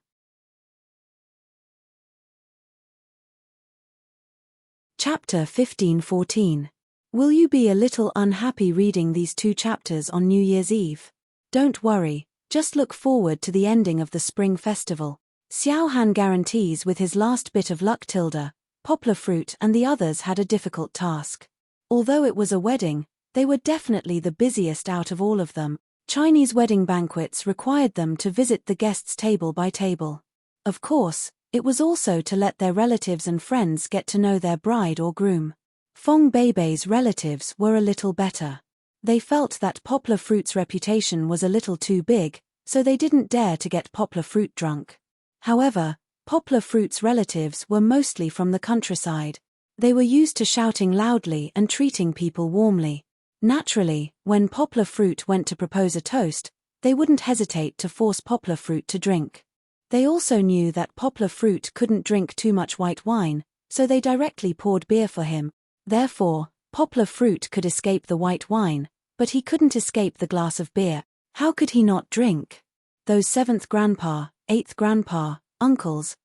Chapter 15-14. Will you be a little unhappy reading these 2 chapters on New Year's Eve? Don't worry, just look forward to the ending of the Spring Festival. Xiao Han guarantees with his last bit of luck tilde. Poplar Fruit and the others had a difficult task. Although it was a wedding, they were definitely the busiest out of all of them. Chinese wedding banquets required them to visit the guests table by table. Of course, it was also to let their relatives and friends get to know their bride or groom. Feng Beibei's relatives were a little better. They felt that Poplar Fruit's reputation was a little too big, so they didn't dare to get Poplar Fruit drunk. However, Poplar Fruit's relatives were mostly from the countryside. They were used to shouting loudly and treating people warmly. Naturally, when Poplar Fruit went to propose a toast, they wouldn't hesitate to force Poplar Fruit to drink. They also knew that Poplar Fruit couldn't drink too much white wine, so they directly poured beer for him. Therefore, Poplar Fruit could escape the white wine, but he couldn't escape the glass of beer. How could he not drink? Those 7th grandpa, 8th grandpa, uncles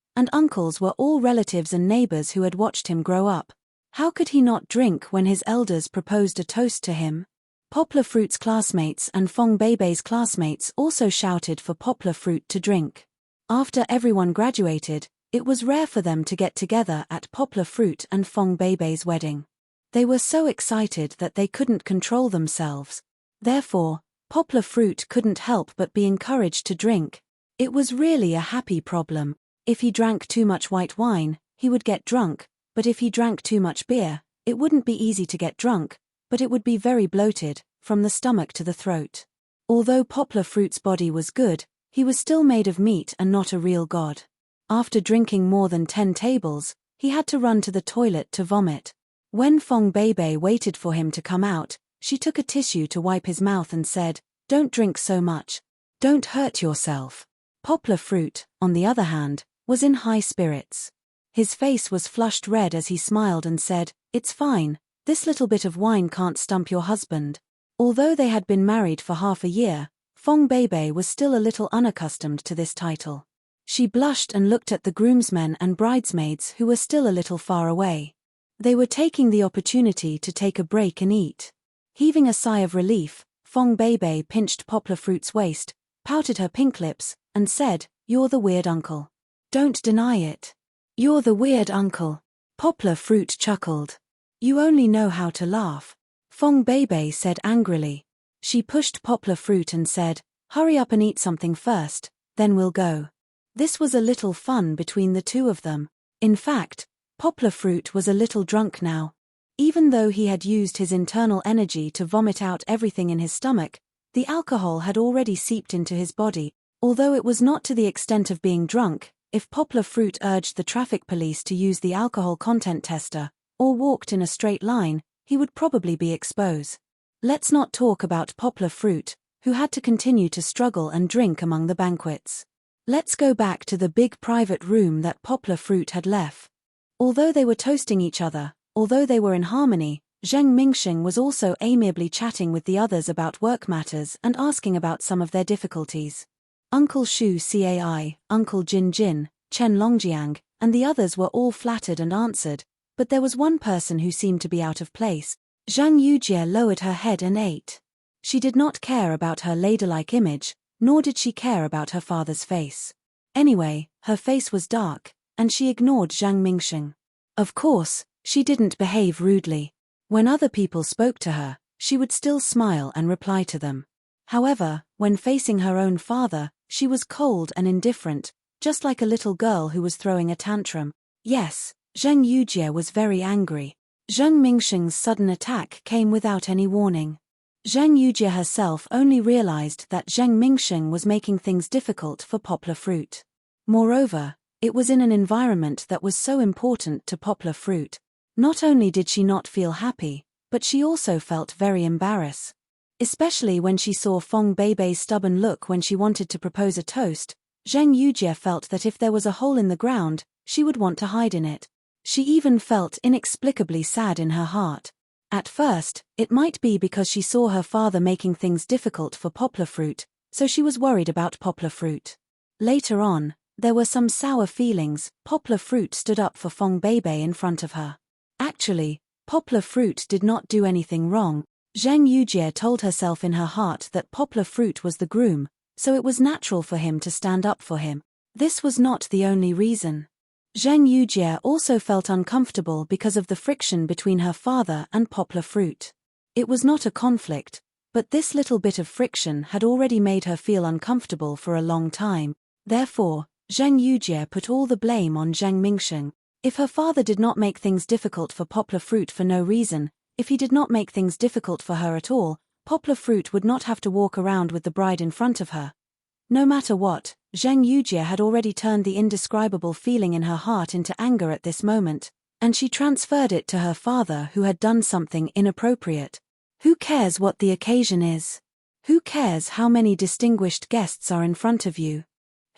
were all relatives and neighbors who had watched him grow up. How could he not drink when his elders proposed a toast to him? Poplar Fruit's classmates and Feng Beibei's classmates also shouted for Poplar Fruit to drink. After everyone graduated, it was rare for them to get together at Poplar Fruit and Feng Beibei's wedding. They were so excited that they couldn't control themselves. Therefore, Poplar Fruit couldn't help but be encouraged to drink. It was really a happy problem. If he drank too much white wine, he would get drunk, but if he drank too much beer, it wouldn't be easy to get drunk, but it would be very bloated, from the stomach to the throat. Although Poplar Fruit's body was good, he was still made of meat and not a real god. After drinking more than 10 tables, he had to run to the toilet to vomit. When Feng Beibei waited for him to come out, she took a tissue to wipe his mouth and said, "Don't drink so much. Don't hurt yourself." Poplar Fruit, on the other hand, was in high spirits. His face was flushed red as he smiled and said, "It's fine, this little bit of wine can't stump your husband." Although they had been married for half a year, Feng Beibei was still a little unaccustomed to this title. She blushed and looked at the groomsmen and bridesmaids who were still a little far away. They were taking the opportunity to take a break and eat. Heaving a sigh of relief, Feng Beibei pinched Poplar Fruit's waist, pouted her pink lips, and said, "You're the weird uncle. Don't deny it. You're the weird uncle." Poplar Fruit chuckled. "You only know how to laugh," Feng Beibei said angrily. She pushed Poplar Fruit and said, "Hurry up and eat something first, then we'll go." This was a little fun between the two of them. In fact, Poplar Fruit was a little drunk now. Even though he had used his internal energy to vomit out everything in his stomach, the alcohol had already seeped into his body. Although it was not to the extent of being drunk, if Poplar Fruit urged the traffic police to use the alcohol content tester, or walked in a straight line, he would probably be exposed. Let's not talk about Poplar Fruit, who had to continue to struggle and drink among the banquets. Let's go back to the big private room that Poplar Fruit had left. Although they were toasting each other, although they were in harmony, Zheng Mingxing was also amiably chatting with the others about work matters and asking about some of their difficulties. Uncle Shu Cai, Uncle Jin Jin, Chen Longjiang, and the others were all flattered and answered, but there was one person who seemed to be out of place. Zhang Yujie lowered her head and ate. She did not care about her ladylike image, nor did she care about her father's face. Anyway, her face was dark, and she ignored Zhang Mingsheng. Of course, she didn't behave rudely. When other people spoke to her, she would still smile and reply to them. However, when facing her own father, she was cold and indifferent, just like a little girl who was throwing a tantrum. Yes, Zhang Yujie was very angry. Zhang Mingsheng's sudden attack came without any warning. Zhang Yujie herself only realized that Zhang Mingsheng was making things difficult for Poplar Fruit. Moreover, it was in an environment that was so important to Poplar Fruit. Not only did she not feel happy, but she also felt very embarrassed. Especially when she saw Fong Beibei's stubborn look when she wanted to propose a toast, Zhang Yujie felt that if there was a hole in the ground, she would want to hide in it. She even felt inexplicably sad in her heart. At first, it might be because she saw her father making things difficult for Poplar Fruit, so she was worried about Poplar Fruit. Later on, there were some sour feelings. Poplar Fruit stood up for Fong Beibei in front of her. Actually, Poplar Fruit did not do anything wrong. Zhang Yujie told herself in her heart that Poplar Fruit was the groom, so it was natural for him to stand up for him. This was not the only reason. Zhang Yujie also felt uncomfortable because of the friction between her father and Poplar Fruit. It was not a conflict, but this little bit of friction had already made her feel uncomfortable for a long time. Therefore, Zhang Yujie put all the blame on Zhang Mingsheng. If her father did not make things difficult for Poplar Fruit for no reason, if he did not make things difficult for her at all, Poplar Fruit would not have to walk around with the bride in front of her. No matter what, Zhang Yujie had already turned the indescribable feeling in her heart into anger at this moment, and she transferred it to her father who had done something inappropriate. Who cares what the occasion is? Who cares how many distinguished guests are in front of you?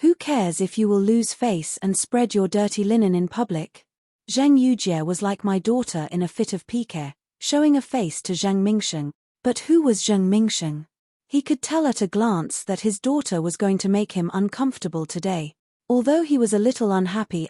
Who cares if you will lose face and spread your dirty linen in public? Zhang Yujie was like my daughter in a fit of pique, showing a face to Zhang Mingsheng. But who was Zhang Mingsheng? He could tell at a glance that his daughter was going to make him uncomfortable today. Although he was a little unhappy,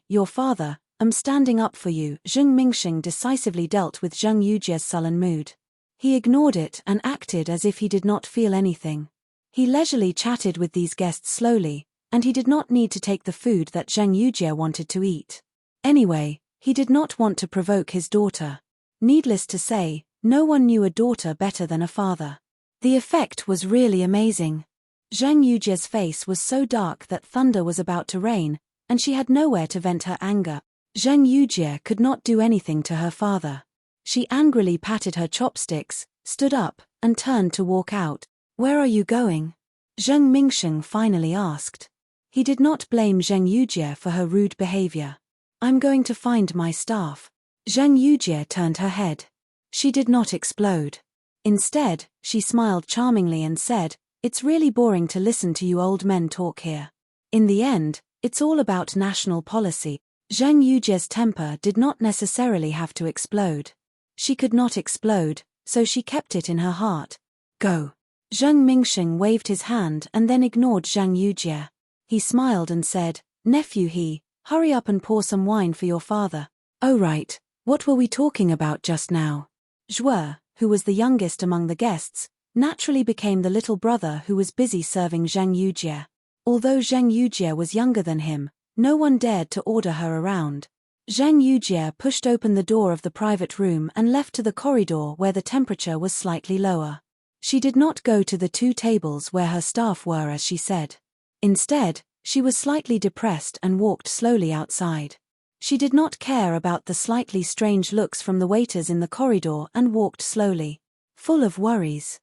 your father, am standing up for you. Zhang Mingsheng decisively dealt with Zhang Yujie's sullen mood. He ignored it and acted as if he did not feel anything. He leisurely chatted with these guests slowly, and he did not need to take the food that Zhang Yujie wanted to eat. Anyway, he did not want to provoke his daughter. Needless to say, no one knew a daughter better than a father. The effect was really amazing. Zhang Yujie's face was so dark that thunder was about to rain, and she had nowhere to vent her anger. Zhang Yujie could not do anything to her father. She angrily patted her chopsticks, stood up, and turned to walk out. "Where are you going?" Zhang Mingsheng finally asked. He did not blame Zhang Yujie for her rude behavior. "I'm going to find my staff." Zhang Yujie turned her head. She did not explode. Instead, she smiled charmingly and said, "It's really boring to listen to you old men talk here. In the end, it's all about national policy." Zhang Yujie's temper did not necessarily have to explode. She could not explode, so she kept it in her heart. "Go." Zhang Mingsheng waved his hand and then ignored Zhang Yujie. He smiled and said, "Nephew, hurry up and pour some wine for your father." "Oh right, what were we talking about just now?" Zhuo, who was the youngest among the guests, naturally became the little brother who was busy serving Zhang Yujie. Although Zhang Yujie was younger than him, no one dared to order her around. Zhang Yujie pushed open the door of the private room and left to the corridor where the temperature was slightly lower. She did not go to the two tables where her staff were as she said. Instead, she was slightly depressed and walked slowly outside. She did not care about the slightly strange looks from the waiters in the corridor and walked slowly, full of worries.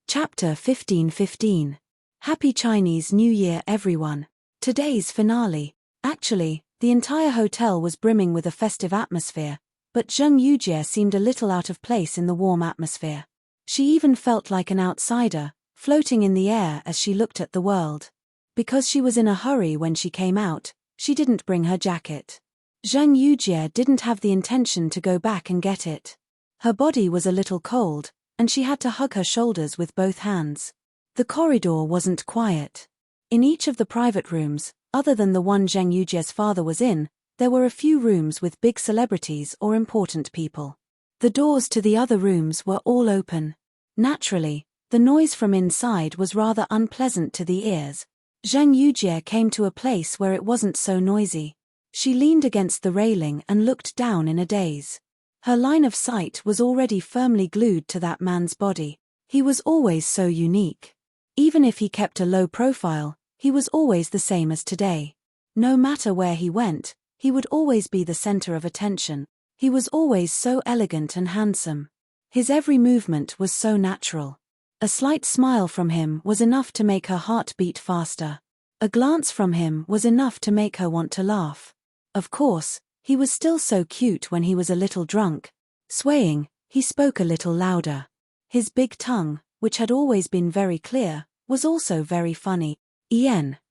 Chapter 15:15. Happy Chinese New Year everyone. Today's finale. Actually, the entire hotel was brimming with a festive atmosphere, but Zhang Yujie seemed a little out of place in the warm atmosphere. She even felt like an outsider, floating in the air as she looked at the world. Because she was in a hurry when she came out, she didn't bring her jacket. Zhang Yujie didn't have the intention to go back and get it. Her body was a little cold, and she had to hug her shoulders with both hands. The corridor wasn't quiet. In each of the private rooms, other than the one Zheng Yujie's father was in, there were a few rooms with big celebrities or important people. The doors to the other rooms were all open. Naturally, the noise from inside was rather unpleasant to the ears. Zheng Yujie came to a place where it wasn't so noisy. She leaned against the railing and looked down in a daze. Her line of sight was already firmly glued to that man's body. He was always so unique. Even if he kept a low profile, he was always the same as today. No matter where he went, he would always be the center of attention. He was always so elegant and handsome. His every movement was so natural. A slight smile from him was enough to make her heart beat faster. A glance from him was enough to make her want to laugh. Of course, he was still so cute when he was a little drunk. Swaying, he spoke a little louder. His big tongue, which had always been very clear, was also very funny.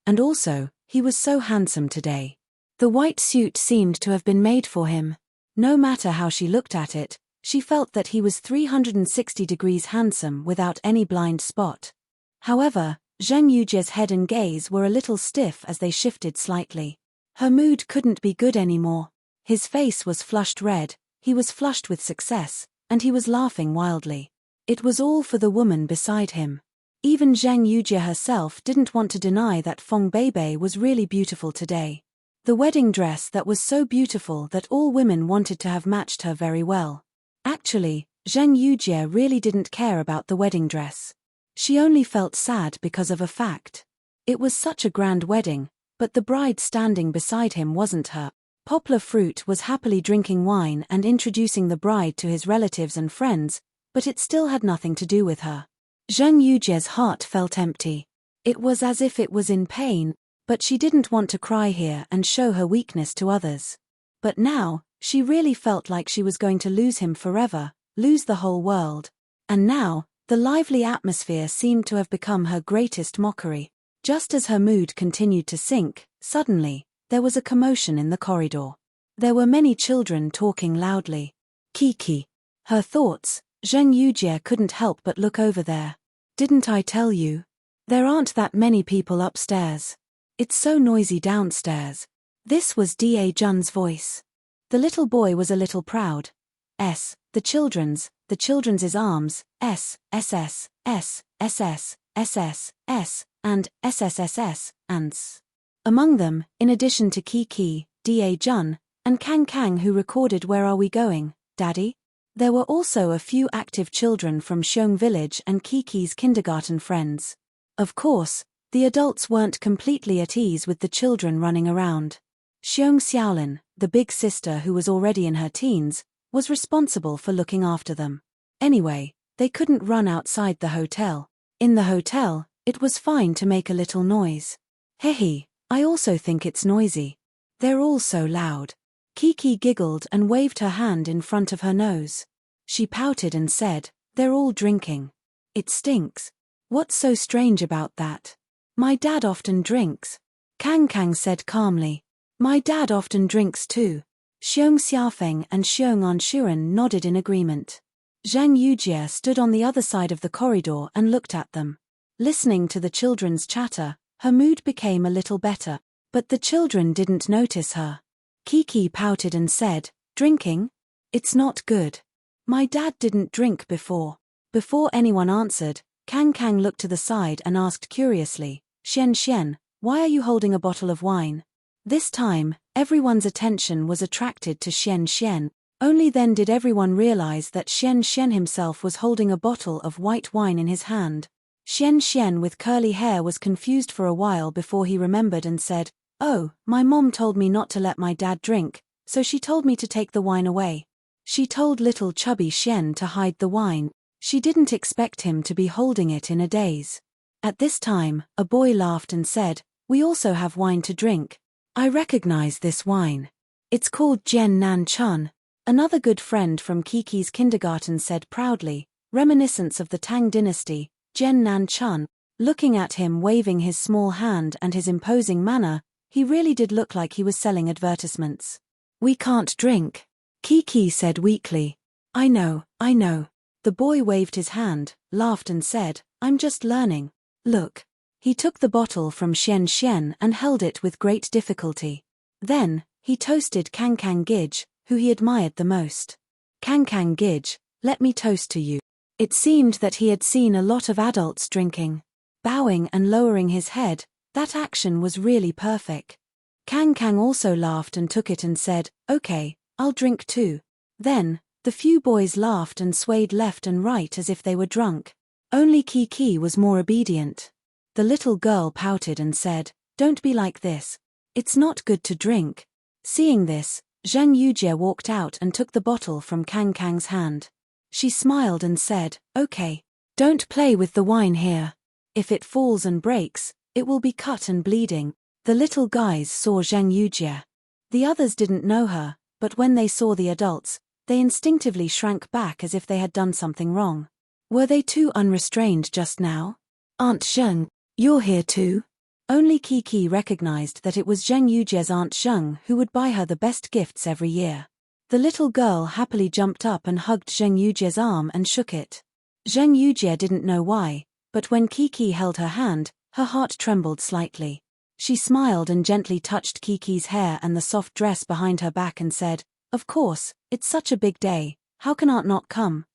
And also, he was so handsome today. The white suit seemed to have been made for him. No matter how she looked at it, she felt that he was 360 degrees handsome without any blind spot. However, Zheng Yujie's head and gaze were a little stiff as they shifted slightly. Her mood couldn't be good anymore. His face was flushed red, he was flushed with success, and he was laughing wildly. It was all for the woman beside him. Even Zheng Yujie herself didn't want to deny that Feng Beibei was really beautiful today. The wedding dress that was so beautiful that all women wanted to have matched her very well. Actually, Zheng Yujie really didn't care about the wedding dress. She only felt sad because of a fact. It was such a grand wedding, but the bride standing beside him wasn't her. Poplar Fruit was happily drinking wine and introducing the bride to his relatives and friends, but it still had nothing to do with her. Zheng Yujie's heart felt empty. It was as if it was in pain, but she didn't want to cry here and show her weakness to others. But now, she really felt like she was going to lose him forever, lose the whole world. And now, the lively atmosphere seemed to have become her greatest mockery. Just as her mood continued to sink, suddenly, there was a commotion in the corridor. There were many children talking loudly. Kiki. Her thoughts, Zheng Yujie couldn't help but look over there. Didn't I tell you? There aren't that many people upstairs. It's so noisy downstairs. This was Da Jun's voice. The little boy was a little proud. The children's arms, and SSSS, ands. Among them, in addition to Kiki, Da Jun, and Kang, who recorded Where Are We Going, Daddy? There were also a few active children from Xiong Village and Kiki's kindergarten friends. Of course, the adults weren't completely at ease with the children running around. Xiong Xiaolin, the big sister who was already in her teens, was responsible for looking after them. Anyway, they couldn't run outside the hotel. In the hotel, it was fine to make a little noise. Hehe, I also think it's noisy. They're all so loud. Kiki giggled and waved her hand in front of her nose. She pouted and said, "They're all drinking. It stinks. What's so strange about that? My dad often drinks." Kang said calmly. "My dad often drinks too." Xiong Xiaofeng and Xiong Anshuren nodded in agreement. Zheng Yujie stood on the other side of the corridor and looked at them. Listening to the children's chatter, her mood became a little better, but the children didn't notice her. Kiki pouted and said, "Drinking? It's not good. My dad didn't drink before." Before anyone answered, Kang looked to the side and asked curiously, Xian, why are you holding a bottle of wine?" This time, everyone's attention was attracted to Xian. Only then did everyone realize that Xian himself was holding a bottle of white wine in his hand. Xian with curly hair was confused for a while before he remembered and said, "Oh, my mom told me not to let my dad drink, so she told me to take the wine away." She told little chubby Xian to hide the wine. She didn't expect him to be holding it in a daze. At this time, a boy laughed and said, "We also have wine to drink. I recognize this wine. It's called Jian Nan Chun." Another good friend from Kiki's kindergarten said proudly, reminiscence of the Tang dynasty, Jian Nan Chun. Looking at him waving his small hand and his imposing manner, he really did look like he was selling advertisements. "We can't drink," Kiki said weakly. I know. The boy waved his hand, laughed and said, "I'm just learning." Look. He took the bottle from Xian Xian and held it with great difficulty. Then, he toasted Kang Kang Gij, who he admired the most. Kang Kang Gij, let me toast to you. It seemed that he had seen a lot of adults drinking. Bowing and lowering his head, that action was really perfect. Kang Kang also laughed and took it and said, "Okay, I'll drink too." Then, the few boys laughed and swayed left and right as if they were drunk. Only Kiki was more obedient. The little girl pouted and said, "Don't be like this. It's not good to drink." Seeing this, Zhang Yujie walked out and took the bottle from Kang Kang's hand. She smiled and said, "Okay. Don't play with the wine here. If it falls and breaks, it will be cut and bleeding." The little guys saw Zhang Yujie. The others didn't know her, but when they saw the adults, they instinctively shrank back as if they had done something wrong. Were they too unrestrained just now? "Aunt Zheng, you're here too?" Only Kiki recognized that it was Zheng Yujie's Aunt Zheng who would buy her the best gifts every year. The little girl happily jumped up and hugged Zheng Yujie's arm and shook it. Zheng Yujie didn't know why, but when Kiki held her hand, her heart trembled slightly. She smiled and gently touched Kiki's hair and the soft dress behind her back and said, "Of course, it's such a big day, how can Aunt not come?"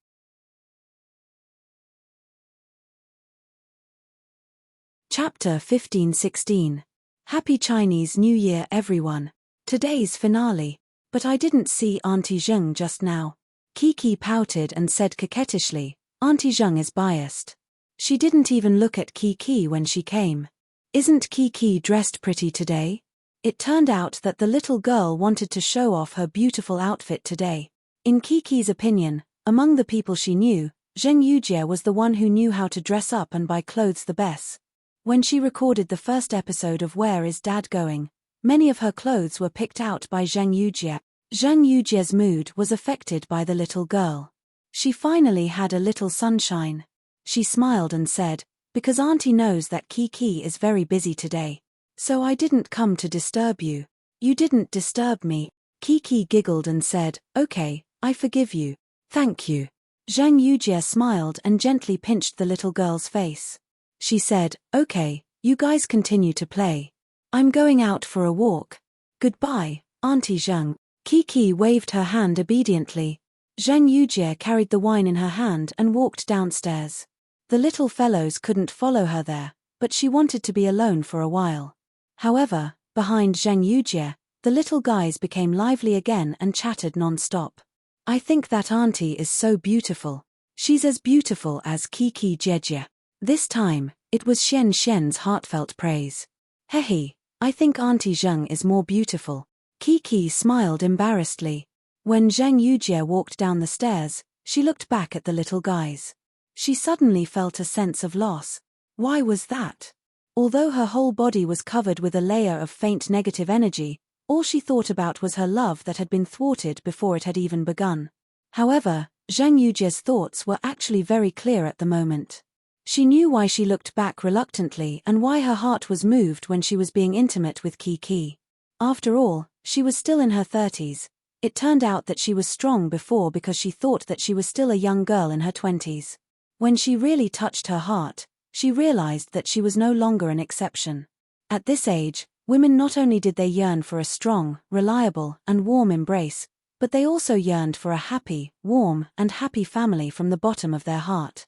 Chapter 15-16. Happy Chinese New Year everyone. Today's finale. But I didn't see Auntie Zheng just now. Kiki pouted and said coquettishly, "Auntie Zheng is biased. She didn't even look at Kiki when she came. Isn't Kiki dressed pretty today?" It turned out that the little girl wanted to show off her beautiful outfit today. In Kiki's opinion, among the people she knew, Zheng Yujie was the one who knew how to dress up and buy clothes the best. When she recorded the first episode of Where Is Dad Going?, many of her clothes were picked out by Zheng Yujie. Zheng Yujie's mood was affected by the little girl. She finally had a little sunshine. She smiled and said, "Because Auntie knows that Kiki is very busy today. So I didn't come to disturb you." "You didn't disturb me." Kiki giggled and said, "Okay, I forgive you. Thank you." Zheng Yujie smiled and gently pinched the little girl's face. She said, "Okay, you guys continue to play. I'm going out for a walk. Goodbye, Auntie Zheng." Kiki waved her hand obediently. Zheng Yujie carried the wine in her hand and walked downstairs. The little fellows couldn't follow her there, but she wanted to be alone for a while. However, behind Zheng Yujie, the little guys became lively again and chattered non-stop. "I think that auntie is so beautiful. She's as beautiful as Kiki Jejie." This time, it was Xian Xian's heartfelt praise. "Hehe, I think Auntie Zheng is more beautiful." Kiki smiled embarrassedly. When Zheng Yujie walked down the stairs, she looked back at the little guys. She suddenly felt a sense of loss. Why was that? Although her whole body was covered with a layer of faint negative energy, all she thought about was her love that had been thwarted before it had even begun. However, Zheng Yujie's thoughts were actually very clear at the moment. She knew why she looked back reluctantly and why her heart was moved when she was being intimate with Kiki. After all, she was still in her 30s. It turned out that she was strong before because she thought that she was still a young girl in her 20s. When she really touched her heart, she realized that she was no longer an exception. At this age, women not only did they yearn for a strong, reliable, and warm embrace, but they also yearned for a happy, warm, and happy family from the bottom of their heart.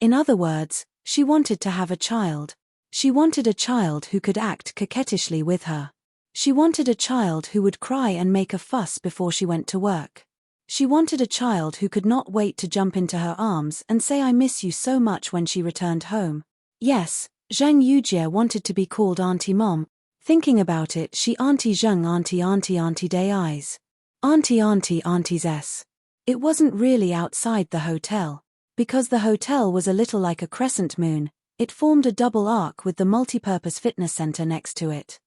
In other words, she wanted to have a child. She wanted a child who could act coquettishly with her. She wanted a child who would cry and make a fuss before she went to work. She wanted a child who could not wait to jump into her arms and say "I miss you so much" when she returned home. Yes, Zheng Yujie wanted to be called Auntie Mom. Thinking about it, she Auntie Zheng Auntie Day Eyes. Auntie's S. It wasn't really outside the hotel. Because the hotel was a little like a crescent moon, it formed a double arc with the multipurpose fitness center next to it.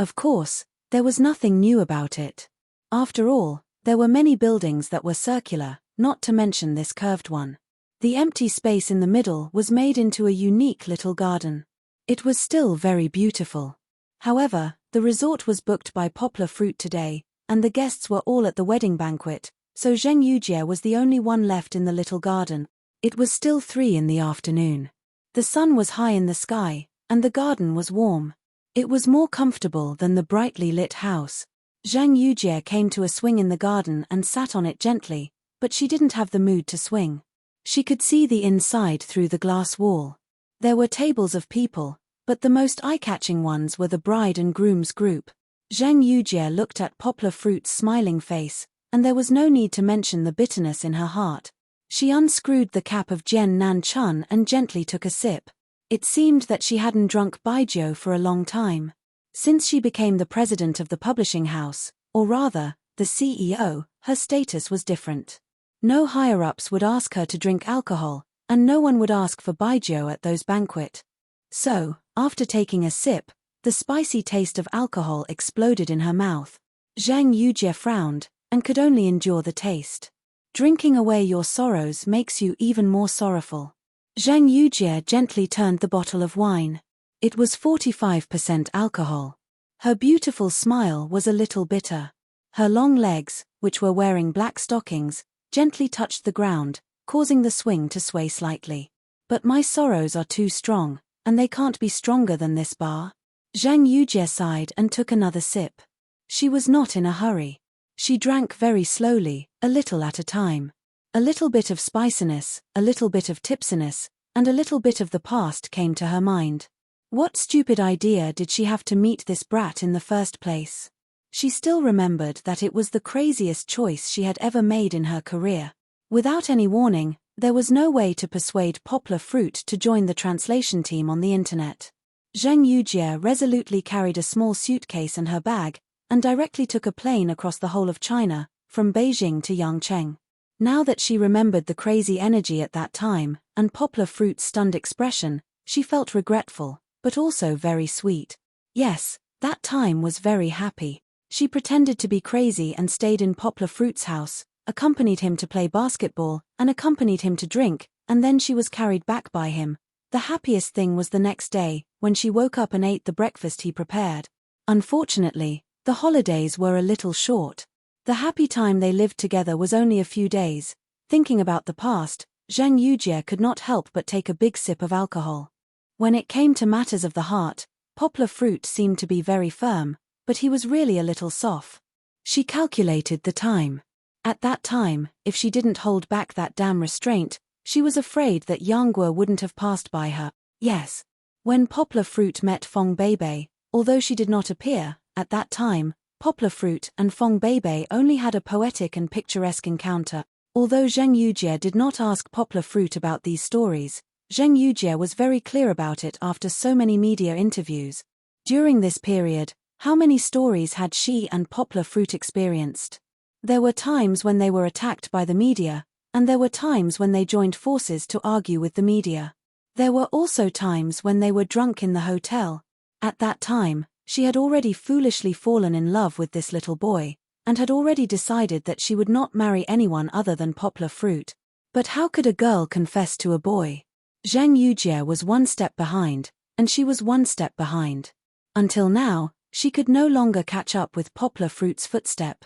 Of course, there was nothing new about it. After all, there were many buildings that were circular, not to mention this curved one. The empty space in the middle was made into a unique little garden. It was still very beautiful. However, the resort was booked by Poplar Fruit today, and the guests were all at the wedding banquet, so Zheng Yujie was the only one left in the little garden. It was still 3 in the afternoon. The sun was high in the sky, and the garden was warm. It was more comfortable than the brightly lit house. Zhang Yujie came to a swing in the garden and sat on it gently, but she didn't have the mood to swing. She could see the inside through the glass wall. There were tables of people, but the most eye-catching ones were the bride and groom's group. Zhang Yujie looked at Poplar Fruit's smiling face, and there was no need to mention the bitterness in her heart. She unscrewed the cap of Jian Nan Chun and gently took a sip. It seemed that she hadn't drunk baijiu for a long time. Since she became the president of the publishing house, or rather, the CEO, her status was different. No higher-ups would ask her to drink alcohol, and no one would ask for baijiu at those banquets. So, after taking a sip, the spicy taste of alcohol exploded in her mouth. Zhang Yujie frowned, and could only endure the taste. Drinking away your sorrows makes you even more sorrowful. Zhang Yujie gently turned the bottle of wine. It was 45% alcohol. Her beautiful smile was a little bitter. Her long legs, which were wearing black stockings, gently touched the ground, causing the swing to sway slightly. But my sorrows are too strong, and they can't be stronger than this bar. Zhang Yujie sighed and took another sip. She was not in a hurry. She drank very slowly, a little at a time. A little bit of spiciness, a little bit of tipsiness, and a little bit of the past came to her mind. What stupid idea did she have to meet this brat in the first place? She still remembered that it was the craziest choice she had ever made in her career. Without any warning, there was no way to persuade Poplar Fruit to join the translation team on the internet. Zhang Yujie resolutely carried a small suitcase and her bag, and directly took a plane across the whole of China, from Beijing to Yangcheng. Now that she remembered the crazy energy at that time, and Poplar Fruit's stunned expression, she felt regretful, but also very sweet. Yes, that time was very happy. She pretended to be crazy and stayed in Poplar Fruit's house, accompanied him to play basketball, and accompanied him to drink, and then she was carried back by him. The happiest thing was the next day, when she woke up and ate the breakfast he prepared. Unfortunately, the holidays were a little short. The happy time they lived together was only a few days. Thinking about the past, Zhang Yujie could not help but take a big sip of alcohol. When it came to matters of the heart, Poplar Fruit seemed to be very firm, but he was really a little soft. She calculated the time. At that time, if she didn't hold back that damn restraint, she was afraid that Yang Guo wouldn't have passed by her. Yes. When Poplar Fruit met Fong Beibei, although she did not appear, at that time, Poplar Fruit and Fong Beibei only had a poetic and picturesque encounter. Although Zhang Yujie did not ask Poplar Fruit about these stories, Zhang Yujie was very clear about it after so many media interviews. During this period, how many stories had she and Poplar Fruit experienced? There were times when they were attacked by the media, and there were times when they joined forces to argue with the media. There were also times when they were drunk in the hotel. At that time, she had already foolishly fallen in love with this little boy, and had already decided that she would not marry anyone other than Poplar Fruit. But how could a girl confess to a boy? Zhang Yujie was one step behind, and she was one step behind. Until now, she could no longer catch up with Poplar Fruit's footstep.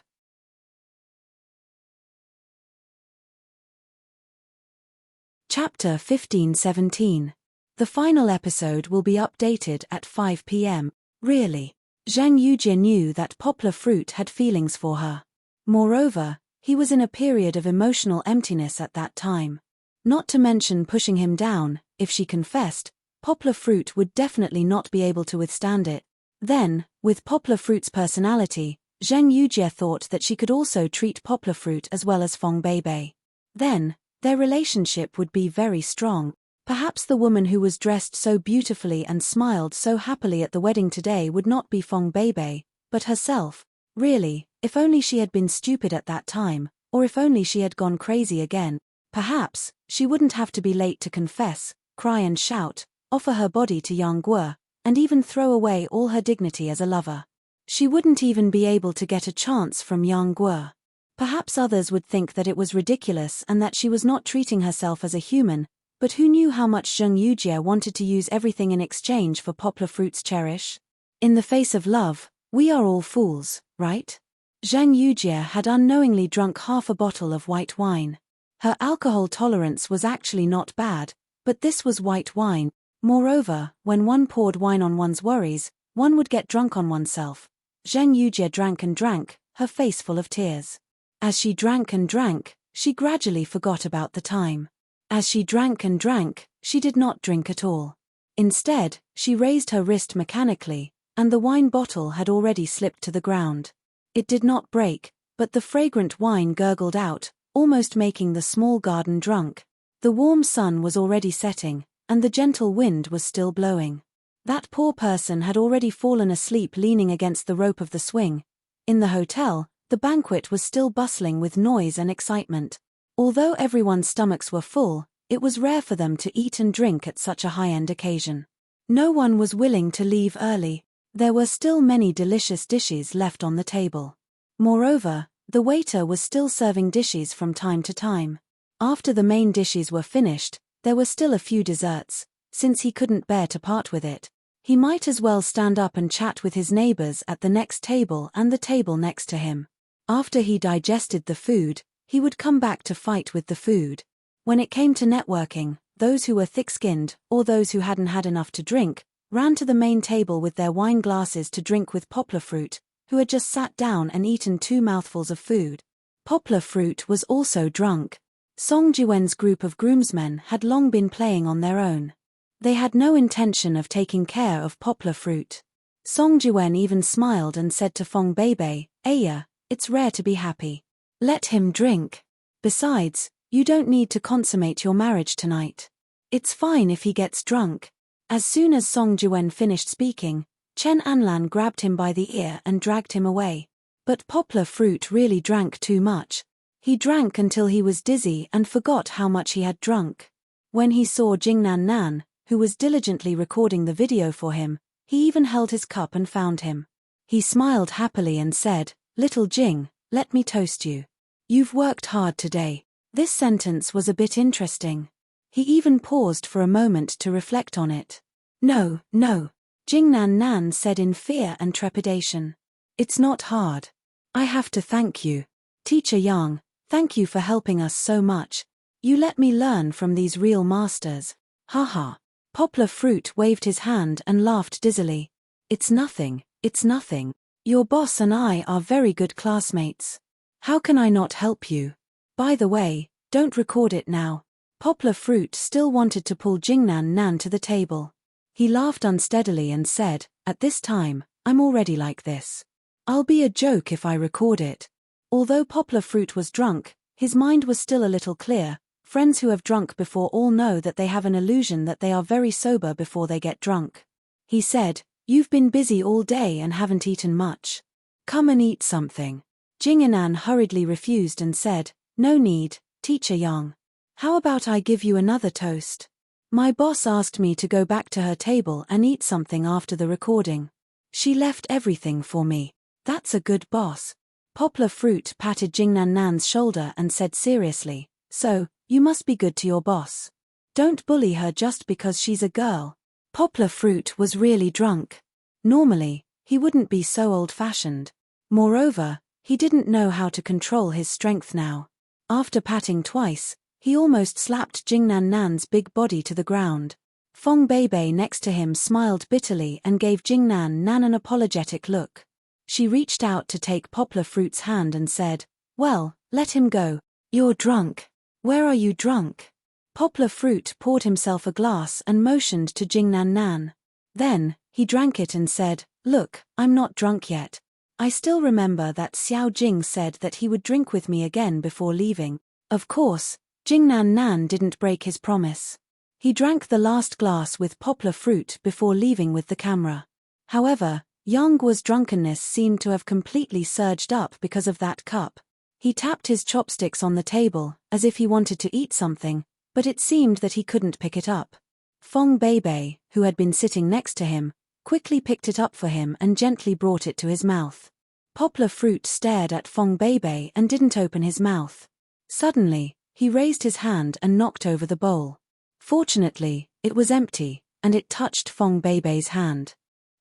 Chapter 15-17. The final episode will be updated at 5 p.m. Really. Zhang Yujie knew that Poplar Fruit had feelings for her. Moreover, he was in a period of emotional emptiness at that time. Not to mention pushing him down, if she confessed, Poplar Fruit would definitely not be able to withstand it. Then, with Poplar Fruit's personality, Zhang Yujie thought that she could also treat Poplar Fruit as well as Fong Beibei. Then, their relationship would be very strong. Perhaps the woman who was dressed so beautifully and smiled so happily at the wedding today would not be Fong Beibei, but herself. Really, if only she had been stupid at that time, or if only she had gone crazy again. Perhaps, she wouldn't have to be late to confess, cry and shout, offer her body to Yang Guo, and even throw away all her dignity as a lover. She wouldn't even be able to get a chance from Yang Guo. Perhaps others would think that it was ridiculous and that she was not treating herself as a human, but who knew how much Zhang Yujie wanted to use everything in exchange for Poplar Fruit's cherish? In the face of love, we are all fools, right? Zhang Yujie had unknowingly drunk half a bottle of white wine. Her alcohol tolerance was actually not bad, but this was white wine. Moreover, when one poured wine on one's worries, one would get drunk on oneself. Zheng Yujie drank and drank, her face full of tears. As she drank and drank, she gradually forgot about the time. As she drank and drank, she did not drink at all. Instead, she raised her wrist mechanically, and the wine bottle had already slipped to the ground. It did not break, but the fragrant wine gurgled out, almost making the small garden drunk. The warm sun was already setting, and the gentle wind was still blowing. That poor person had already fallen asleep leaning against the rope of the swing. In the hotel, the banquet was still bustling with noise and excitement. Although everyone's stomachs were full, it was rare for them to eat and drink at such a high-end occasion. No one was willing to leave early. There were still many delicious dishes left on the table. Moreover, the waiter was still serving dishes from time to time. After the main dishes were finished, there were still a few desserts. Since he couldn't bear to part with it, he might as well stand up and chat with his neighbors at the next table and the table next to him. After he digested the food, he would come back to fight with the food. When it came to networking, those who were thick-skinned, or those who hadn't had enough to drink, ran to the main table with their wine glasses to drink with Poplar Fruit, who had just sat down and eaten 2 mouthfuls of food. Poplar Fruit was also drunk. Song Jiwen's group of groomsmen had long been playing on their own. They had no intention of taking care of Poplar Fruit. Song Jiwen even smiled and said to Fong Beibei, "Aya, it's rare to be happy. Let him drink. Besides, you don't need to consummate your marriage tonight. It's fine if he gets drunk." As soon as Song Jiwen finished speaking, Chen Anlan grabbed him by the ear and dragged him away. But Poplar Fruit really drank too much. He drank until he was dizzy and forgot how much he had drunk. When he saw Jingnan Nan, who was diligently recording the video for him, he even held his cup and found him. He smiled happily and said, "Little Jing, let me toast you. You've worked hard today." This sentence was a bit interesting. He even paused for a moment to reflect on it. "No, no," Jingnan Nan said in fear and trepidation. "It's not hard. I have to thank you. Teacher Yang, thank you for helping us so much. You let me learn from these real masters. Haha." Poplar Fruit waved his hand and laughed dizzily. "It's nothing, it's nothing. Your boss and I are very good classmates. How can I not help you? By the way, don't record it now." Poplar Fruit still wanted to pull Jingnan Nan to the table. He laughed unsteadily and said, "At this time, I'm already like this. I'll be a joke if I record it." Although Poplar Fruit was drunk, his mind was still a little clear. Friends who have drunk before all know that they have an illusion that they are very sober before they get drunk. He said, "You've been busy all day and haven't eaten much. Come and eat something." Jinganan hurriedly refused and said, "No need, Teacher Yang. How about I give you another toast? My boss asked me to go back to her table and eat something after the recording. She left everything for me. That's a good boss." Poplar Fruit patted Jingnan Nan's shoulder and said seriously, "So, you must be good to your boss. Don't bully her just because she's a girl." Poplar Fruit was really drunk. Normally, he wouldn't be so old-fashioned. Moreover, he didn't know how to control his strength now. After patting twice, he almost slapped Jingnan Nan's big body to the ground. Fong Beibei next to him smiled bitterly and gave Jingnan Nan an apologetic look. She reached out to take Poplar Fruit's hand and said, "Well, let him go. You're drunk. Where are you drunk?" Poplar Fruit poured himself a glass and motioned to Jingnan Nan. Then, he drank it and said, "Look, I'm not drunk yet. I still remember that Xiao Jing said that he would drink with me again before leaving." Of course, Jingnan Nan didn't break his promise. He drank the last glass with Poplar Fruit before leaving with the camera. However, Yang Guo's drunkenness seemed to have completely surged up because of that cup. He tapped his chopsticks on the table, as if he wanted to eat something, but it seemed that he couldn't pick it up. Fong Beibei, who had been sitting next to him, quickly picked it up for him and gently brought it to his mouth. Poplar Fruit stared at Fong Beibei and didn't open his mouth. Suddenly, he raised his hand and knocked over the bowl. Fortunately, it was empty, and it touched Fong Beibei's hand.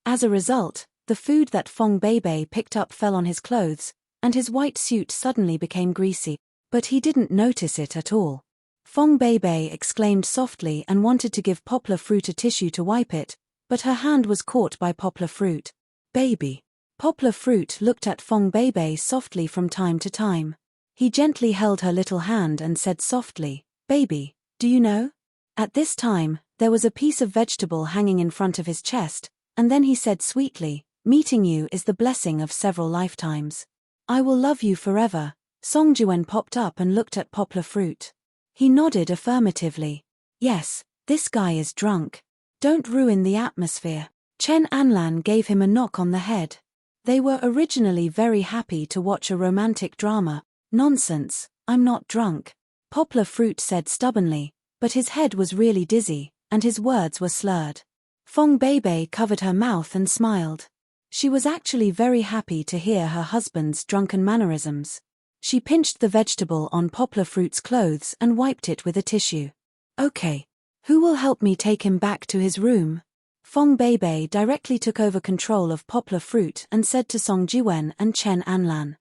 As a result, the food that Fong Beibei picked up fell on his clothes, and his white suit suddenly became greasy, but he didn't notice it at all. Fong Beibei exclaimed softly and wanted to give Poplar Fruit a tissue to wipe it, but her hand was caught by Poplar Fruit. Baby. Poplar Fruit looked at Fong Beibei softly from time to time. He gently held her little hand and said softly, "Baby, do you know?" At this time, there was a piece of vegetable hanging in front of his chest, and then he said sweetly, "Meeting you is the blessing of several lifetimes. I will love you forever." Song Jiwen popped up and looked at Poplar Fruit. He nodded affirmatively. "Yes, this guy is drunk. Don't ruin the atmosphere." Chen Anlan gave him a knock on the head. They were originally very happy to watch a romantic drama. "Nonsense, I'm not drunk," Poplar Fruit said stubbornly, but his head was really dizzy, and his words were slurred. Fong Beibei covered her mouth and smiled. She was actually very happy to hear her husband's drunken mannerisms. She pinched the vegetable on Poplar Fruit's clothes and wiped it with a tissue. "Okay. Who will help me take him back to his room?" Fong Beibei directly took over control of Poplar Fruit and said to Song Jiwen and Chen Anlan.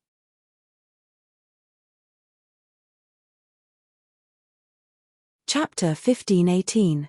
Chapter 15:18.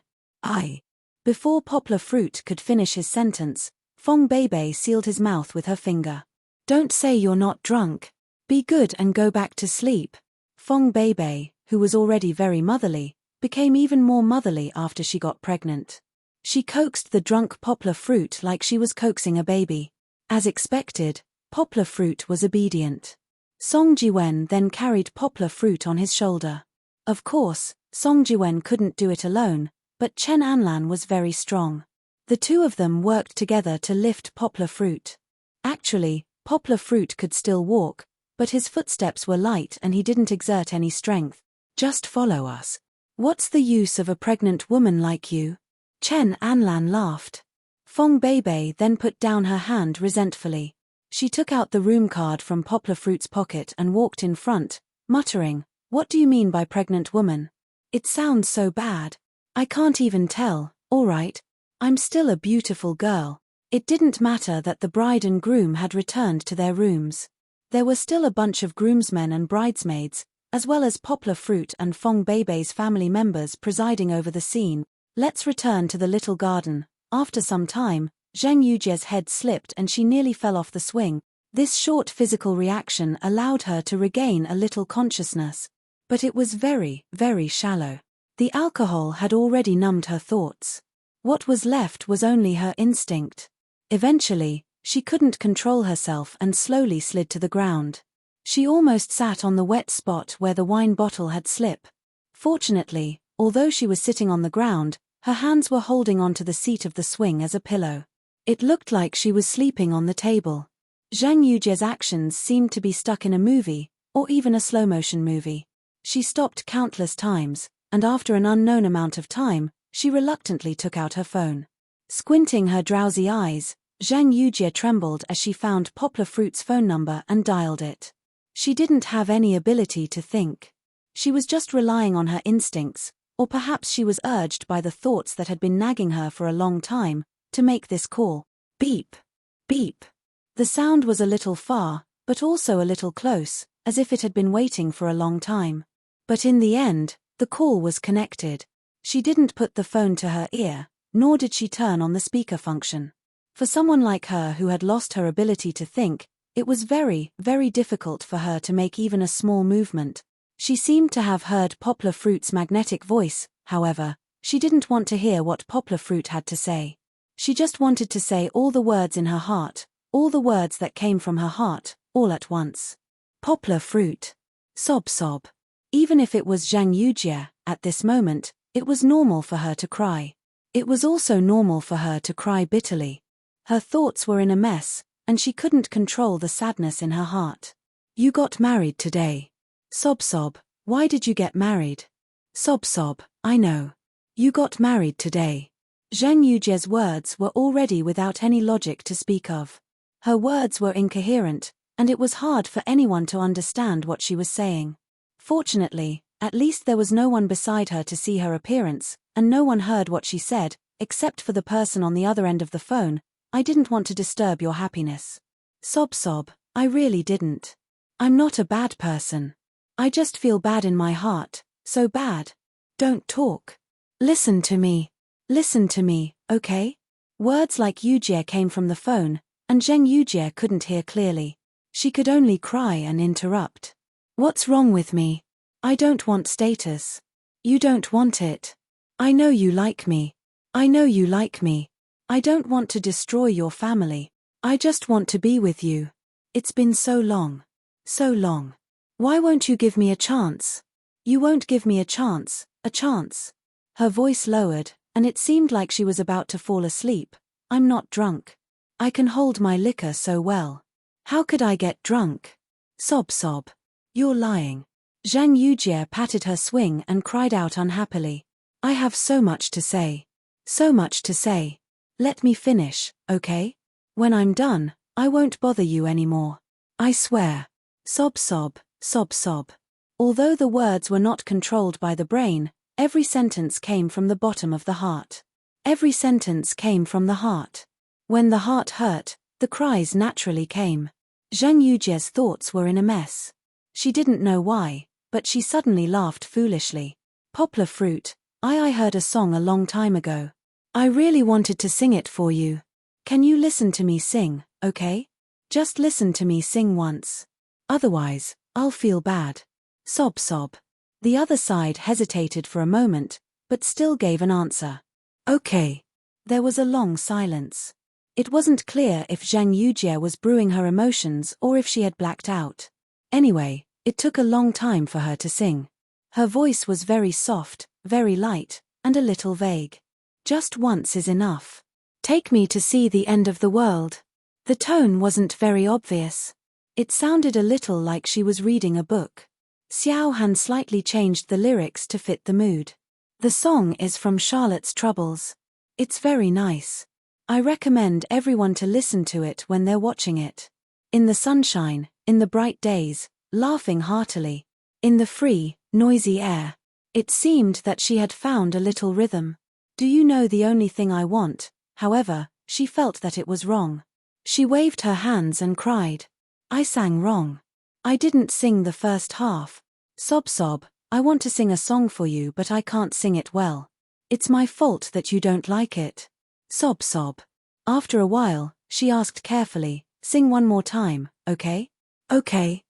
Before Poplar Fruit could finish his sentence, Fong Beibei sealed his mouth with her finger. "Don't say you're not drunk. Be good and go back to sleep." Fong Beibei, who was already very motherly, became even more motherly after she got pregnant. She coaxed the drunk Poplar Fruit like she was coaxing a baby. As expected, Poplar Fruit was obedient. Song Jiwen then carried Poplar Fruit on his shoulder. Of course, Song Jiwen couldn't do it alone, but Chen Anlan was very strong. The two of them worked together to lift Poplar Fruit. Actually, Poplar Fruit could still walk, but his footsteps were light and he didn't exert any strength. "Just follow us. What's the use of a pregnant woman like you?" Chen Anlan laughed. Fong Beibei then put down her hand resentfully. She took out the room card from Poplar Fruit's pocket and walked in front, muttering, "What do you mean by pregnant woman? It sounds so bad. I can't even tell. All right. I'm still a beautiful girl." It didn't matter that the bride and groom had returned to their rooms. There were still a bunch of groomsmen and bridesmaids, as well as Poplar Fruit and Fong Beibei's family members presiding over the scene. Let's return to the little garden. After some time, Zheng Yujie's head slipped and she nearly fell off the swing. This short physical reaction allowed her to regain a little consciousness. But it was very, very shallow. The alcohol had already numbed her thoughts. What was left was only her instinct. Eventually, she couldn't control herself and slowly slid to the ground. She almost sat on the wet spot where the wine bottle had slipped. Fortunately, although she was sitting on the ground, her hands were holding onto the seat of the swing as a pillow. It looked like she was sleeping on the table. Zhang Yujie's actions seemed to be stuck in a movie, or even a slow-motion movie. She stopped countless times, and after an unknown amount of time, she reluctantly took out her phone. Squinting her drowsy eyes, Zhang Yujie trembled as she found Poplar Fruit's phone number and dialed it. She didn't have any ability to think. She was just relying on her instincts, or perhaps she was urged by the thoughts that had been nagging her for a long time, to make this call. Beep. Beep. The sound was a little far, but also a little close, as if it had been waiting for a long time. But in the end, the call was connected. She didn't put the phone to her ear, nor did she turn on the speaker function. For someone like her who had lost her ability to think, it was very, very difficult for her to make even a small movement. She seemed to have heard Poplar Fruit's magnetic voice, however, she didn't want to hear what Poplar Fruit had to say. She just wanted to say all the words in her heart, all the words that came from her heart, all at once. Poplar Fruit. Sob sob. Even if it was Zhang Yujie, at this moment, it was normal for her to cry. It was also normal for her to cry bitterly. Her thoughts were in a mess, and she couldn't control the sadness in her heart. You got married today. Sob sob, why did you get married? Sob sob, I know. You got married today. Zhang Yujie's words were already without any logic to speak of. Her words were incoherent, and it was hard for anyone to understand what she was saying. Fortunately, at least there was no one beside her to see her appearance, and no one heard what she said, except for the person on the other end of the phone. I didn't want to disturb your happiness. Sob sob, I really didn't. I'm not a bad person. I just feel bad in my heart, so bad. Don't talk. Listen to me. Listen to me, okay? Words like Yujie came from the phone, and Zheng Yujie couldn't hear clearly. She could only cry and interrupt. What's wrong with me? I don't want status. You don't want it. I know you like me. I know you like me. I don't want to destroy your family. I just want to be with you. It's been so long. So long. Why won't you give me a chance? You won't give me a chance, a chance. Her voice lowered, and it seemed like she was about to fall asleep. I'm not drunk. I can hold my liquor so well. How could I get drunk? Sob sob. You're lying. Zhang Yujie patted her swing and cried out unhappily. I have so much to say. So much to say. Let me finish, okay? When I'm done, I won't bother you anymore. I swear. Sob sob, sob sob. Although the words were not controlled by the brain, every sentence came from the bottom of the heart. Every sentence came from the heart. When the heart hurt, the cries naturally came. Zhang Yujie's thoughts were in a mess. She didn't know why, but she suddenly laughed foolishly. Poplar fruit, I heard a song a long time ago. I really wanted to sing it for you. Can you listen to me sing, okay? Just listen to me sing once. Otherwise, I'll feel bad. Sob sob. The other side hesitated for a moment, but still gave an answer. Okay. There was a long silence. It wasn't clear if Zhang Yujie was brewing her emotions or if she had blacked out. Anyway, it took a long time for her to sing. Her voice was very soft, very light, and a little vague. Just once is enough. Take me to see the end of the world. The tone wasn't very obvious. It sounded a little like she was reading a book. Xiao Han slightly changed the lyrics to fit the mood. The song is from Charlotte's Troubles. It's very nice. I recommend everyone to listen to it when they're watching it. In the sunshine, in the bright days, laughing heartily. In the free, noisy air. It seemed that she had found a little rhythm. Do you know the only thing I want? However, she felt that it was wrong. She waved her hands and cried. I sang wrong. I didn't sing the first half. Sob sob, I want to sing a song for you but I can't sing it well. It's my fault that you don't like it. Sob sob. After a while, she asked carefully, sing one more time, okay? Okay.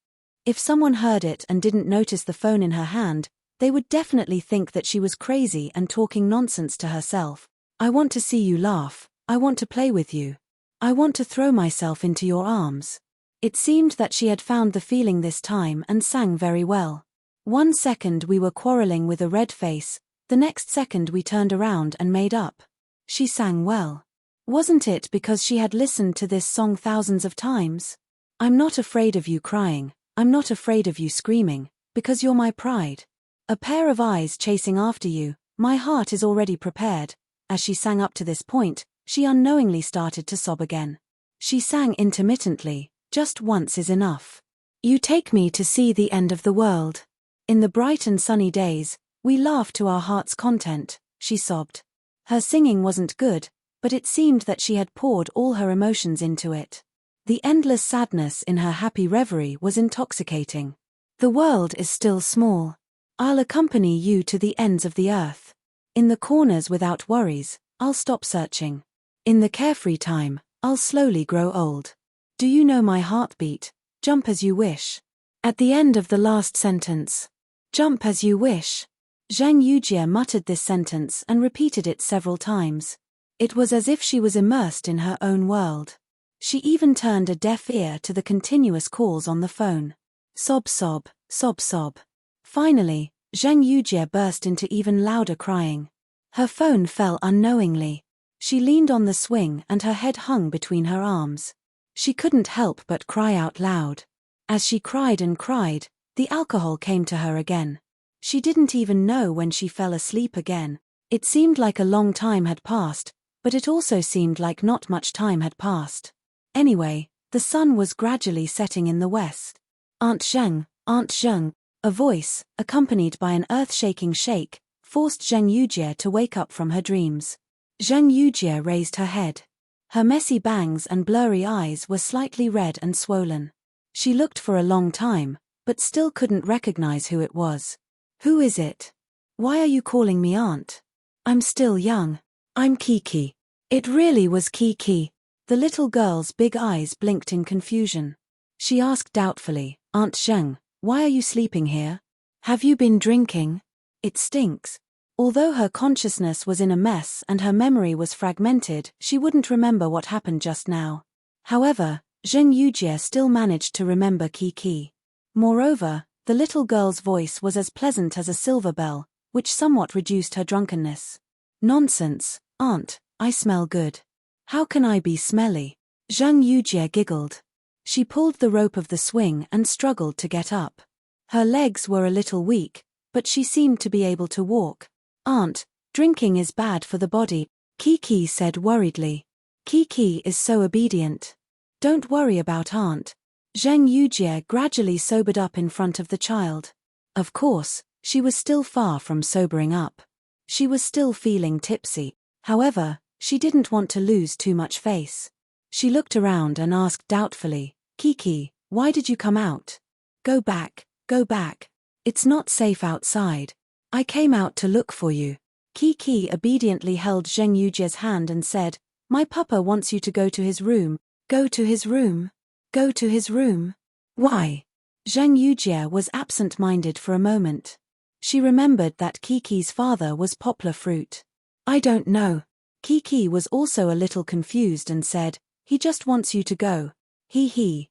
If someone heard it and didn't notice the phone in her hand, they would definitely think that she was crazy and talking nonsense to herself. I want to see you laugh. I want to play with you. I want to throw myself into your arms. It seemed that she had found the feeling this time and sang very well. 1 second we were quarreling with a red face, the next second we turned around and made up. She sang well. Wasn't it because she had listened to this song thousands of times? I'm not afraid of you crying, I'm not afraid of you screaming, because you're my pride. A pair of eyes chasing after you, my heart is already prepared. As she sang up to this point, she unknowingly started to sob again. She sang intermittently, just once is enough. You take me to see the end of the world. In the bright and sunny days, we laugh to our heart's content, she sobbed. Her singing wasn't good, but it seemed that she had poured all her emotions into it. The endless sadness in her happy reverie was intoxicating. The world is still small. I'll accompany you to the ends of the earth. In the corners without worries, I'll stop searching. In the carefree time, I'll slowly grow old. Do you know my heartbeat? Jump as you wish. At the end of the last sentence. Jump as you wish. Zhang Yujie muttered this sentence and repeated it several times. It was as if she was immersed in her own world. She even turned a deaf ear to the continuous calls on the phone. Sob sob, sob sob. Finally, Zhang Yujie burst into even louder crying. Her phone fell unknowingly. She leaned on the swing and her head hung between her arms. She couldn't help but cry out loud. As she cried and cried, the alcohol came to her again. She didn't even know when she fell asleep again. It seemed like a long time had passed, but it also seemed like not much time had passed. Anyway, the sun was gradually setting in the west. Aunt Zheng, a voice, accompanied by an earth-shaking shake, forced Zhang Yujie to wake up from her dreams. Zhang Yujie raised her head. Her messy bangs and blurry eyes were slightly red and swollen. She looked for a long time, but still couldn't recognize who it was. Who is it? Why are you calling me aunt? I'm still young. I'm Kiki. It really was Kiki. The little girl's big eyes blinked in confusion. She asked doubtfully, Aunt Zheng, why are you sleeping here? Have you been drinking? It stinks. Although her consciousness was in a mess and her memory was fragmented, she wouldn't remember what happened just now. However, Zheng Yujie still managed to remember Kiki. Moreover, the little girl's voice was as pleasant as a silver bell, which somewhat reduced her drunkenness. Nonsense, aunt, I smell good. How can I be smelly? Zheng Yujie giggled. She pulled the rope of the swing and struggled to get up. Her legs were a little weak, but she seemed to be able to walk. Aunt, drinking is bad for the body, Kiki said worriedly. Kiki is so obedient. Don't worry about aunt. Zheng Yujie gradually sobered up in front of the child. Of course, she was still far from sobering up. She was still feeling tipsy. However, she didn't want to lose too much face. She looked around and asked doubtfully, Kiki, why did you come out? Go back, go back. It's not safe outside. I came out to look for you. Kiki obediently held Zheng Yujie's hand and said, My papa wants you to go to his room. Go to his room. Go to his room. Why? Zheng Yujie was absent-minded for a moment. She remembered that Kiki's father was poplar fruit. I don't know. Kiki was also a little confused and said, He just wants you to go. He,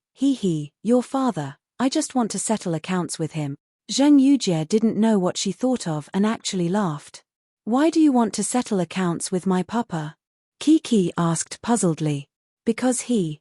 your father, I just want to settle accounts with him. Zheng Yujie didn't know what she thought of and actually laughed. Why do you want to settle accounts with my papa? Kiki asked puzzledly. Because he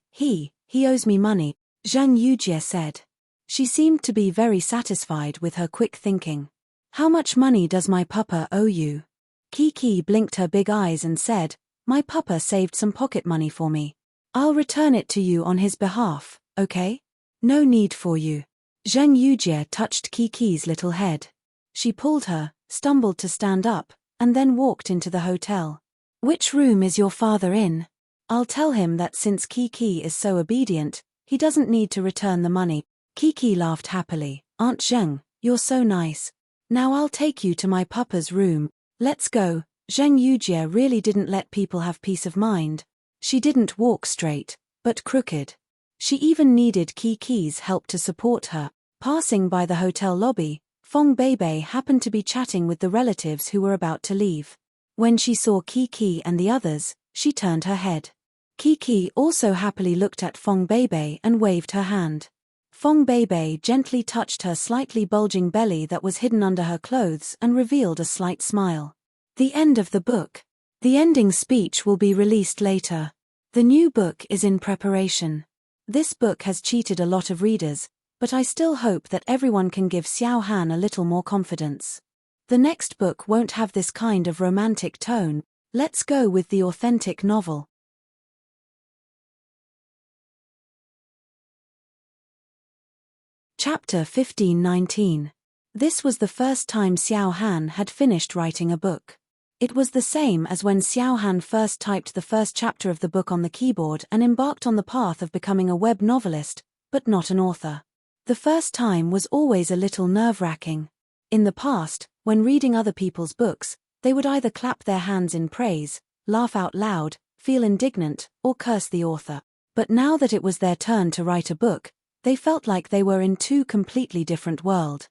owes me money, Zheng Yujie said. She seemed to be very satisfied with her quick thinking. How much money does my papa owe you? Kiki blinked her big eyes and said, My papa saved some pocket money for me. I'll return it to you on his behalf, okay? No need for you. Zheng Yujie touched Kiki's little head. She pulled her, stumbled to stand up, and then walked into the hotel. Which room is your father in? I'll tell him that since Kiki is so obedient, he doesn't need to return the money. Kiki laughed happily. Aunt Zheng, you're so nice. Now I'll take you to my papa's room. Let's go. Zheng Yujie really didn't let people have peace of mind. She didn't walk straight, but crooked. She even needed Kiki's help to support her. Passing by the hotel lobby, Fong Beibei happened to be chatting with the relatives who were about to leave. When she saw Kiki and the others, she turned her head. Kiki also happily looked at Fong Beibei and waved her hand. Fong Beibei gently touched her slightly bulging belly that was hidden under her clothes and revealed a slight smile. The end of the book. The ending speech will be released later. The new book is in preparation. This book has cheated a lot of readers, but I still hope that everyone can give Xiao Han a little more confidence. The next book won't have this kind of romantic tone. Let's go with the authentic novel. Chapter 15-19. This was the first time Xiao Han had finished writing a book. It was the same as when Xiao Han first typed the first chapter of the book on the keyboard and embarked on the path of becoming a web novelist, but not an author. The first time was always a little nerve-wracking. In the past, when reading other people's books, they would either clap their hands in praise, laugh out loud, feel indignant, or curse the author. But now that it was their turn to write a book, they felt like they were in two completely different worlds.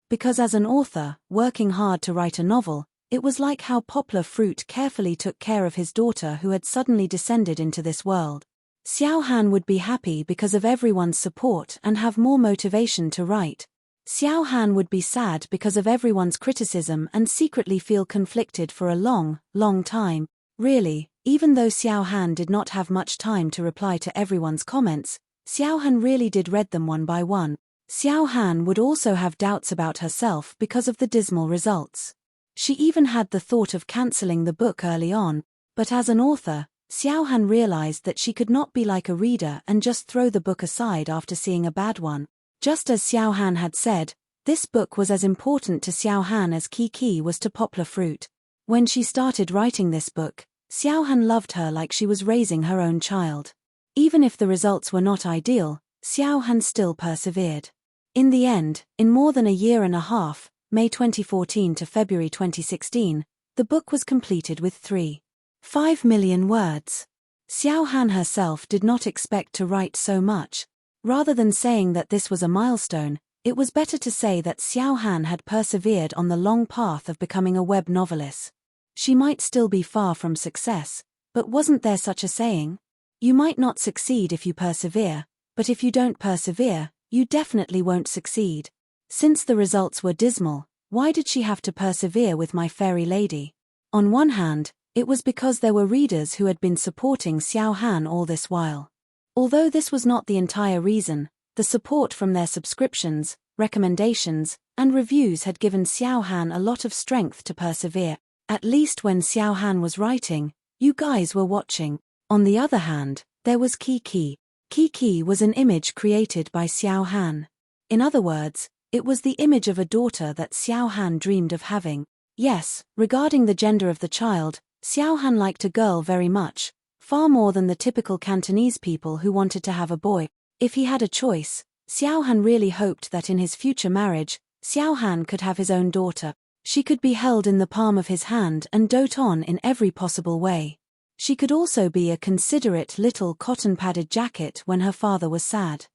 Because as an author, working hard to write a novel, it was like how Poplar Fruit carefully took care of his daughter who had suddenly descended into this world. Xiao Han would be happy because of everyone's support and have more motivation to write. Xiao Han would be sad because of everyone's criticism and secretly feel conflicted for a long, long time. Really, even though Xiao Han did not have much time to reply to everyone's comments, Xiao Han really did read them one by one. Xiao Han would also have doubts about herself because of the dismal results. She even had the thought of cancelling the book early on, but as an author, Xiao Han realized that she could not be like a reader and just throw the book aside after seeing a bad one. Just as Xiao Han had said, this book was as important to Xiao Han as Kiki was to Poplar Fruit. When she started writing this book, Xiao Han loved her like she was raising her own child. Even if the results were not ideal, Xiao Han still persevered. In the end, in more than a year and a half, May 2014 to February 2016, the book was completed with 3.5 million words. Xiao Han herself did not expect to write so much. Rather than saying that this was a milestone, it was better to say that Xiao Han had persevered on the long path of becoming a web novelist. She might still be far from success, but wasn't there such a saying? You might not succeed if you persevere, but if you don't persevere, you definitely won't succeed. Since the results were dismal, why did she have to persevere with My Fairy Lady? On one hand, it was because there were readers who had been supporting Xiao Han all this while. Although this was not the entire reason, the support from their subscriptions, recommendations, and reviews had given Xiao Han a lot of strength to persevere. At least when Xiao Han was writing, you guys were watching. On the other hand, there was Kiki. Kiki was an image created by Xiao Han. In other words, it was the image of a daughter that Xiao Han dreamed of having. Yes, regarding the gender of the child, Xiao Han liked a girl very much, far more than the typical Cantonese people who wanted to have a boy. If he had a choice, Xiao Han really hoped that in his future marriage, Xiao Han could have his own daughter. She could be held in the palm of his hand and dote on in every possible way. She could also be a considerate little cotton-padded jacket when her father was sad.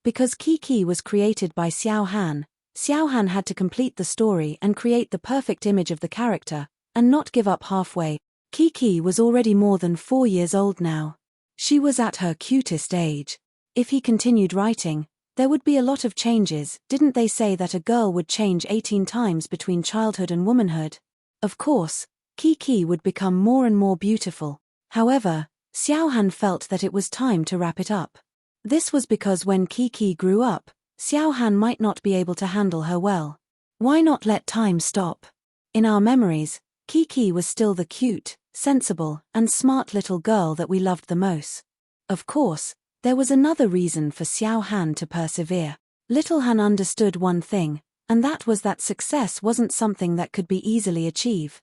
Because Kiki was created by Xiao Han had to complete the story and create the perfect image of the character, and not give up halfway. Kiki was already more than 4 years old now. She was at her cutest age. If he continued writing, there would be a lot of changes. Didn't they say that a girl would change 18 times between childhood and womanhood? Of course, Kiki would become more and more beautiful. However, Xiao Han felt that it was time to wrap it up. This was because when Kiki grew up, Xiao Han might not be able to handle her well. Why not let time stop? In our memories, Kiki was still the cute, sensible, and smart little girl that we loved the most. Of course, there was another reason for Xiao Han to persevere. Little Han understood one thing, and that was that success wasn't something that could be easily achieved.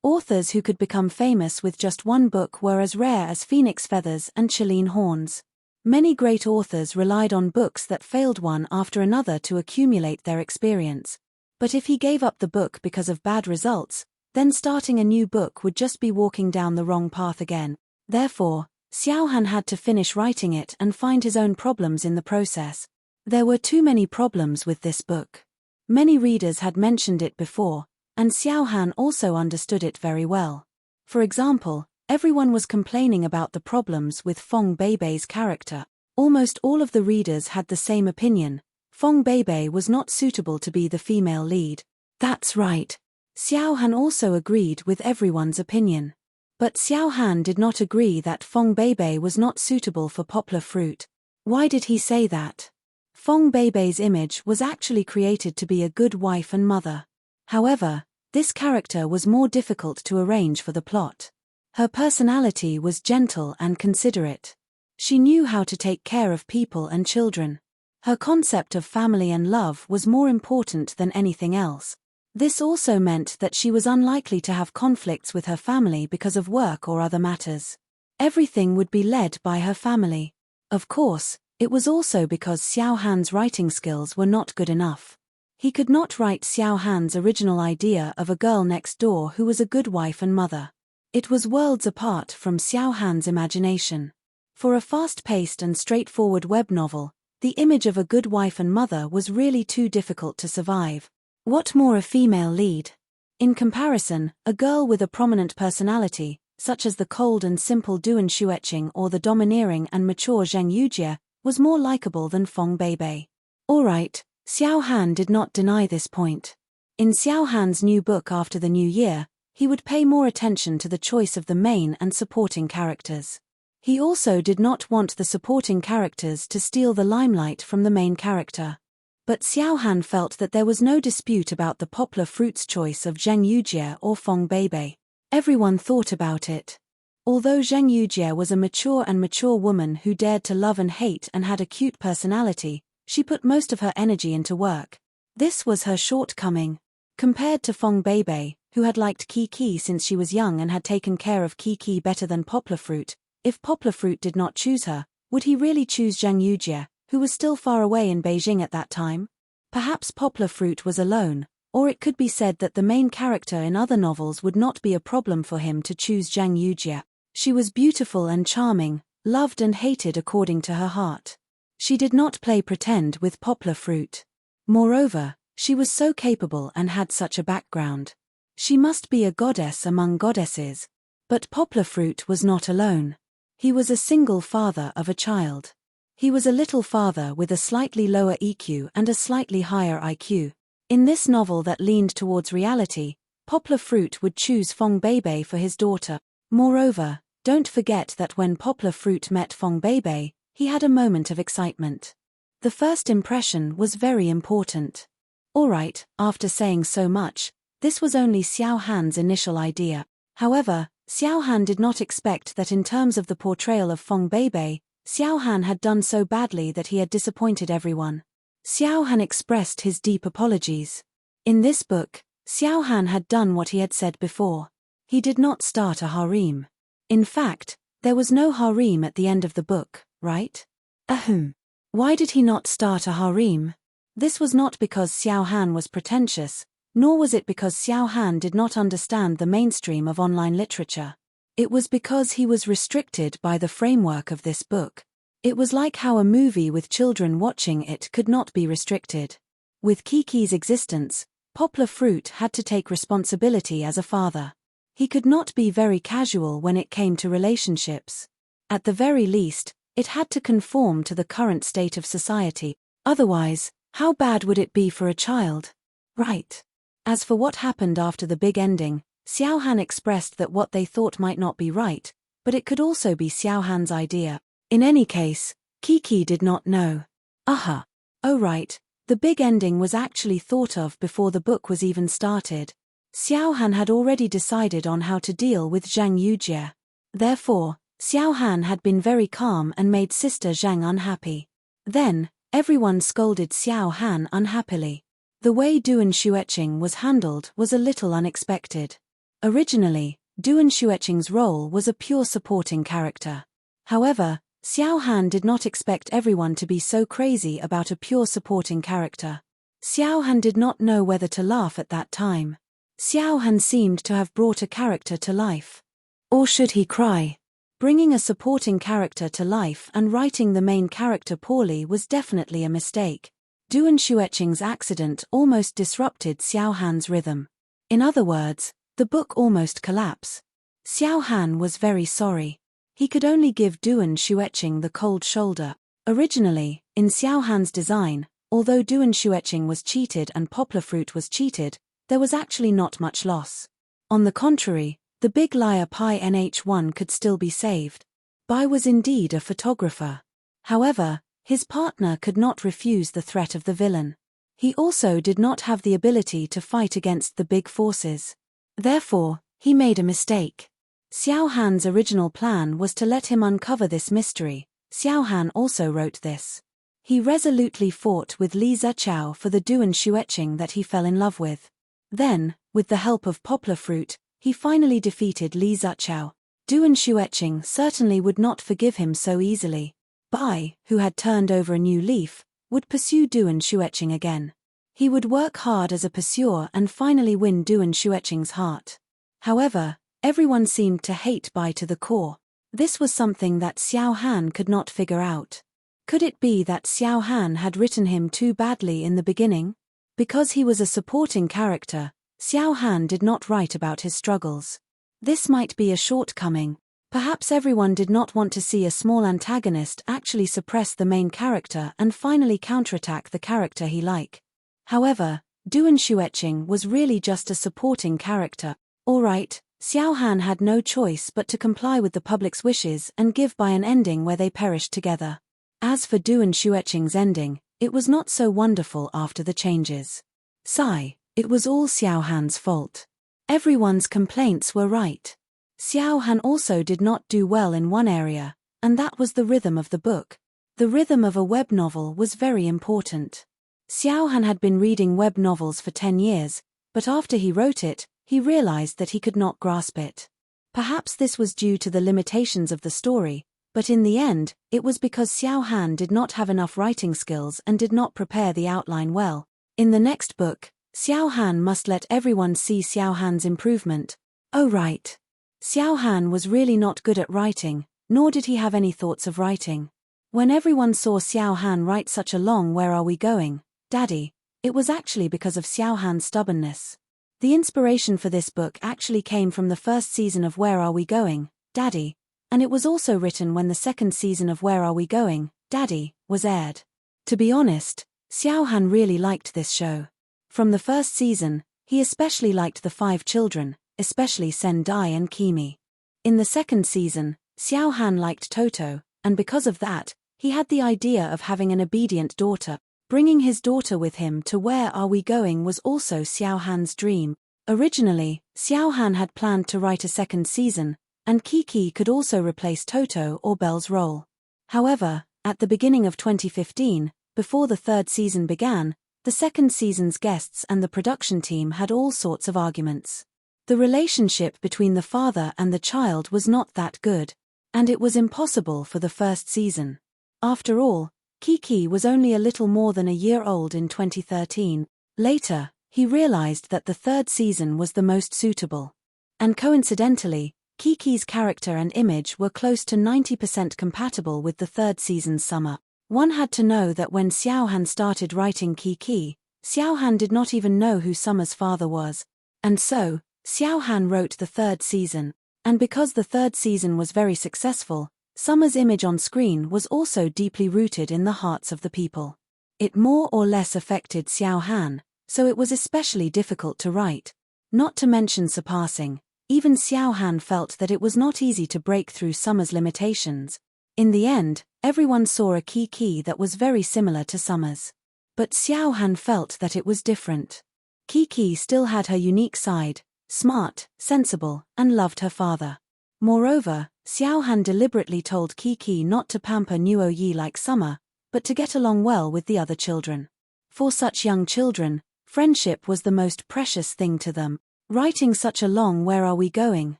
Authors who could become famous with just one book were as rare as phoenix feathers and Chilean horns. Many great authors relied on books that failed one after another to accumulate their experience. But if he gave up the book because of bad results, then starting a new book would just be walking down the wrong path again. Therefore, Xiao Han had to finish writing it and find his own problems in the process. There were too many problems with this book. Many readers had mentioned it before, and Xiao Han also understood it very well. For example, everyone was complaining about the problems with Feng Beibei's character. Almost all of the readers had the same opinion. Feng Beibei was not suitable to be the female lead. That's right. Xiao Han also agreed with everyone's opinion. But Xiao Han did not agree that Feng Beibei was not suitable for poplar fruit. Why did he say that? Feng Beibei's image was actually created to be a good wife and mother. However, this character was more difficult to arrange for the plot. Her personality was gentle and considerate. She knew how to take care of people and children. Her concept of family and love was more important than anything else. This also meant that she was unlikely to have conflicts with her family because of work or other matters. Everything would be led by her family. Of course, it was also because Xiao Han's writing skills were not good enough. He could not write Xiao Han's original idea of a girl next door who was a good wife and mother. It was worlds apart from Xiao Han's imagination. For a fast-paced and straightforward web novel, the image of a good wife and mother was really too difficult to survive. What more a female lead? In comparison, a girl with a prominent personality, such as the cold and simple Duan Xueqing or the domineering and mature Zheng Yujie, was more likable than Feng Beibei. Alright, Xiao Han did not deny this point. In Xiao Han's new book after the new year, he would pay more attention to the choice of the main and supporting characters. He also did not want the supporting characters to steal the limelight from the main character. But Xiao Han felt that there was no dispute about the poplar fruit's choice of Zheng Yujie or Feng Beibei. Everyone thought about it. Although Zheng Yujie was a mature woman who dared to love and hate and had a cute personality, she put most of her energy into work. This was her shortcoming. Compared to Feng Beibei, who had liked Kiki since she was young and had taken care of Kiki better than poplar fruit, if poplar fruit did not choose her, would he really choose Zheng Yujie, who was still far away in Beijing at that time? Perhaps poplar fruit was alone, Or it could be said that the main character in other novels would not be a problem for him to choose Zhang Yujie. She was beautiful and charming, loved and hated according to her heart. She did not play pretend with poplar fruit. Moreover, she was so capable and had such a background. She must be a goddess among goddesses. But poplar fruit was not alone. He was a single father of a child. He was a little father with a slightly lower EQ and a slightly higher IQ. In this novel that leaned towards reality, poplar fruit would choose Fong Beibei for his daughter. Moreover, don't forget that when poplar fruit met Fong Beibei, he had a moment of excitement. The first impression was very important. Alright, after saying so much, this was only Xiao Han's initial idea. However, Xiao Han did not expect that in terms of the portrayal of Fong Beibei, Xiao Han had done so badly that he had disappointed everyone. Xiao Han expressed his deep apologies. In this book, Xiao Han had done what he had said before. He did not start a harem. In fact, there was no harem at the end of the book, right? Ahem. Why did he not start a harem? This was not because Xiao Han was pretentious, nor was it because Xiao Han did not understand the mainstream of online literature. It was because he was restricted by the framework of this book. It was like how a movie with children watching it could not be restricted. With Kiki's existence, poplar fruit had to take responsibility as a father. He could not be very casual when it came to relationships. At the very least, it had to conform to the current state of society. Otherwise, how bad would it be for a child? Right. As for what happened after the big ending, Xiao Han expressed that what they thought might not be right, but it could also be Xiao Han's idea. In any case, Kiki did not know. Aha. Oh right, the big ending was actually thought of before the book was even started. Xiao Han had already decided on how to deal with Zhang Yujie. Therefore, Xiao Han had been very calm and made Sister Zhang unhappy. Then, everyone scolded Xiao Han unhappily. The way Duan Xueqing was handled was a little unexpected. Originally, Duan Xueqing's role was a pure supporting character. However, Xiao Han did not expect everyone to be so crazy about a pure supporting character. Xiao Han did not know whether to laugh at that time. Xiao Han seemed to have brought a character to life. Or should he cry? Bringing a supporting character to life and writing the main character poorly was definitely a mistake. Duan Xueqing's accident almost disrupted Xiao Han's rhythm. In other words, the book almost collapsed. Xiao Han was very sorry. He could only give Duan Xueqing the cold shoulder. Originally, in Xiao Han's design, although Duan Xueqing was cheated and poplar fruit was cheated, there was actually not much loss. On the contrary, the big liar Pi Nh1 could still be saved. Bai was indeed a photographer. However, his partner could not refuse the threat of the villain. He also did not have the ability to fight against the big forces. Therefore, he made a mistake. Xiao Han's original plan was to let him uncover this mystery. Xiao Han also wrote this. He resolutely fought with Li Zichao for the Duan Xueqing that he fell in love with. Then, with the help of poplar fruit, he finally defeated Li Zichao. Duan Xueqing certainly would not forgive him so easily. Bai, who had turned over a new leaf, would pursue Duan Xueqing again. He would work hard as a pursuer and finally win Duan Xueqing's heart. However, everyone seemed to hate Bai to the core. This was something that Xiao Han could not figure out. Could it be that Xiao Han had written him too badly in the beginning? Because he was a supporting character, Xiao Han did not write about his struggles. This might be a shortcoming. Perhaps everyone did not want to see a small antagonist actually suppress the main character and finally counterattack the character he liked. However, Duan Xueqing was really just a supporting character. Alright, Xiao Han had no choice but to comply with the public's wishes and give Bai an ending where they perished together. As for Duan Xueqing's ending, it was not so wonderful after the changes. Sigh, it was all Xiao Han's fault. Everyone's complaints were right. Xiao Han also did not do well in one area, and that was the rhythm of the book. The rhythm of a web novel was very important. Xiao Han had been reading web novels for 10 years, but after he wrote it, he realized that he could not grasp it. Perhaps this was due to the limitations of the story, but in the end, it was because Xiao Han did not have enough writing skills and did not prepare the outline well. In the next book, Xiao Han must let everyone see Xiao Han's improvement. Oh right. Xiao Han was really not good at writing, nor did he have any thoughts of writing. When everyone saw Xiao Han write such a long "Where are we going, Daddy?" it was actually because of Xiao Han's stubbornness. The inspiration for this book actually came from the first season of Where Are We Going, Daddy? And it was also written when the second season of Where Are We Going, Daddy? Was aired. To be honest, Xiao Han really liked this show. From the first season, he especially liked the 5 children, especially Sen Dai and Kimi. In the second season, Xiao Han liked Toto, and because of that, he had the idea of having an obedient daughter. Bringing his daughter with him to Where Are We Going was also Xiao Han's dream. Originally, Xiao Han had planned to write a second season, and Kiki could also replace Toto or Belle's role. However, at the beginning of 2015, before the third season began, the second season's guests and the production team had all sorts of arguments. The relationship between the father and the child was not that good, and it was impossible for the first season. After all, Kiki was only a little more than a year old in 2013. Later, he realized that the third season was the most suitable. And coincidentally, Kiki's character and image were close to 90% compatible with the third season's Summer. One had to know that when Xiao Han started writing Kiki, Xiao Han did not even know who Summer's father was. And so, Xiao Han wrote the third season. And because the third season was very successful, Summer's image on screen was also deeply rooted in the hearts of the people. It more or less affected Xiao Han, so it was especially difficult to write. Not to mention surpassing, even Xiao Han felt that it was not easy to break through Summer's limitations. In the end, everyone saw a Kiki that was very similar to Summer's. But Xiao Han felt that it was different. Kiki still had her unique side, smart, sensible, and loved her father. Moreover, Xiao Han deliberately told Kiki not to pamper Nuo Yi like Summer, but to get along well with the other children. For such young children, friendship was the most precious thing to them. Writing such a long "Where Are We Going,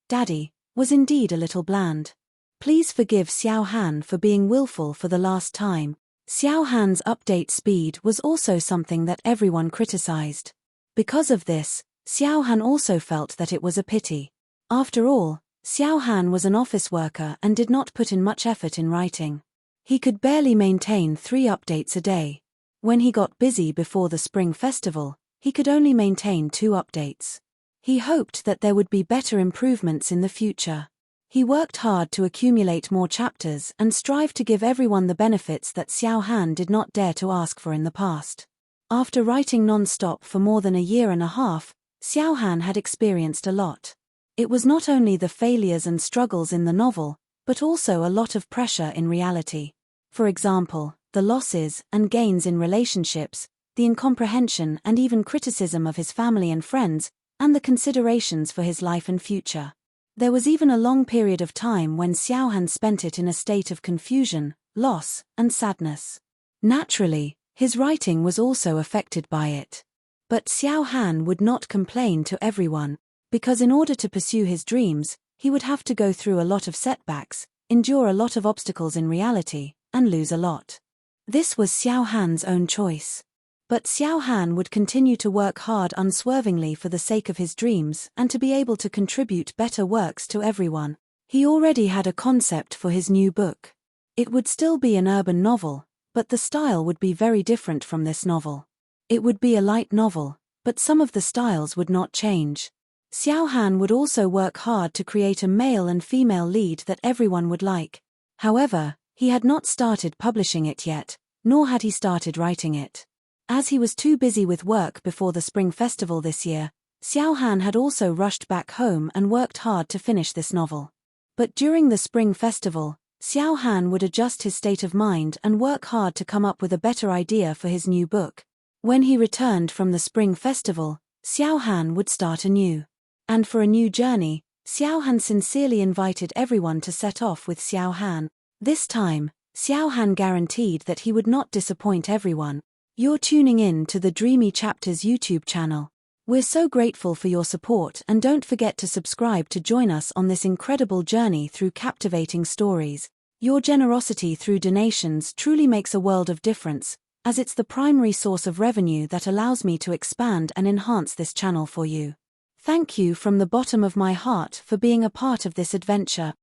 Daddy?" was indeed a little bland. Please forgive Xiao Han for being willful for the last time. Xiao Han's update speed was also something that everyone criticized. Because of this, Xiao Han also felt that it was a pity. After all, Xiao Han was an office worker and did not put in much effort in writing. He could barely maintain 3 updates a day. When he got busy before the Spring Festival, he could only maintain 2 updates. He hoped that there would be better improvements in the future. He worked hard to accumulate more chapters and strive to give everyone the benefits that Xiao Han did not dare to ask for in the past. After writing non-stop for more than a year and a half, Xiao Han had experienced a lot. It was not only the failures and struggles in the novel, but also a lot of pressure in reality. For example, the losses and gains in relationships, the incomprehension and even criticism of his family and friends, and the considerations for his life and future. There was even a long period of time when Xiao Han spent it in a state of confusion, loss, and sadness. Naturally, his writing was also affected by it. But Xiao Han would not complain to everyone, because in order to pursue his dreams, he would have to go through a lot of setbacks, endure a lot of obstacles in reality, and lose a lot. This was Xiao Han's own choice. But Xiao Han would continue to work hard unswervingly for the sake of his dreams and to be able to contribute better works to everyone. He already had a concept for his new book. It would still be an urban novel, but the style would be very different from this novel. It would be a light novel, but some of the styles would not change. Xiao Han would also work hard to create a male and female lead that everyone would like. However, he had not started publishing it yet, nor had he started writing it. As he was too busy with work before the Spring Festival this year, Xiao Han had also rushed back home and worked hard to finish this novel. But during the Spring Festival, Xiao Han would adjust his state of mind and work hard to come up with a better idea for his new book. When he returned from the Spring Festival, Xiao Han would start anew. And for a new journey, Xiao Han sincerely invited everyone to set off with Xiao Han. This time, Xiao Han guaranteed that he would not disappoint everyone. You're tuning in to the Dreamy Chapters YouTube channel. We're so grateful for your support and don't forget to subscribe to join us on this incredible journey through captivating stories. Your generosity through donations truly makes a world of difference. as it's the primary source of revenue that allows me to expand and enhance this channel for you. Thank you from the bottom of my heart for being a part of this adventure.